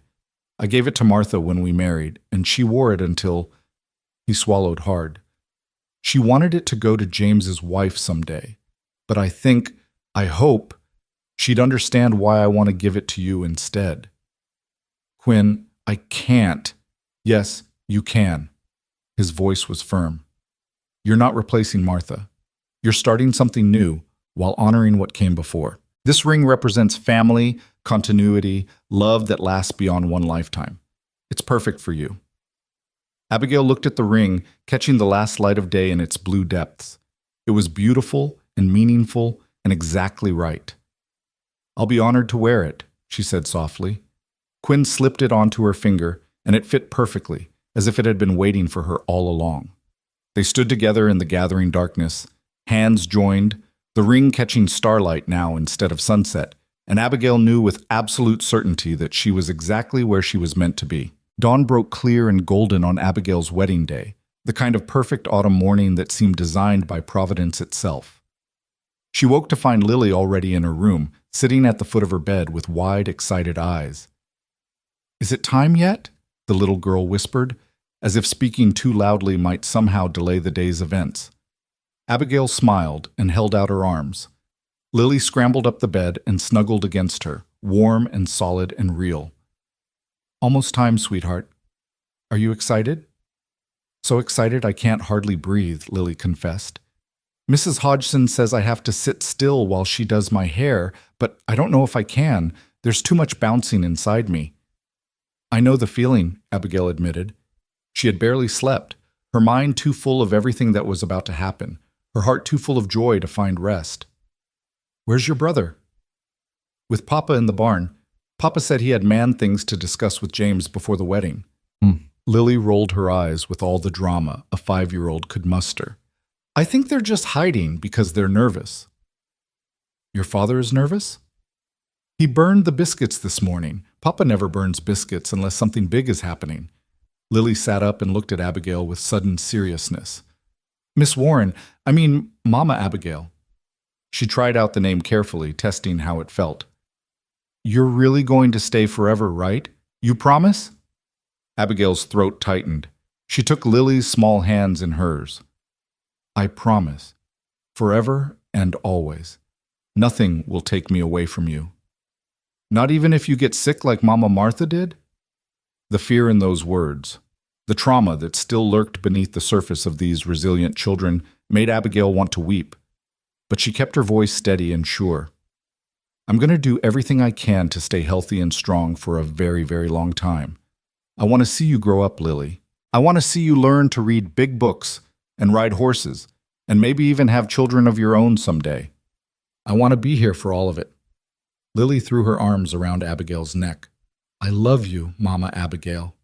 I gave it to Martha when we married, and she wore it until... He swallowed hard. She wanted it to go to James's wife someday, but I hope, she'd understand why I want to give it to you instead. Quinn, I can't. Yes, you can. His voice was firm. You're not replacing Martha. You're starting something new while honoring what came before. This ring represents family, continuity, love that lasts beyond one lifetime. It's perfect for you. Abigail looked at the ring, catching the last light of day in its blue depths. It was beautiful and meaningful and exactly right. I'll be honored to wear it, she said softly. Quinn slipped it onto her finger, and it fit perfectly, as if it had been waiting for her all along. They stood together in the gathering darkness, hands joined, the ring catching starlight now instead of sunset, and Abigail knew with absolute certainty that she was exactly where she was meant to be. Dawn broke clear and golden on Abigail's wedding day, the kind of perfect autumn morning that seemed designed by Providence itself. She woke to find Lily already in her room, sitting at the foot of her bed with wide, excited eyes. "Is it time yet?" the little girl whispered, as if speaking too loudly might somehow delay the day's events. Abigail smiled and held out her arms. Lily scrambled up the bed and snuggled against her, warm and solid and real. "Almost time, sweetheart. Are you excited?" "So excited I can't hardly breathe," Lily confessed. "Mrs. Hodgson says I have to sit still while she does my hair, but I don't know if I can. There's too much bouncing inside me." "I know the feeling," Abigail admitted. She had barely slept, her mind too full of everything that was about to happen, her heart too full of joy to find rest. "Where's your brother?" "With Papa in the barn. Papa said he had man things to discuss with James before the wedding." Lily rolled her eyes with all the drama a 5-year-old could muster. "I think they're just hiding because they're nervous." "Your father is nervous?" "He burned the biscuits this morning. Papa never burns biscuits unless something big is happening." Lily sat up and looked at Abigail with sudden seriousness. "Miss Warren, I mean Mama Abigail." She tried out the name carefully, testing how it felt. "You're really going to stay forever, right? You promise?" Abigail's throat tightened. She took Lily's small hands in hers. "I promise. Forever and always. Nothing will take me away from you." "Not even if you get sick like Mama Martha did?" The fear in those words, the trauma that still lurked beneath the surface of these resilient children, made Abigail want to weep. But she kept her voice steady and sure. "I'm going to do everything I can to stay healthy and strong for a very, very long time. I want to see you grow up, Lily. I want to see you learn to read big books and ride horses, and maybe even have children of your own someday. I want to be here for all of it." Lily threw her arms around Abigail's neck. "I love you, Mama Abigail."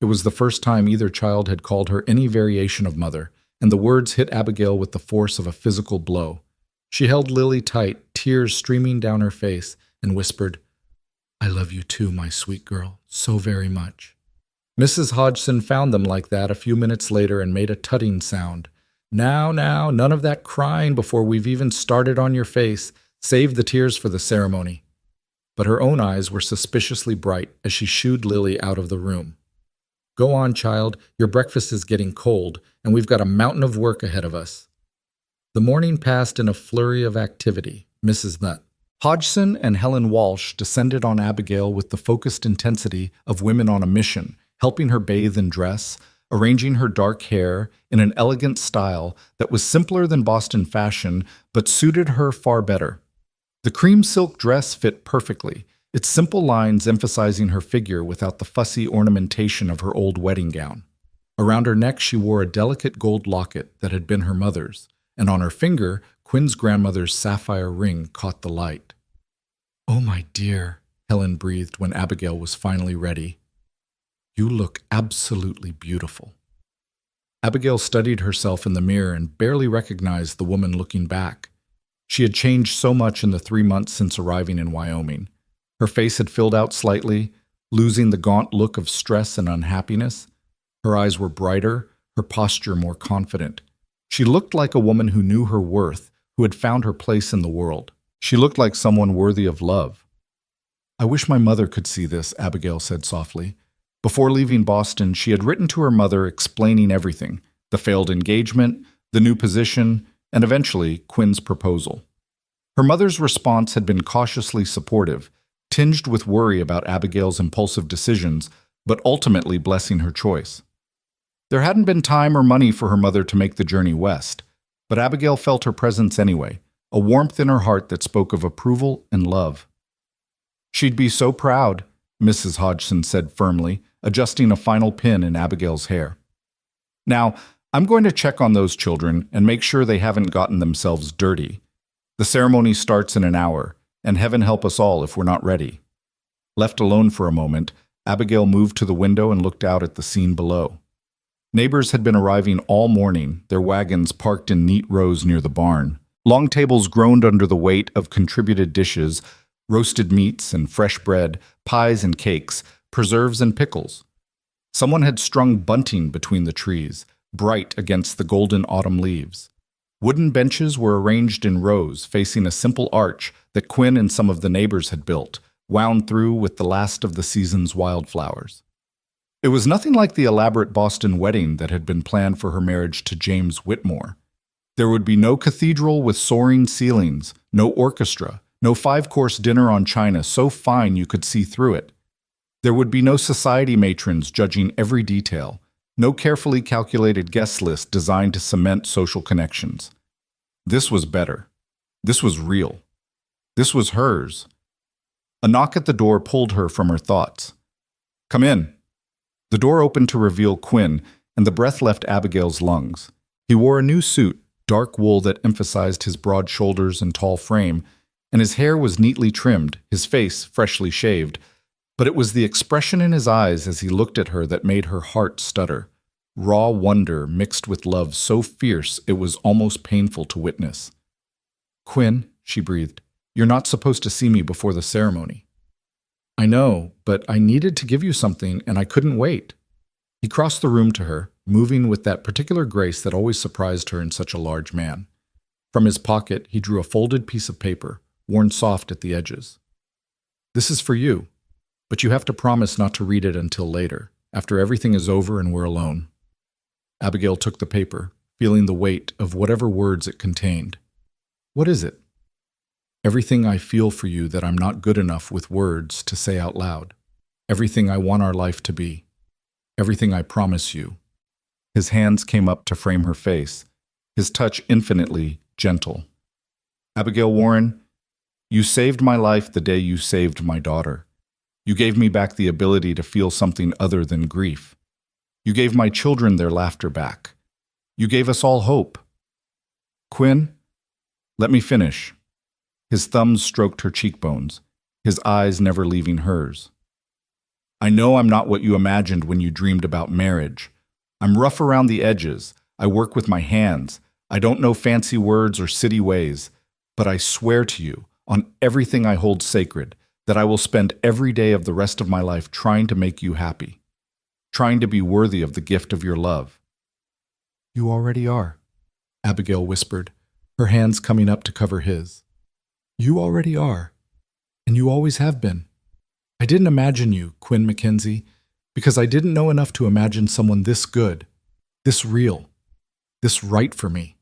It was the first time either child had called her any variation of mother, and the words hit Abigail with the force of a physical blow. She held Lily tight, tears streaming down her face, and whispered, "I love you too, my sweet girl, so very much." Mrs. Hodgson found them like that a few minutes later and made a tutting sound. Now, none of that crying before we've even started on your face. Save the tears for the ceremony." But her own eyes were suspiciously bright as she shooed Lily out of the room. "Go on, child. Your breakfast is getting cold, and we've got a mountain of work ahead of us." The morning passed in a flurry of activity. Mrs. Nutt, Hodgson, and Helen Walsh descended on Abigail with the focused intensity of women on a mission, helping her bathe and dress, arranging her dark hair in an elegant style that was simpler than Boston fashion but suited her far better. The cream silk dress fit perfectly, its simple lines emphasizing her figure without the fussy ornamentation of her old wedding gown. Around her neck she wore a delicate gold locket that had been her mother's, and on her finger Quinn's grandmother's sapphire ring caught the light. "Oh, my dear," Helen breathed when Abigail was finally ready. "You look absolutely beautiful." Abigail studied herself in the mirror and barely recognized the woman looking back. She had changed so much in the 3 months since arriving in Wyoming. Her face had filled out slightly, losing the gaunt look of stress and unhappiness. Her eyes were brighter, her posture more confident. She looked like a woman who knew her worth, who had found her place in the world. She looked like someone worthy of love. "I wish my mother could see this," Abigail said softly. Before leaving Boston, she had written to her mother explaining everything, the failed engagement, the new position, and eventually Quinn's proposal. Her mother's response had been cautiously supportive, tinged with worry about Abigail's impulsive decisions, but ultimately blessing her choice. There hadn't been time or money for her mother to make the journey west, but Abigail felt her presence anyway, a warmth in her heart that spoke of approval and love. "She'd be so proud," Mrs. Hodgson said firmly, adjusting a final pin in Abigail's hair. "Now, I'm going to check on those children and make sure they haven't gotten themselves dirty. The ceremony starts in an hour, and heaven help us all if we're not ready." Left alone for a moment, Abigail moved to the window and looked out at the scene below. Neighbors had been arriving all morning, their wagons parked in neat rows near the barn. Long tables groaned under the weight of contributed dishes, roasted meats and fresh bread, pies and cakes, preserves and pickles. Someone had strung bunting between the trees, bright against the golden autumn leaves. Wooden benches were arranged in rows facing a simple arch that Quinn and some of the neighbors had built, wound through with the last of the season's wildflowers. It was nothing like the elaborate Boston wedding that had been planned for her marriage to James Whitmore. There would be no cathedral with soaring ceilings, no orchestra, no five-course dinner on china so fine you could see through it. There would be no society matrons judging every detail, no carefully calculated guest list designed to cement social connections. This was better. This was real. This was hers. A knock at the door pulled her from her thoughts. "Come in." The door opened to reveal Quinn, and the breath left Abigail's lungs. He wore a new suit, dark wool that emphasized his broad shoulders and tall frame, and his hair was neatly trimmed, his face freshly shaved. But it was the expression in his eyes as he looked at her that made her heart stutter. Raw wonder mixed with love so fierce it was almost painful to witness. "Quinn," she breathed, "you're not supposed to see me before the ceremony." "I know, but I needed to give you something, and I couldn't wait." He crossed the room to her, moving with that particular grace that always surprised her in such a large man. From his pocket, he drew a folded piece of paper, worn soft at the edges. "This is for you, but you have to promise not to read it until later, after everything is over and we're alone." Abigail took the paper, feeling the weight of whatever words it contained. "What is it?" "Everything I feel for you that I'm not good enough with words to say out loud. Everything I want our life to be. Everything I promise you." His hands came up to frame her face, his touch infinitely gentle. "Abigail Warren, you saved my life the day you saved my daughter. You gave me back the ability to feel something other than grief. You gave my children their laughter back. You gave us all hope. Quinn, let me finish." His thumbs stroked her cheekbones, his eyes never leaving hers. "I know I'm not what you imagined when you dreamed about marriage. I'm rough around the edges. I work with my hands. I don't know fancy words or city ways. But I swear to you, on everything I hold sacred, that I will spend every day of the rest of my life trying to make you happy, trying to be worthy of the gift of your love." "You already are," Abigail whispered, her hands coming up to cover his. "You already are, and you always have been. I didn't imagine you, Quinn Mackenzie, because I didn't know enough to imagine someone this good, this real, this right for me."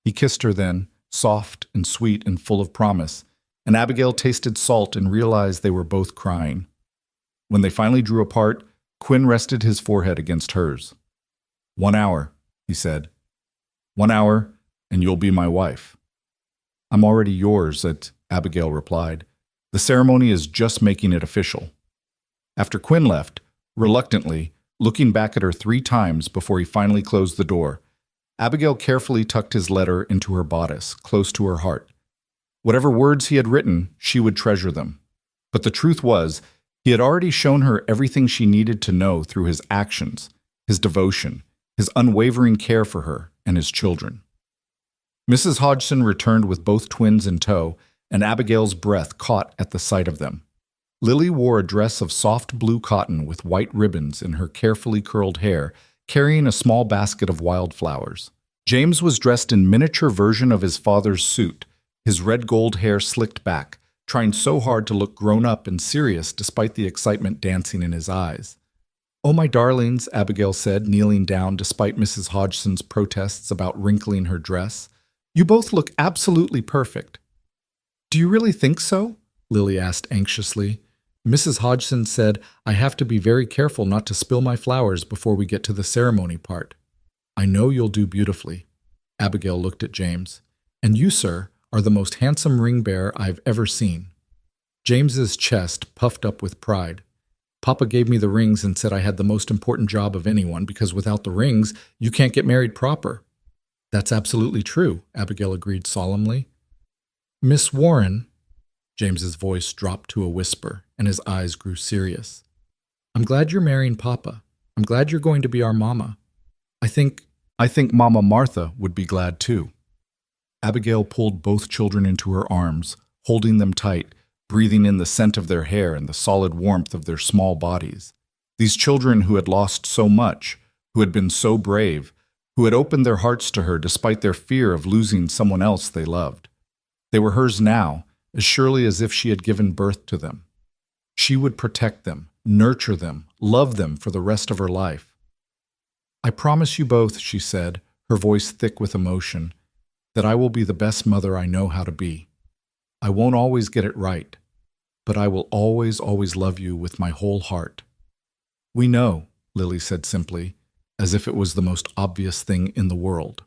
He kissed her then, soft and sweet and full of promise, and Abigail tasted salt and realized they were both crying. When they finally drew apart, Quinn rested his forehead against hers. "1 hour," he said. "1 hour, and you'll be my wife." "I'm already yours," Abigail replied. "The ceremony is just making it official." After Quinn left, reluctantly, looking back at her 3 times before he finally closed the door, Abigail carefully tucked his letter into her bodice, close to her heart. Whatever words he had written, she would treasure them. But the truth was, he had already shown her everything she needed to know through his actions, his devotion, his unwavering care for her and his children. Mrs. Hodgson returned with both twins in tow, and Abigail's breath caught at the sight of them. Lily wore a dress of soft blue cotton with white ribbons in her carefully curled hair, carrying a small basket of wildflowers. James was dressed in miniature version of his father's suit, his red gold hair slicked back, trying so hard to look grown up and serious despite the excitement dancing in his eyes. "Oh, my darlings," Abigail said, kneeling down despite Mrs. Hodgson's protests about wrinkling her dress. "You both look absolutely perfect." "Do you really think so?" Lily asked anxiously. "Mrs. Hodgson said I have to be very careful not to spill my flowers before we get to the ceremony part." "I know you'll do beautifully." Abigail looked at James. "And you, sir, are the most handsome ring bearer I've ever seen." James's chest puffed up with pride. "Papa gave me the rings and said I had the most important job of anyone because without the rings, you can't get married proper." "That's absolutely true," Abigail agreed solemnly. "Miss Warren," James's voice dropped to a whisper and his eyes grew serious. "I'm glad you're marrying Papa. I'm glad you're going to be our mama. I think Mama Martha would be glad too." Abigail pulled both children into her arms, holding them tight, breathing in the scent of their hair and the solid warmth of their small bodies. These children who had lost so much, who had been so brave, who had opened their hearts to her despite their fear of losing someone else they loved. They were hers now, as surely as if she had given birth to them. She would protect them, nurture them, love them for the rest of her life. "I promise you both," she said, her voice thick with emotion, "that I will be the best mother I know how to be. I won't always get it right, but I will always, always love you with my whole heart." "We know," Lily said simply, as if it was the most obvious thing in the world.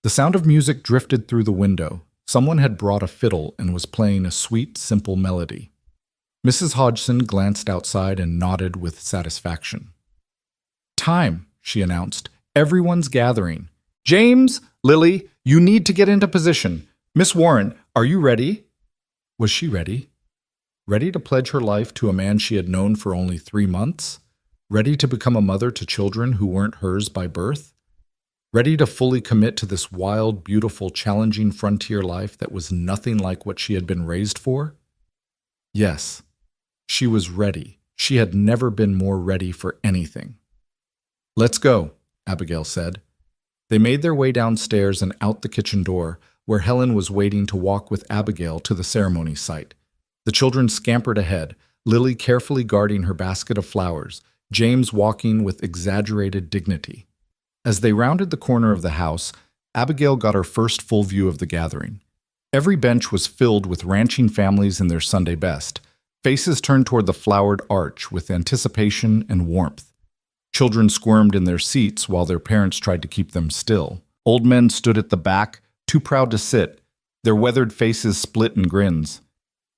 The sound of music drifted through the window. Someone had brought a fiddle and was playing a sweet, simple melody. Mrs. Hodgson glanced outside and nodded with satisfaction. "Time," she announced. "Everyone's gathering. James, Lily, you need to get into position. Miss Warren, are you ready?" Was she ready? Ready to pledge her life to a man she had known for only 3 months? Ready to become a mother to children who weren't hers by birth? Ready to fully commit to this wild, beautiful, challenging frontier life that was nothing like what she had been raised for? Yes, she was ready. She had never been more ready for anything. "Let's go," Abigail said. They made their way downstairs and out the kitchen door, where Helen was waiting to walk with Abigail to the ceremony site. The children scampered ahead, Lily carefully guarding her basket of flowers, James walking with exaggerated dignity. As they rounded the corner of the house, Abigail got her first full view of the gathering. Every bench was filled with ranching families in their Sunday best. Faces turned toward the flowered arch with anticipation and warmth. Children squirmed in their seats while their parents tried to keep them still. Old men stood at the back, too proud to sit, their weathered faces split in grins.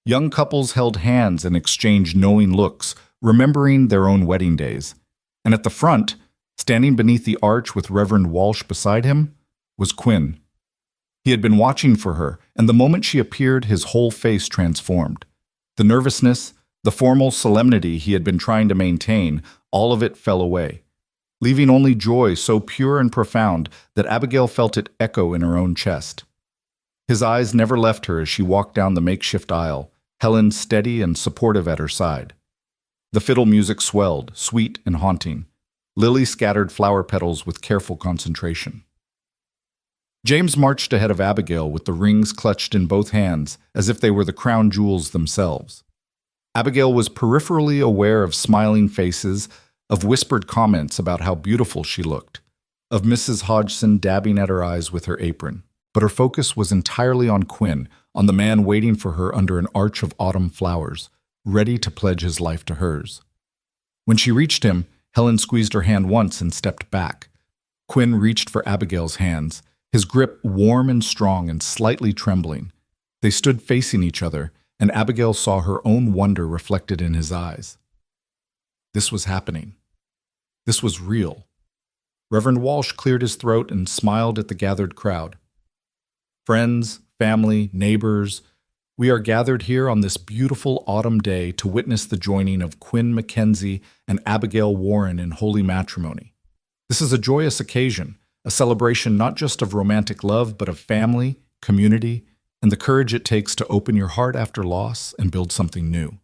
Young couples held hands and exchanged knowing looks, remembering their own wedding days. And at the front, standing beneath the arch with Reverend Walsh beside him, was Quinn. He had been watching for her, and the moment she appeared, his whole face transformed. The nervousness, the formal solemnity he had been trying to maintain, all of it fell away, leaving only joy so pure and profound that Abigail felt it echo in her own chest. His eyes never left her as she walked down the makeshift aisle, Helen steady and supportive at her side. The fiddle music swelled, sweet and haunting. Lily scattered flower petals with careful concentration. James marched ahead of Abigail with the rings clutched in both hands, as if they were the crown jewels themselves. Abigail was peripherally aware of smiling faces, of whispered comments about how beautiful she looked, of Mrs. Hodgson dabbing at her eyes with her apron. But her focus was entirely on Quinn, on the man waiting for her under an arch of autumn flowers, ready to pledge his life to hers. When she reached him, Helen squeezed her hand once and stepped back. Quinn reached for Abigail's hands, his grip warm and strong and slightly trembling. They stood facing each other, and Abigail saw her own wonder reflected in his eyes. This was happening. This was real. Reverend Walsh cleared his throat and smiled at the gathered crowd. "Friends, family, neighbors, we are gathered here on this beautiful autumn day to witness the joining of Quinn Mackenzie and Abigail Warren in holy matrimony. This is a joyous occasion, a celebration not just of romantic love, but of family, community, and the courage it takes to open your heart after loss and build something new."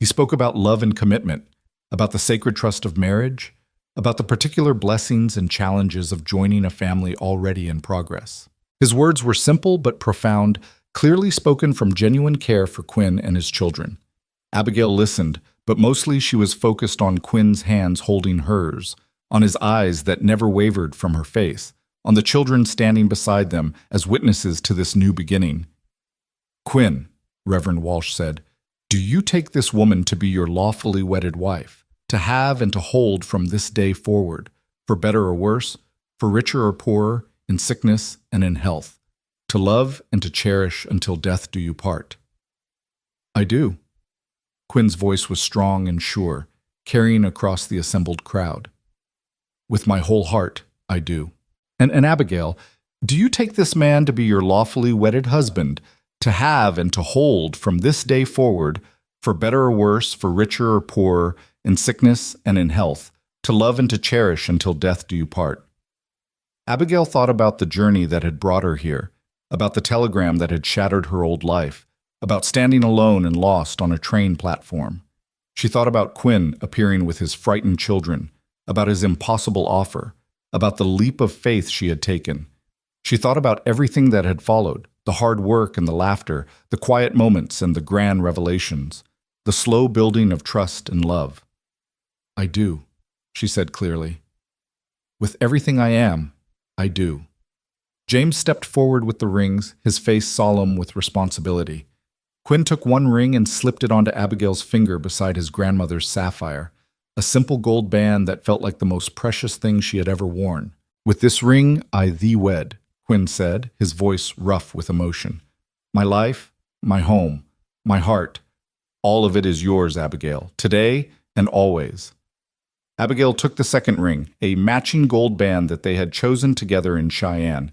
He spoke about love and commitment, about the sacred trust of marriage, about the particular blessings and challenges of joining a family already in progress. His words were simple but profound, clearly spoken from genuine care for Quinn and his children. Abigail listened, but mostly she was focused on Quinn's hands holding hers, on his eyes that never wavered from her face, on the children standing beside them as witnesses to this new beginning. "Quinn," Reverend Walsh said, "do you take this woman to be your lawfully wedded wife, to have and to hold from this day forward, for better or worse, for richer or poorer, in sickness and in health, to love and to cherish until death do you part?" "I do." Quinn's voice was strong and sure, carrying across the assembled crowd. "With my whole heart, I do." And Abigail, do you take this man to be your lawfully wedded husband, to have and to hold from this day forward, for better or worse, for richer or poorer, in sickness and in health, to love and to cherish until death do you part? Abigail thought about the journey that had brought her here, about the telegram that had shattered her old life, about standing alone and lost on a train platform. She thought about Quinn appearing with his frightened children, about his impossible offer, about the leap of faith she had taken. She thought about everything that had followed, the hard work and the laughter, the quiet moments and the grand revelations, the slow building of trust and love. "I do," she said clearly. "With everything I am, I do." James stepped forward with the rings, his face solemn with responsibility. Quinn took one ring and slipped it onto Abigail's finger beside his grandmother's sapphire, a simple gold band that felt like the most precious thing she had ever worn. "With this ring I thee wed," Quinn said, his voice rough with emotion. "My life, my home, my heart, all of it is yours, Abigail, today and always." Abigail took the second ring, a matching gold band that they had chosen together in Cheyenne,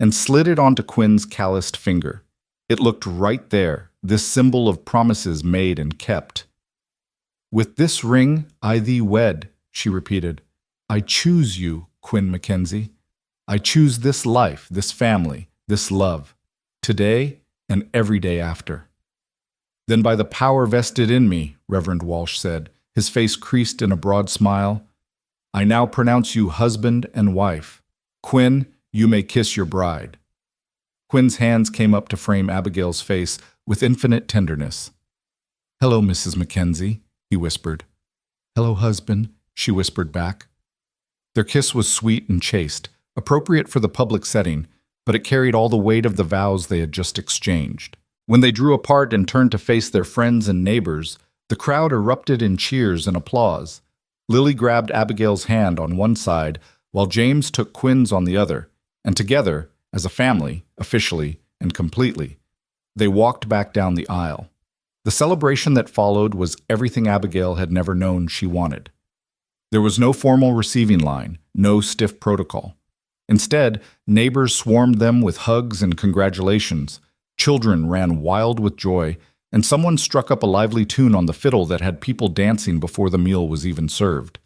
and slid it onto Quinn's calloused finger. It looked right there, this symbol of promises made and kept. "With this ring I thee wed," she repeated. "I choose you, Quinn Mackenzie. I choose this life, this family, this love, today and every day after." "Then by the power vested in me," Reverend Walsh said, his face creased in a broad smile, "I now pronounce you husband and wife. Quinn, you may kiss your bride." Quinn's hands came up to frame Abigail's face with infinite tenderness. "Hello, Mrs. Mackenzie," he whispered. "Hello, husband," she whispered back. Their kiss was sweet and chaste, appropriate for the public setting, but it carried all the weight of the vows they had just exchanged. When they drew apart and turned to face their friends and neighbors, the crowd erupted in cheers and applause. Lily grabbed Abigail's hand on one side, while James took Quinn's on the other, and together, as a family, officially and completely, they walked back down the aisle. The celebration that followed was everything Abigail had never known she wanted. There was no formal receiving line, no stiff protocol. Instead, neighbors swarmed them with hugs and congratulations. Children ran wild with joy, and someone struck up a lively tune on the fiddle that had people dancing before the meal was even served.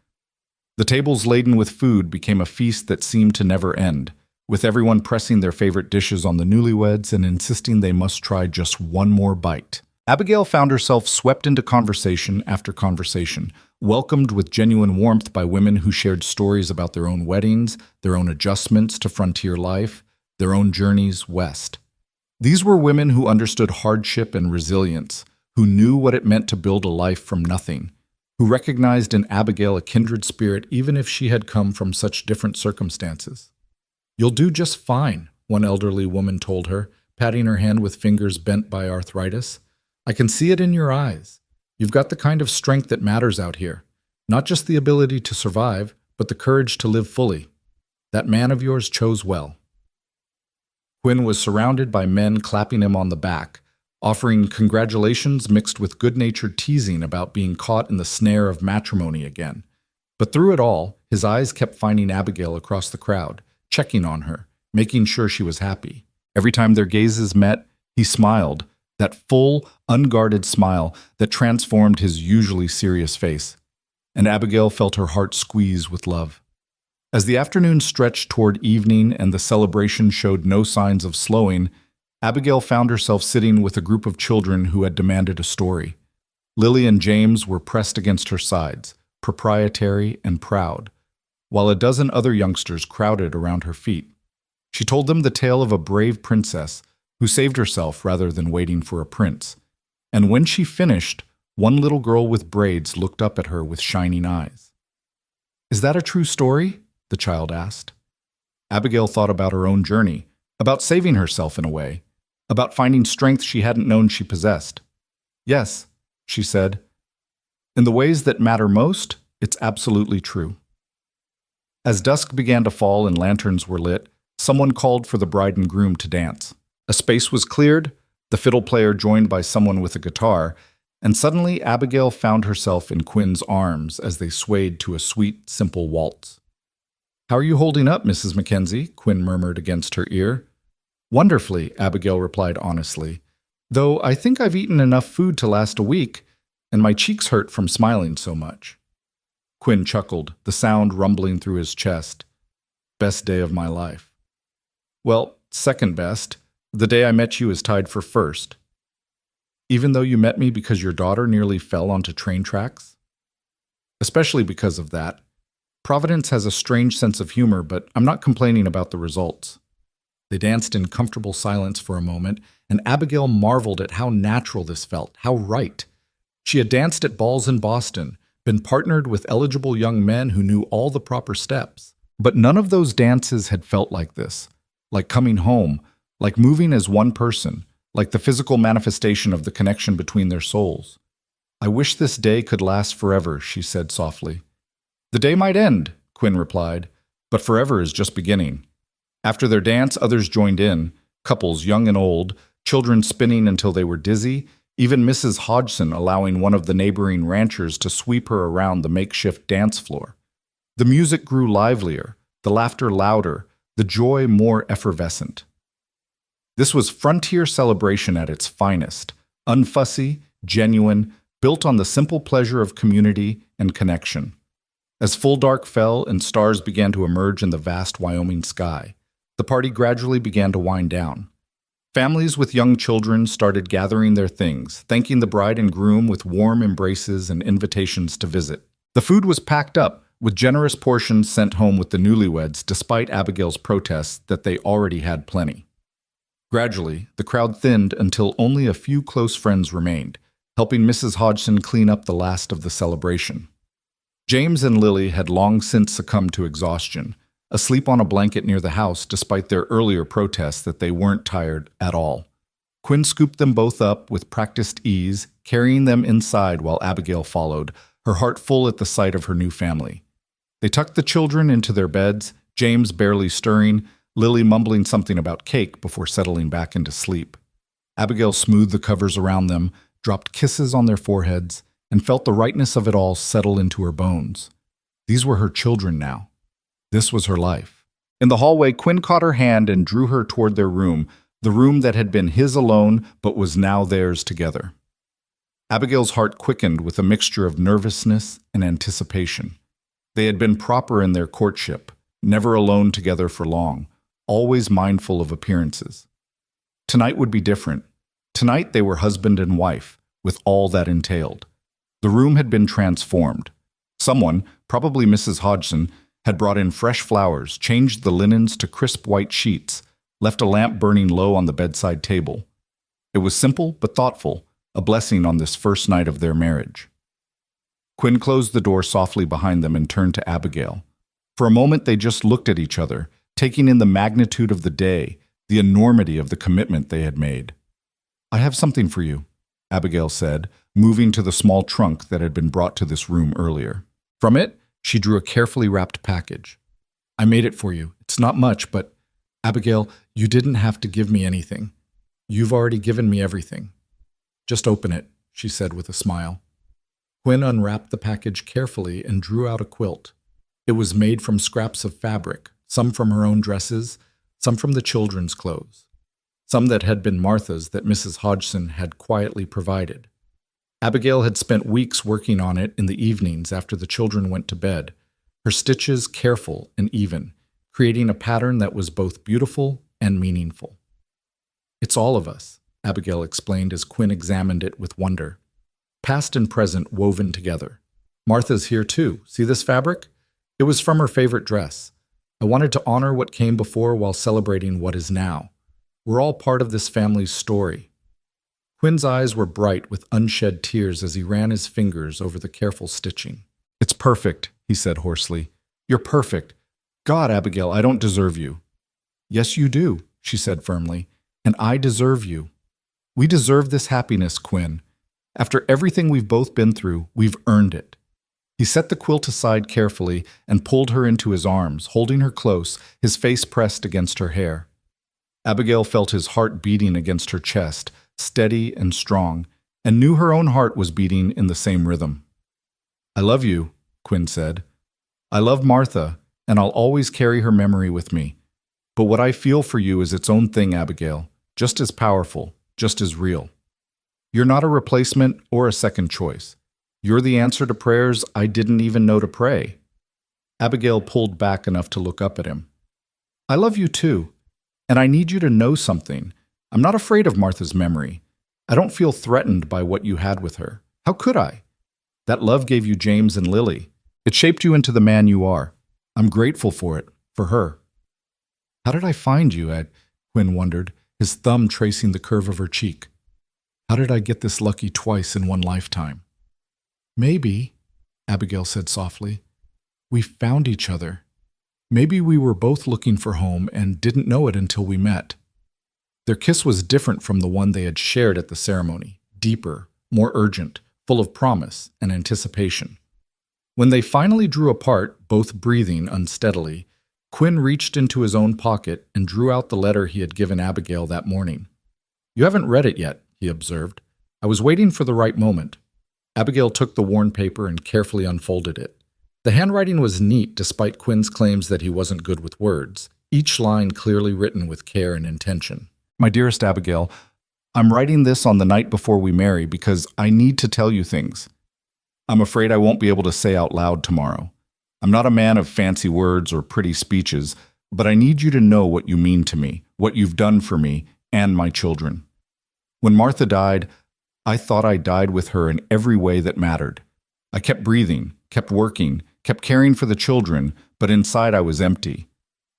The tables laden with food became a feast that seemed to never end, with everyone pressing their favorite dishes on the newlyweds and insisting they must try just one more bite. Abigail found herself swept into conversation after conversation, welcomed with genuine warmth by women who shared stories about their own weddings, their own adjustments to frontier life, their own journeys west. These were women who understood hardship and resilience, who knew what it meant to build a life from nothing, who recognized in Abigail a kindred spirit even if she had come from such different circumstances. "You'll do just fine," one elderly woman told her, patting her hand with fingers bent by arthritis. "I can see it in your eyes. You've got the kind of strength that matters out here. Not just the ability to survive, but the courage to live fully. That man of yours chose well." Quinn was surrounded by men clapping him on the back, offering congratulations mixed with good-natured teasing about being caught in the snare of matrimony again. But through it all, his eyes kept finding Abigail across the crowd, checking on her, making sure she was happy. Every time their gazes met, he smiled, that full, unguarded smile that transformed his usually serious face. And Abigail felt her heart squeeze with love. As the afternoon stretched toward evening and the celebration showed no signs of slowing, Abigail found herself sitting with a group of children who had demanded a story. Lily and James were pressed against her sides, proprietary and proud, while a dozen other youngsters crowded around her feet. She told them the tale of a brave princess who saved herself rather than waiting for a prince. And when she finished, one little girl with braids looked up at her with shining eyes. "Is that a true story?" the child asked. Abigail thought about her own journey, about saving herself in a way, about finding strength she hadn't known she possessed. "Yes," she said. "In the ways that matter most, it's absolutely true." As dusk began to fall and lanterns were lit, someone called for the bride and groom to dance. A space was cleared, the fiddle player joined by someone with a guitar, and suddenly Abigail found herself in Quinn's arms as they swayed to a sweet, simple waltz. "How are you holding up, Mrs. Mackenzie?" Quinn murmured against her ear. "Wonderfully," Abigail replied honestly, "though I think I've eaten enough food to last a week, and my cheeks hurt from smiling so much." Quinn chuckled, the sound rumbling through his chest. "Best day of my life." "Well, second best. The day I met you is tied for first. Even though you met me because your daughter nearly fell onto train tracks? Especially because of that. Providence has a strange sense of humor, but I'm not complaining about the results. They danced in comfortable silence for a moment, and Abigail marveled at how natural this felt, how right. She had danced at balls in Boston, been partnered with eligible young men who knew all the proper steps. But none of those dances had felt like this, like coming home, like moving as one person, like the physical manifestation of the connection between their souls. I wish this day could last forever, she said softly. The day might end, Quinn replied, but forever is just beginning. After their dance, others joined in, couples young and old, children spinning until they were dizzy, even Mrs. Hodgson allowing one of the neighboring ranchers to sweep her around the makeshift dance floor. The music grew livelier, the laughter louder, the joy more effervescent. This was frontier celebration at its finest, unfussy, genuine, built on the simple pleasure of community and connection. As full dark fell and stars began to emerge in the vast Wyoming sky, the party gradually began to wind down. Families with young children started gathering their things, thanking the bride and groom with warm embraces and invitations to visit. The food was packed up, with generous portions sent home with the newlyweds, despite Abigail's protests that they already had plenty. Gradually, the crowd thinned until only a few close friends remained, helping Mrs. Hodgson clean up the last of the celebration. James and Lily had long since succumbed to exhaustion, asleep on a blanket near the house despite their earlier protests that they weren't tired at all. Quinn scooped them both up with practiced ease, carrying them inside while Abigail followed, her heart full at the sight of her new family. They tucked the children into their beds, James barely stirring, Lily mumbling something about cake before settling back into sleep. Abigail smoothed the covers around them, dropped kisses on their foreheads, and felt the rightness of it all settle into her bones. These were her children now. This was her life. In the hallway, Quinn caught her hand and drew her toward their room, the room that had been his alone but was now theirs together. Abigail's heart quickened with a mixture of nervousness and anticipation. They had been proper in their courtship, never alone together for long, always mindful of appearances. Tonight would be different. Tonight they were husband and wife, with all that entailed. The room had been transformed. Someone, probably Mrs. Hodgson, had brought in fresh flowers, changed the linens to crisp white sheets, left a lamp burning low on the bedside table. It was simple but thoughtful, a blessing on this first night of their marriage. Quinn closed the door softly behind them and turned to Abigail. For a moment they just looked at each other, taking in the magnitude of the day, the enormity of the commitment they had made. I have something for you, Abigail said, moving to the small trunk that had been brought to this room earlier. From it, she drew a carefully wrapped package. I made it for you. It's not much, but Abigail, you didn't have to give me anything. You've already given me everything. Just open it, she said with a smile. Quinn unwrapped the package carefully and drew out a quilt. It was made from scraps of fabric, some from her own dresses, some from the children's clothes, some that had been Martha's that Mrs. Hodgson had quietly provided. Abigail had spent weeks working on it in the evenings after the children went to bed, her stitches careful and even, creating a pattern that was both beautiful and meaningful. It's all of us, Abigail explained as Quinn examined it with wonder. Past and present woven together. Martha's here too. See this fabric? It was from her favorite dress. I wanted to honor what came before while celebrating what is now. We're all part of this family's story. Quinn's eyes were bright with unshed tears as he ran his fingers over the careful stitching. It's perfect, he said hoarsely. You're perfect. God, Abigail, I don't deserve you. Yes, you do, she said firmly, and I deserve you. We deserve this happiness, Quinn. After everything we've both been through, we've earned it. He set the quilt aside carefully and pulled her into his arms, holding her close, his face pressed against her hair. Abigail felt his heart beating against her chest, steady and strong, and knew her own heart was beating in the same rhythm. I love you, Quinn said. I love Martha, and I'll always carry her memory with me. But what I feel for you is its own thing, Abigail, just as powerful, just as real. You're not a replacement or a second choice. You're the answer to prayers I didn't even know to pray. Abigail pulled back enough to look up at him. I love you too, and I need you to know something. I'm not afraid of Martha's memory. I don't feel threatened by what you had with her. How could I? That love gave you James and Lily. It shaped you into the man you are. I'm grateful for it, for her. How did I find you, Ed? Quinn wondered, his thumb tracing the curve of her cheek. How did I get this lucky twice in one lifetime? Maybe, Abigail said softly, we found each other. Maybe we were both looking for home and didn't know it until we met. Their kiss was different from the one they had shared at the ceremony, deeper, more urgent, full of promise and anticipation. When they finally drew apart, both breathing unsteadily, Quinn reached into his own pocket and drew out the letter he had given Abigail that morning. You haven't read it yet, he observed. I was waiting for the right moment. Abigail took the worn paper and carefully unfolded it. The handwriting was neat despite Quinn's claims that he wasn't good with words, each line clearly written with care and intention. My dearest Abigail, I'm writing this on the night before we marry because I need to tell you things. I'm afraid I won't be able to say out loud tomorrow. I'm not a man of fancy words or pretty speeches, but I need you to know what you mean to me, what you've done for me and my children. When Martha died, I thought I died with her in every way that mattered. I kept breathing, kept working, kept caring for the children, but inside I was empty.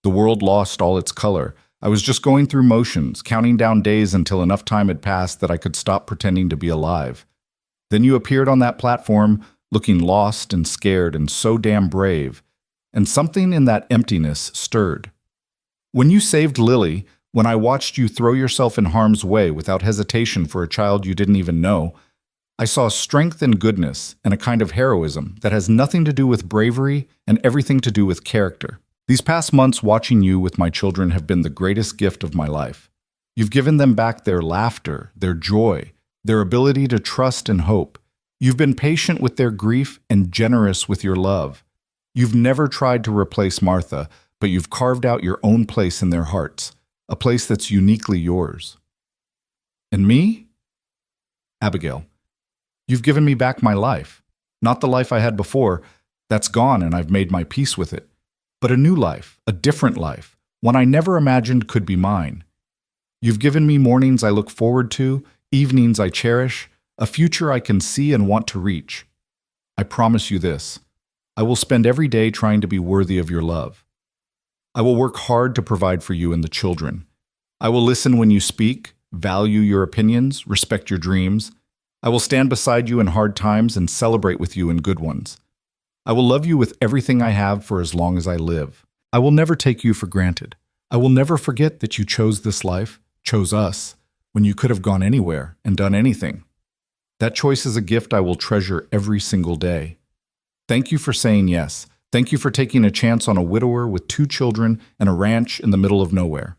The world lost all its color. I was just going through motions, counting down days until enough time had passed that I could stop pretending to be alive. Then you appeared on that platform, looking lost and scared and so damn brave, and something in that emptiness stirred. When you saved Lily, when I watched you throw yourself in harm's way without hesitation for a child you didn't even know, I saw strength and goodness and a kind of heroism that has nothing to do with bravery and everything to do with character. These past months watching you with my children have been the greatest gift of my life. You've given them back their laughter, their joy, their ability to trust and hope. You've been patient with their grief and generous with your love. You've never tried to replace Martha, but you've carved out your own place in their hearts, a place that's uniquely yours. And me? Abigail, you've given me back my life. Not the life I had before. That's gone and I've made my peace with it. But a new life, a different life, one I never imagined could be mine. You've given me mornings I look forward to, evenings I cherish, a future I can see and want to reach. I promise you this. I will spend every day trying to be worthy of your love. I will work hard to provide for you and the children. I will listen when you speak, value your opinions, respect your dreams. I will stand beside you in hard times and celebrate with you in good ones. I will love you with everything I have for as long as I live. I will never take you for granted. I will never forget that you chose this life, chose us, when you could have gone anywhere and done anything. That choice is a gift I will treasure every single day. Thank you for saying yes. Thank you for taking a chance on a widower with 2 children and a ranch in the middle of nowhere.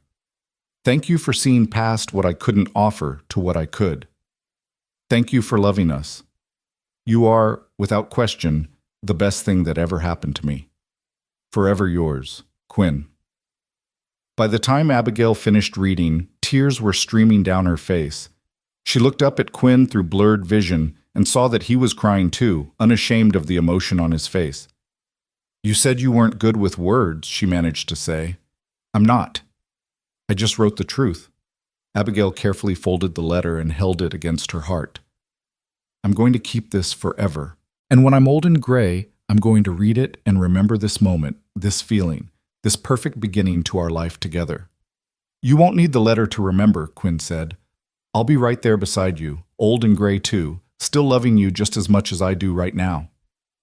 Thank you for seeing past what I couldn't offer to what I could. Thank you for loving us. You are, without question, the best thing that ever happened to me. Forever yours, Quinn. By the time Abigail finished reading, tears were streaming down her face. She looked up at Quinn through blurred vision and saw that he was crying too, unashamed of the emotion on his face. You said you weren't good with words, she managed to say. I'm not. I just wrote the truth. Abigail carefully folded the letter and held it against her heart. I'm going to keep this forever. And when I'm old and gray, I'm going to read it and remember this moment, this feeling, this perfect beginning to our life together. You won't need the letter to remember, Quinn said. I'll be right there beside you, old and gray too, still loving you just as much as I do right now.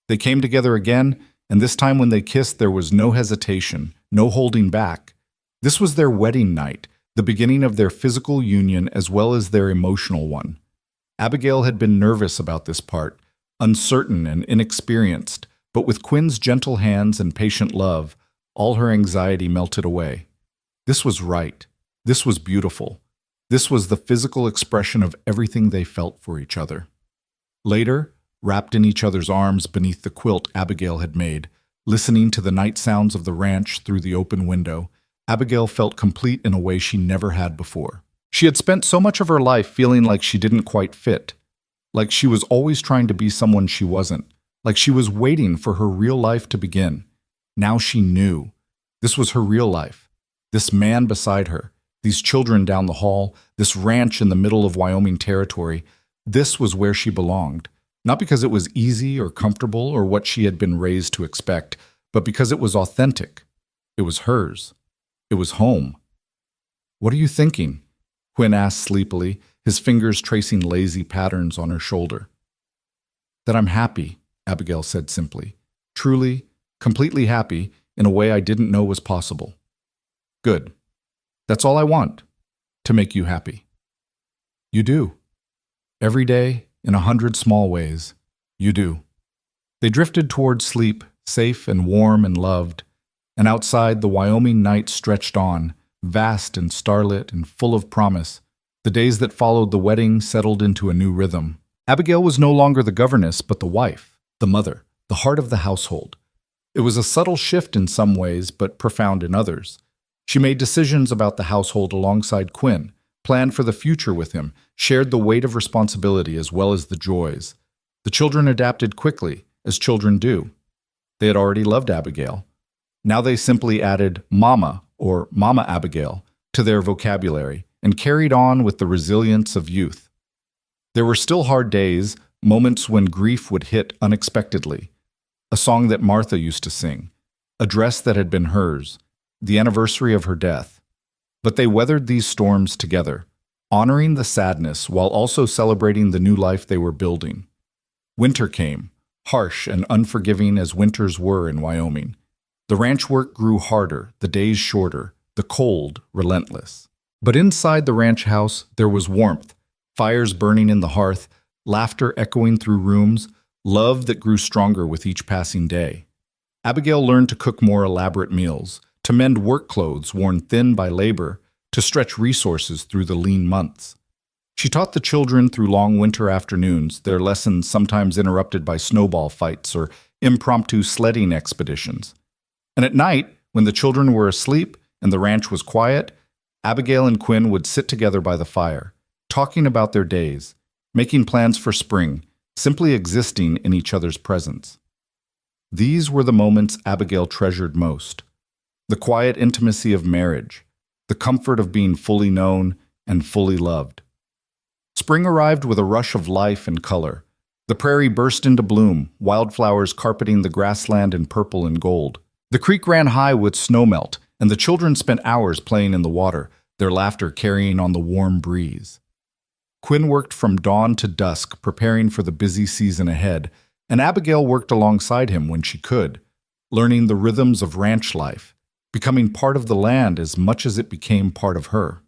They came together again, and this time when they kissed, there was no hesitation, no holding back. This was their wedding night, the beginning of their physical union as well as their emotional one. Abigail had been nervous about this part, uncertain and inexperienced, but with Quinn's gentle hands and patient love, all her anxiety melted away. This was right. This was beautiful. This was the physical expression of everything they felt for each other. Later, wrapped in each other's arms beneath the quilt Abigail had made, listening to the night sounds of the ranch through the open window, Abigail felt complete in a way she never had before. She had spent so much of her life feeling like she didn't quite fit, like she was always trying to be someone she wasn't, like she was waiting for her real life to begin. Now she knew. This was her real life. This man beside her, These children down the hall, this ranch in the middle of Wyoming territory, this was where she belonged. Not because it was easy or comfortable or what she had been raised to expect, but because it was authentic. It was hers. It was home. "What are you thinking?" Quinn asked sleepily, his fingers tracing lazy patterns on her shoulder. "That I'm happy," Abigail said simply. "Truly, completely happy in a way I didn't know was possible." "Good. That's all I want, to make you happy." "You do. Every day, in 100 small ways, you do." They drifted toward sleep, safe and warm and loved, and outside the Wyoming night stretched on, vast and starlit and full of promise. The days that followed the wedding settled into a new rhythm. Abigail was no longer the governess, but the wife, the mother, the heart of the household. It was a subtle shift in some ways, but profound in others. She made decisions about the household alongside Quinn, planned for the future with him, shared the weight of responsibility as well as the joys. The children adapted quickly, as children do. They had already loved Abigail. Now they simply added Mama or Mama Abigail to their vocabulary and carried on with the resilience of youth. There were still hard days, moments when grief would hit unexpectedly. A song that Martha used to sing, a dress that had been hers, the anniversary of her death. But they weathered these storms together, honoring the sadness while also celebrating the new life they were building. Winter came, harsh and unforgiving as winters were in Wyoming. The ranch work grew harder, the days shorter, the cold relentless. But inside the ranch house, there was warmth, fires burning in the hearth, laughter echoing through rooms, love that grew stronger with each passing day. Abigail learned to cook more elaborate meals, to mend work clothes worn thin by labor, to stretch resources through the lean months. She taught the children through long winter afternoons, their lessons sometimes interrupted by snowball fights or impromptu sledding expeditions. And at night, when the children were asleep and the ranch was quiet, Abigail and Quinn would sit together by the fire, talking about their days, making plans for spring, simply existing in each other's presence. These were the moments Abigail treasured most. The quiet intimacy of marriage, the comfort of being fully known and fully loved. Spring arrived with a rush of life and color. The prairie burst into bloom, wildflowers carpeting the grassland in purple and gold. The creek ran high with snowmelt, and the children spent hours playing in the water, their laughter carrying on the warm breeze. Quinn worked from dawn to dusk, preparing for the busy season ahead, and Abigail worked alongside him when she could, learning the rhythms of ranch life, becoming part of the land as much as it became part of her.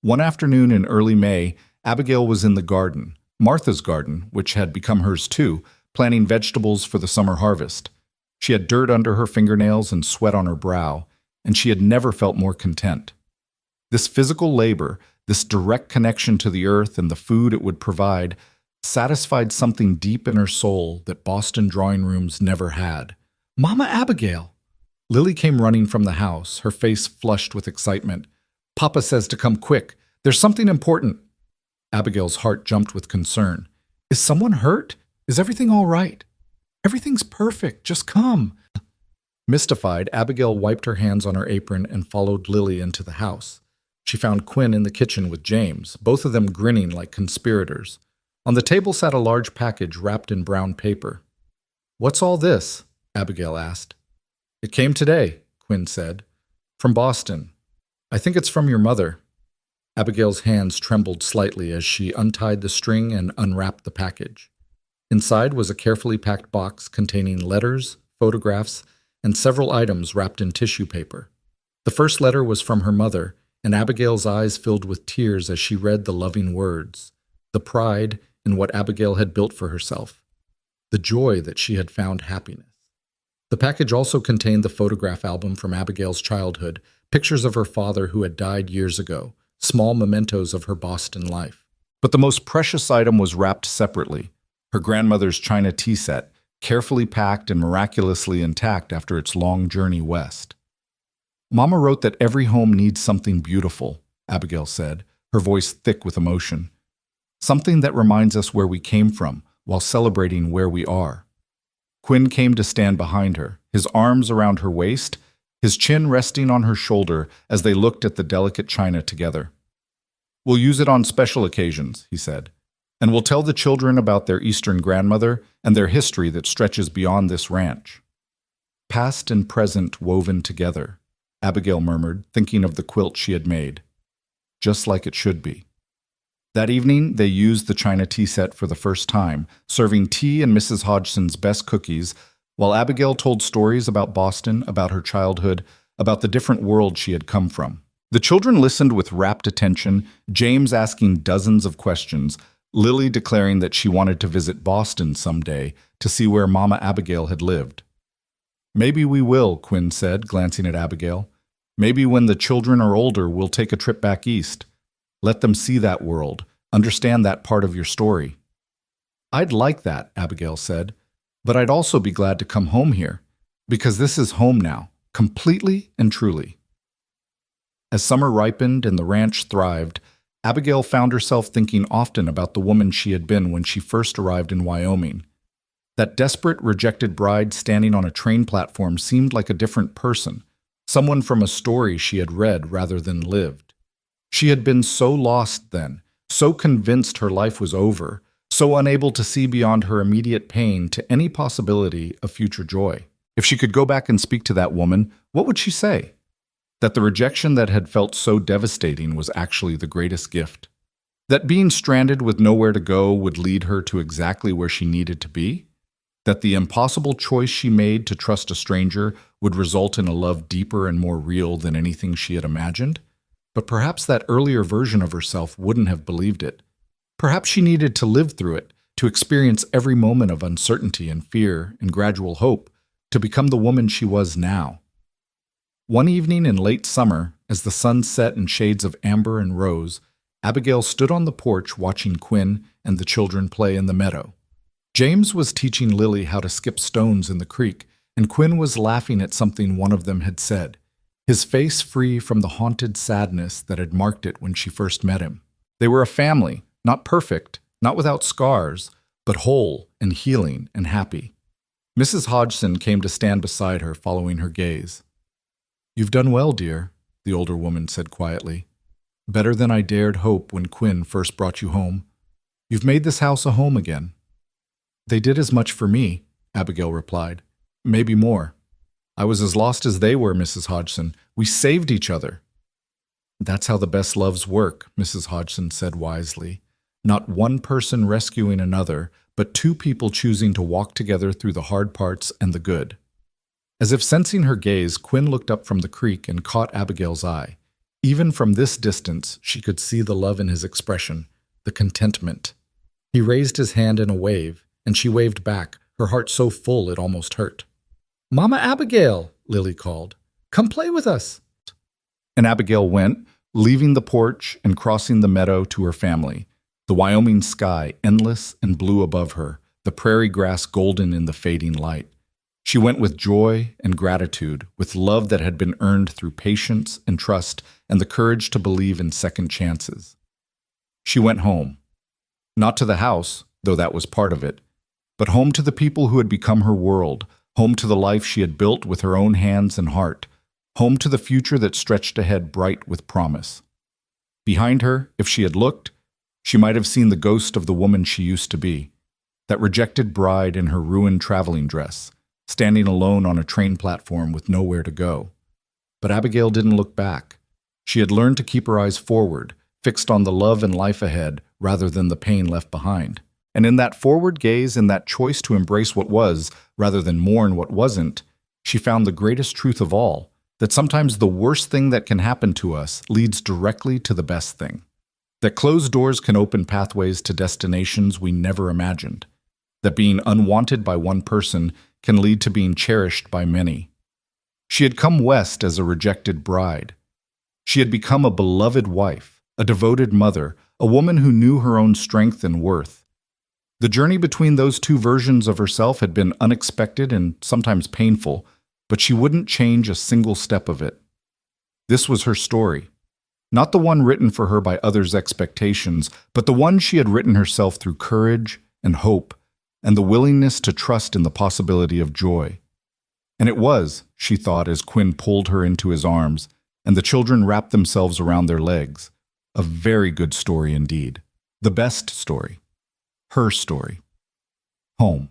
One afternoon in early May, Abigail was in the garden, Martha's garden, which had become hers too, planting vegetables for the summer harvest. She had dirt under her fingernails and sweat on her brow, and she had never felt more content. This physical labor, this direct connection to the earth and the food it would provide, satisfied something deep in her soul that Boston drawing rooms never had. "Mama Abigail!" Lily came running from the house, her face flushed with excitement. "Papa says to come quick. There's something important." Abigail's heart jumped with concern. "Is someone hurt? Is everything all right?" "Everything's perfect. Just come." Mystified, Abigail wiped her hands on her apron and followed Lily into the house. She found Quinn in the kitchen with James, both of them grinning like conspirators. On the table sat a large package wrapped in brown paper. "What's all this?" Abigail asked. "It came today," Quinn said. "From Boston. I think it's from your mother." Abigail's hands trembled slightly as she untied the string and unwrapped the package. Inside was a carefully packed box containing letters, photographs, and several items wrapped in tissue paper. The first letter was from her mother, and Abigail's eyes filled with tears as she read the loving words, the pride in what Abigail had built for herself, the joy that she had found happiness. The package also contained the photograph album from Abigail's childhood, pictures of her father who had died years ago, small mementos of her Boston life. But the most precious item was wrapped separately, her grandmother's china tea set, carefully packed and miraculously intact after its long journey west. "Mama wrote that every home needs something beautiful," Abigail said, her voice thick with emotion. "Something that reminds us where we came from while celebrating where we are." Quinn came to stand behind her, his arms around her waist, his chin resting on her shoulder as they looked at the delicate china together. "We'll use it on special occasions," he said, "and we'll tell the children about their Eastern grandmother and their history that stretches beyond this ranch." "Past and present woven together," Abigail murmured, thinking of the quilt she had made. "Just like it should be." That evening, they used the china tea set for the first time, serving tea and Mrs. Hodgson's best cookies, while Abigail told stories about Boston, about her childhood, about the different world she had come from. The children listened with rapt attention, James asking dozens of questions, Lily declaring that she wanted to visit Boston someday to see where Mama Abigail had lived. "Maybe we will," Quinn said, glancing at Abigail. "Maybe when the children are older, we'll take a trip back east. Let them see that world, understand that part of your story." "I'd like that," Abigail said, "but I'd also be glad to come home here, because this is home now, completely and truly." As summer ripened and the ranch thrived, Abigail found herself thinking often about the woman she had been when she first arrived in Wyoming. That desperate, rejected bride standing on a train platform seemed like a different person, someone from a story she had read rather than lived. She had been so lost then, so convinced her life was over, so unable to see beyond her immediate pain to any possibility of future joy. If she could go back and speak to that woman, what would she say? That the rejection that had felt so devastating was actually the greatest gift. That being stranded with nowhere to go would lead her to exactly where she needed to be. That the impossible choice she made to trust a stranger would result in a love deeper and more real than anything she had imagined. But perhaps that earlier version of herself wouldn't have believed it. Perhaps she needed to live through it, to experience every moment of uncertainty and fear and gradual hope, to become the woman she was now. One evening in late summer, as the sun set in shades of amber and rose, Abigail stood on the porch watching Quinn and the children play in the meadow. James was teaching Lily how to skip stones in the creek, and Quinn was laughing at something one of them had said, his face free from the haunted sadness that had marked it when she first met him. They were a family, not perfect, not without scars, but whole and healing and happy. Mrs. Hodgson came to stand beside her, following her gaze. "You've done well, dear," the older woman said quietly. "Better than I dared hope when Quinn first brought you home. You've made this house a home again." "They did as much for me," Abigail replied. "Maybe more. I was as lost as they were, Mrs. Hodgson. We saved each other." "That's how the best loves work," Mrs. Hodgson said wisely. "Not one person rescuing another, but two people choosing to walk together through the hard parts and the good." As if sensing her gaze, Quinn looked up from the creek and caught Abigail's eye. Even from this distance, she could see the love in his expression, the contentment. He raised his hand in a wave, and she waved back, her heart so full it almost hurt. "Mama Abigail," Lily called, "come play with us." And Abigail went, leaving the porch and crossing the meadow to her family, the Wyoming sky endless and blue above her, the prairie grass golden in the fading light. She went with joy and gratitude, with love that had been earned through patience and trust and the courage to believe in second chances. She went home. Not to the house, though that was part of it, but home to the people who had become her world, home to the life she had built with her own hands and heart, home to the future that stretched ahead bright with promise. Behind her, if she had looked, she might have seen the ghost of the woman she used to be, that rejected bride in her ruined traveling dress, standing alone on a train platform with nowhere to go. But Abigail didn't look back. She had learned to keep her eyes forward, fixed on the love and life ahead rather than the pain left behind. And in that forward gaze, in that choice to embrace what was rather than mourn what wasn't, she found the greatest truth of all, that sometimes the worst thing that can happen to us leads directly to the best thing. That closed doors can open pathways to destinations we never imagined. That being unwanted by one person can lead to being cherished by many. She had come west as a rejected bride. She had become a beloved wife, a devoted mother, a woman who knew her own strength and worth. The journey between those two versions of herself had been unexpected and sometimes painful, but she wouldn't change a single step of it. This was her story, not the one written for her by others' expectations, but the one she had written herself through courage and hope and the willingness to trust in the possibility of joy. And it was, she thought as Quinn pulled her into his arms, and the children wrapped themselves around their legs. A very good story indeed. The best story. Her story. Home.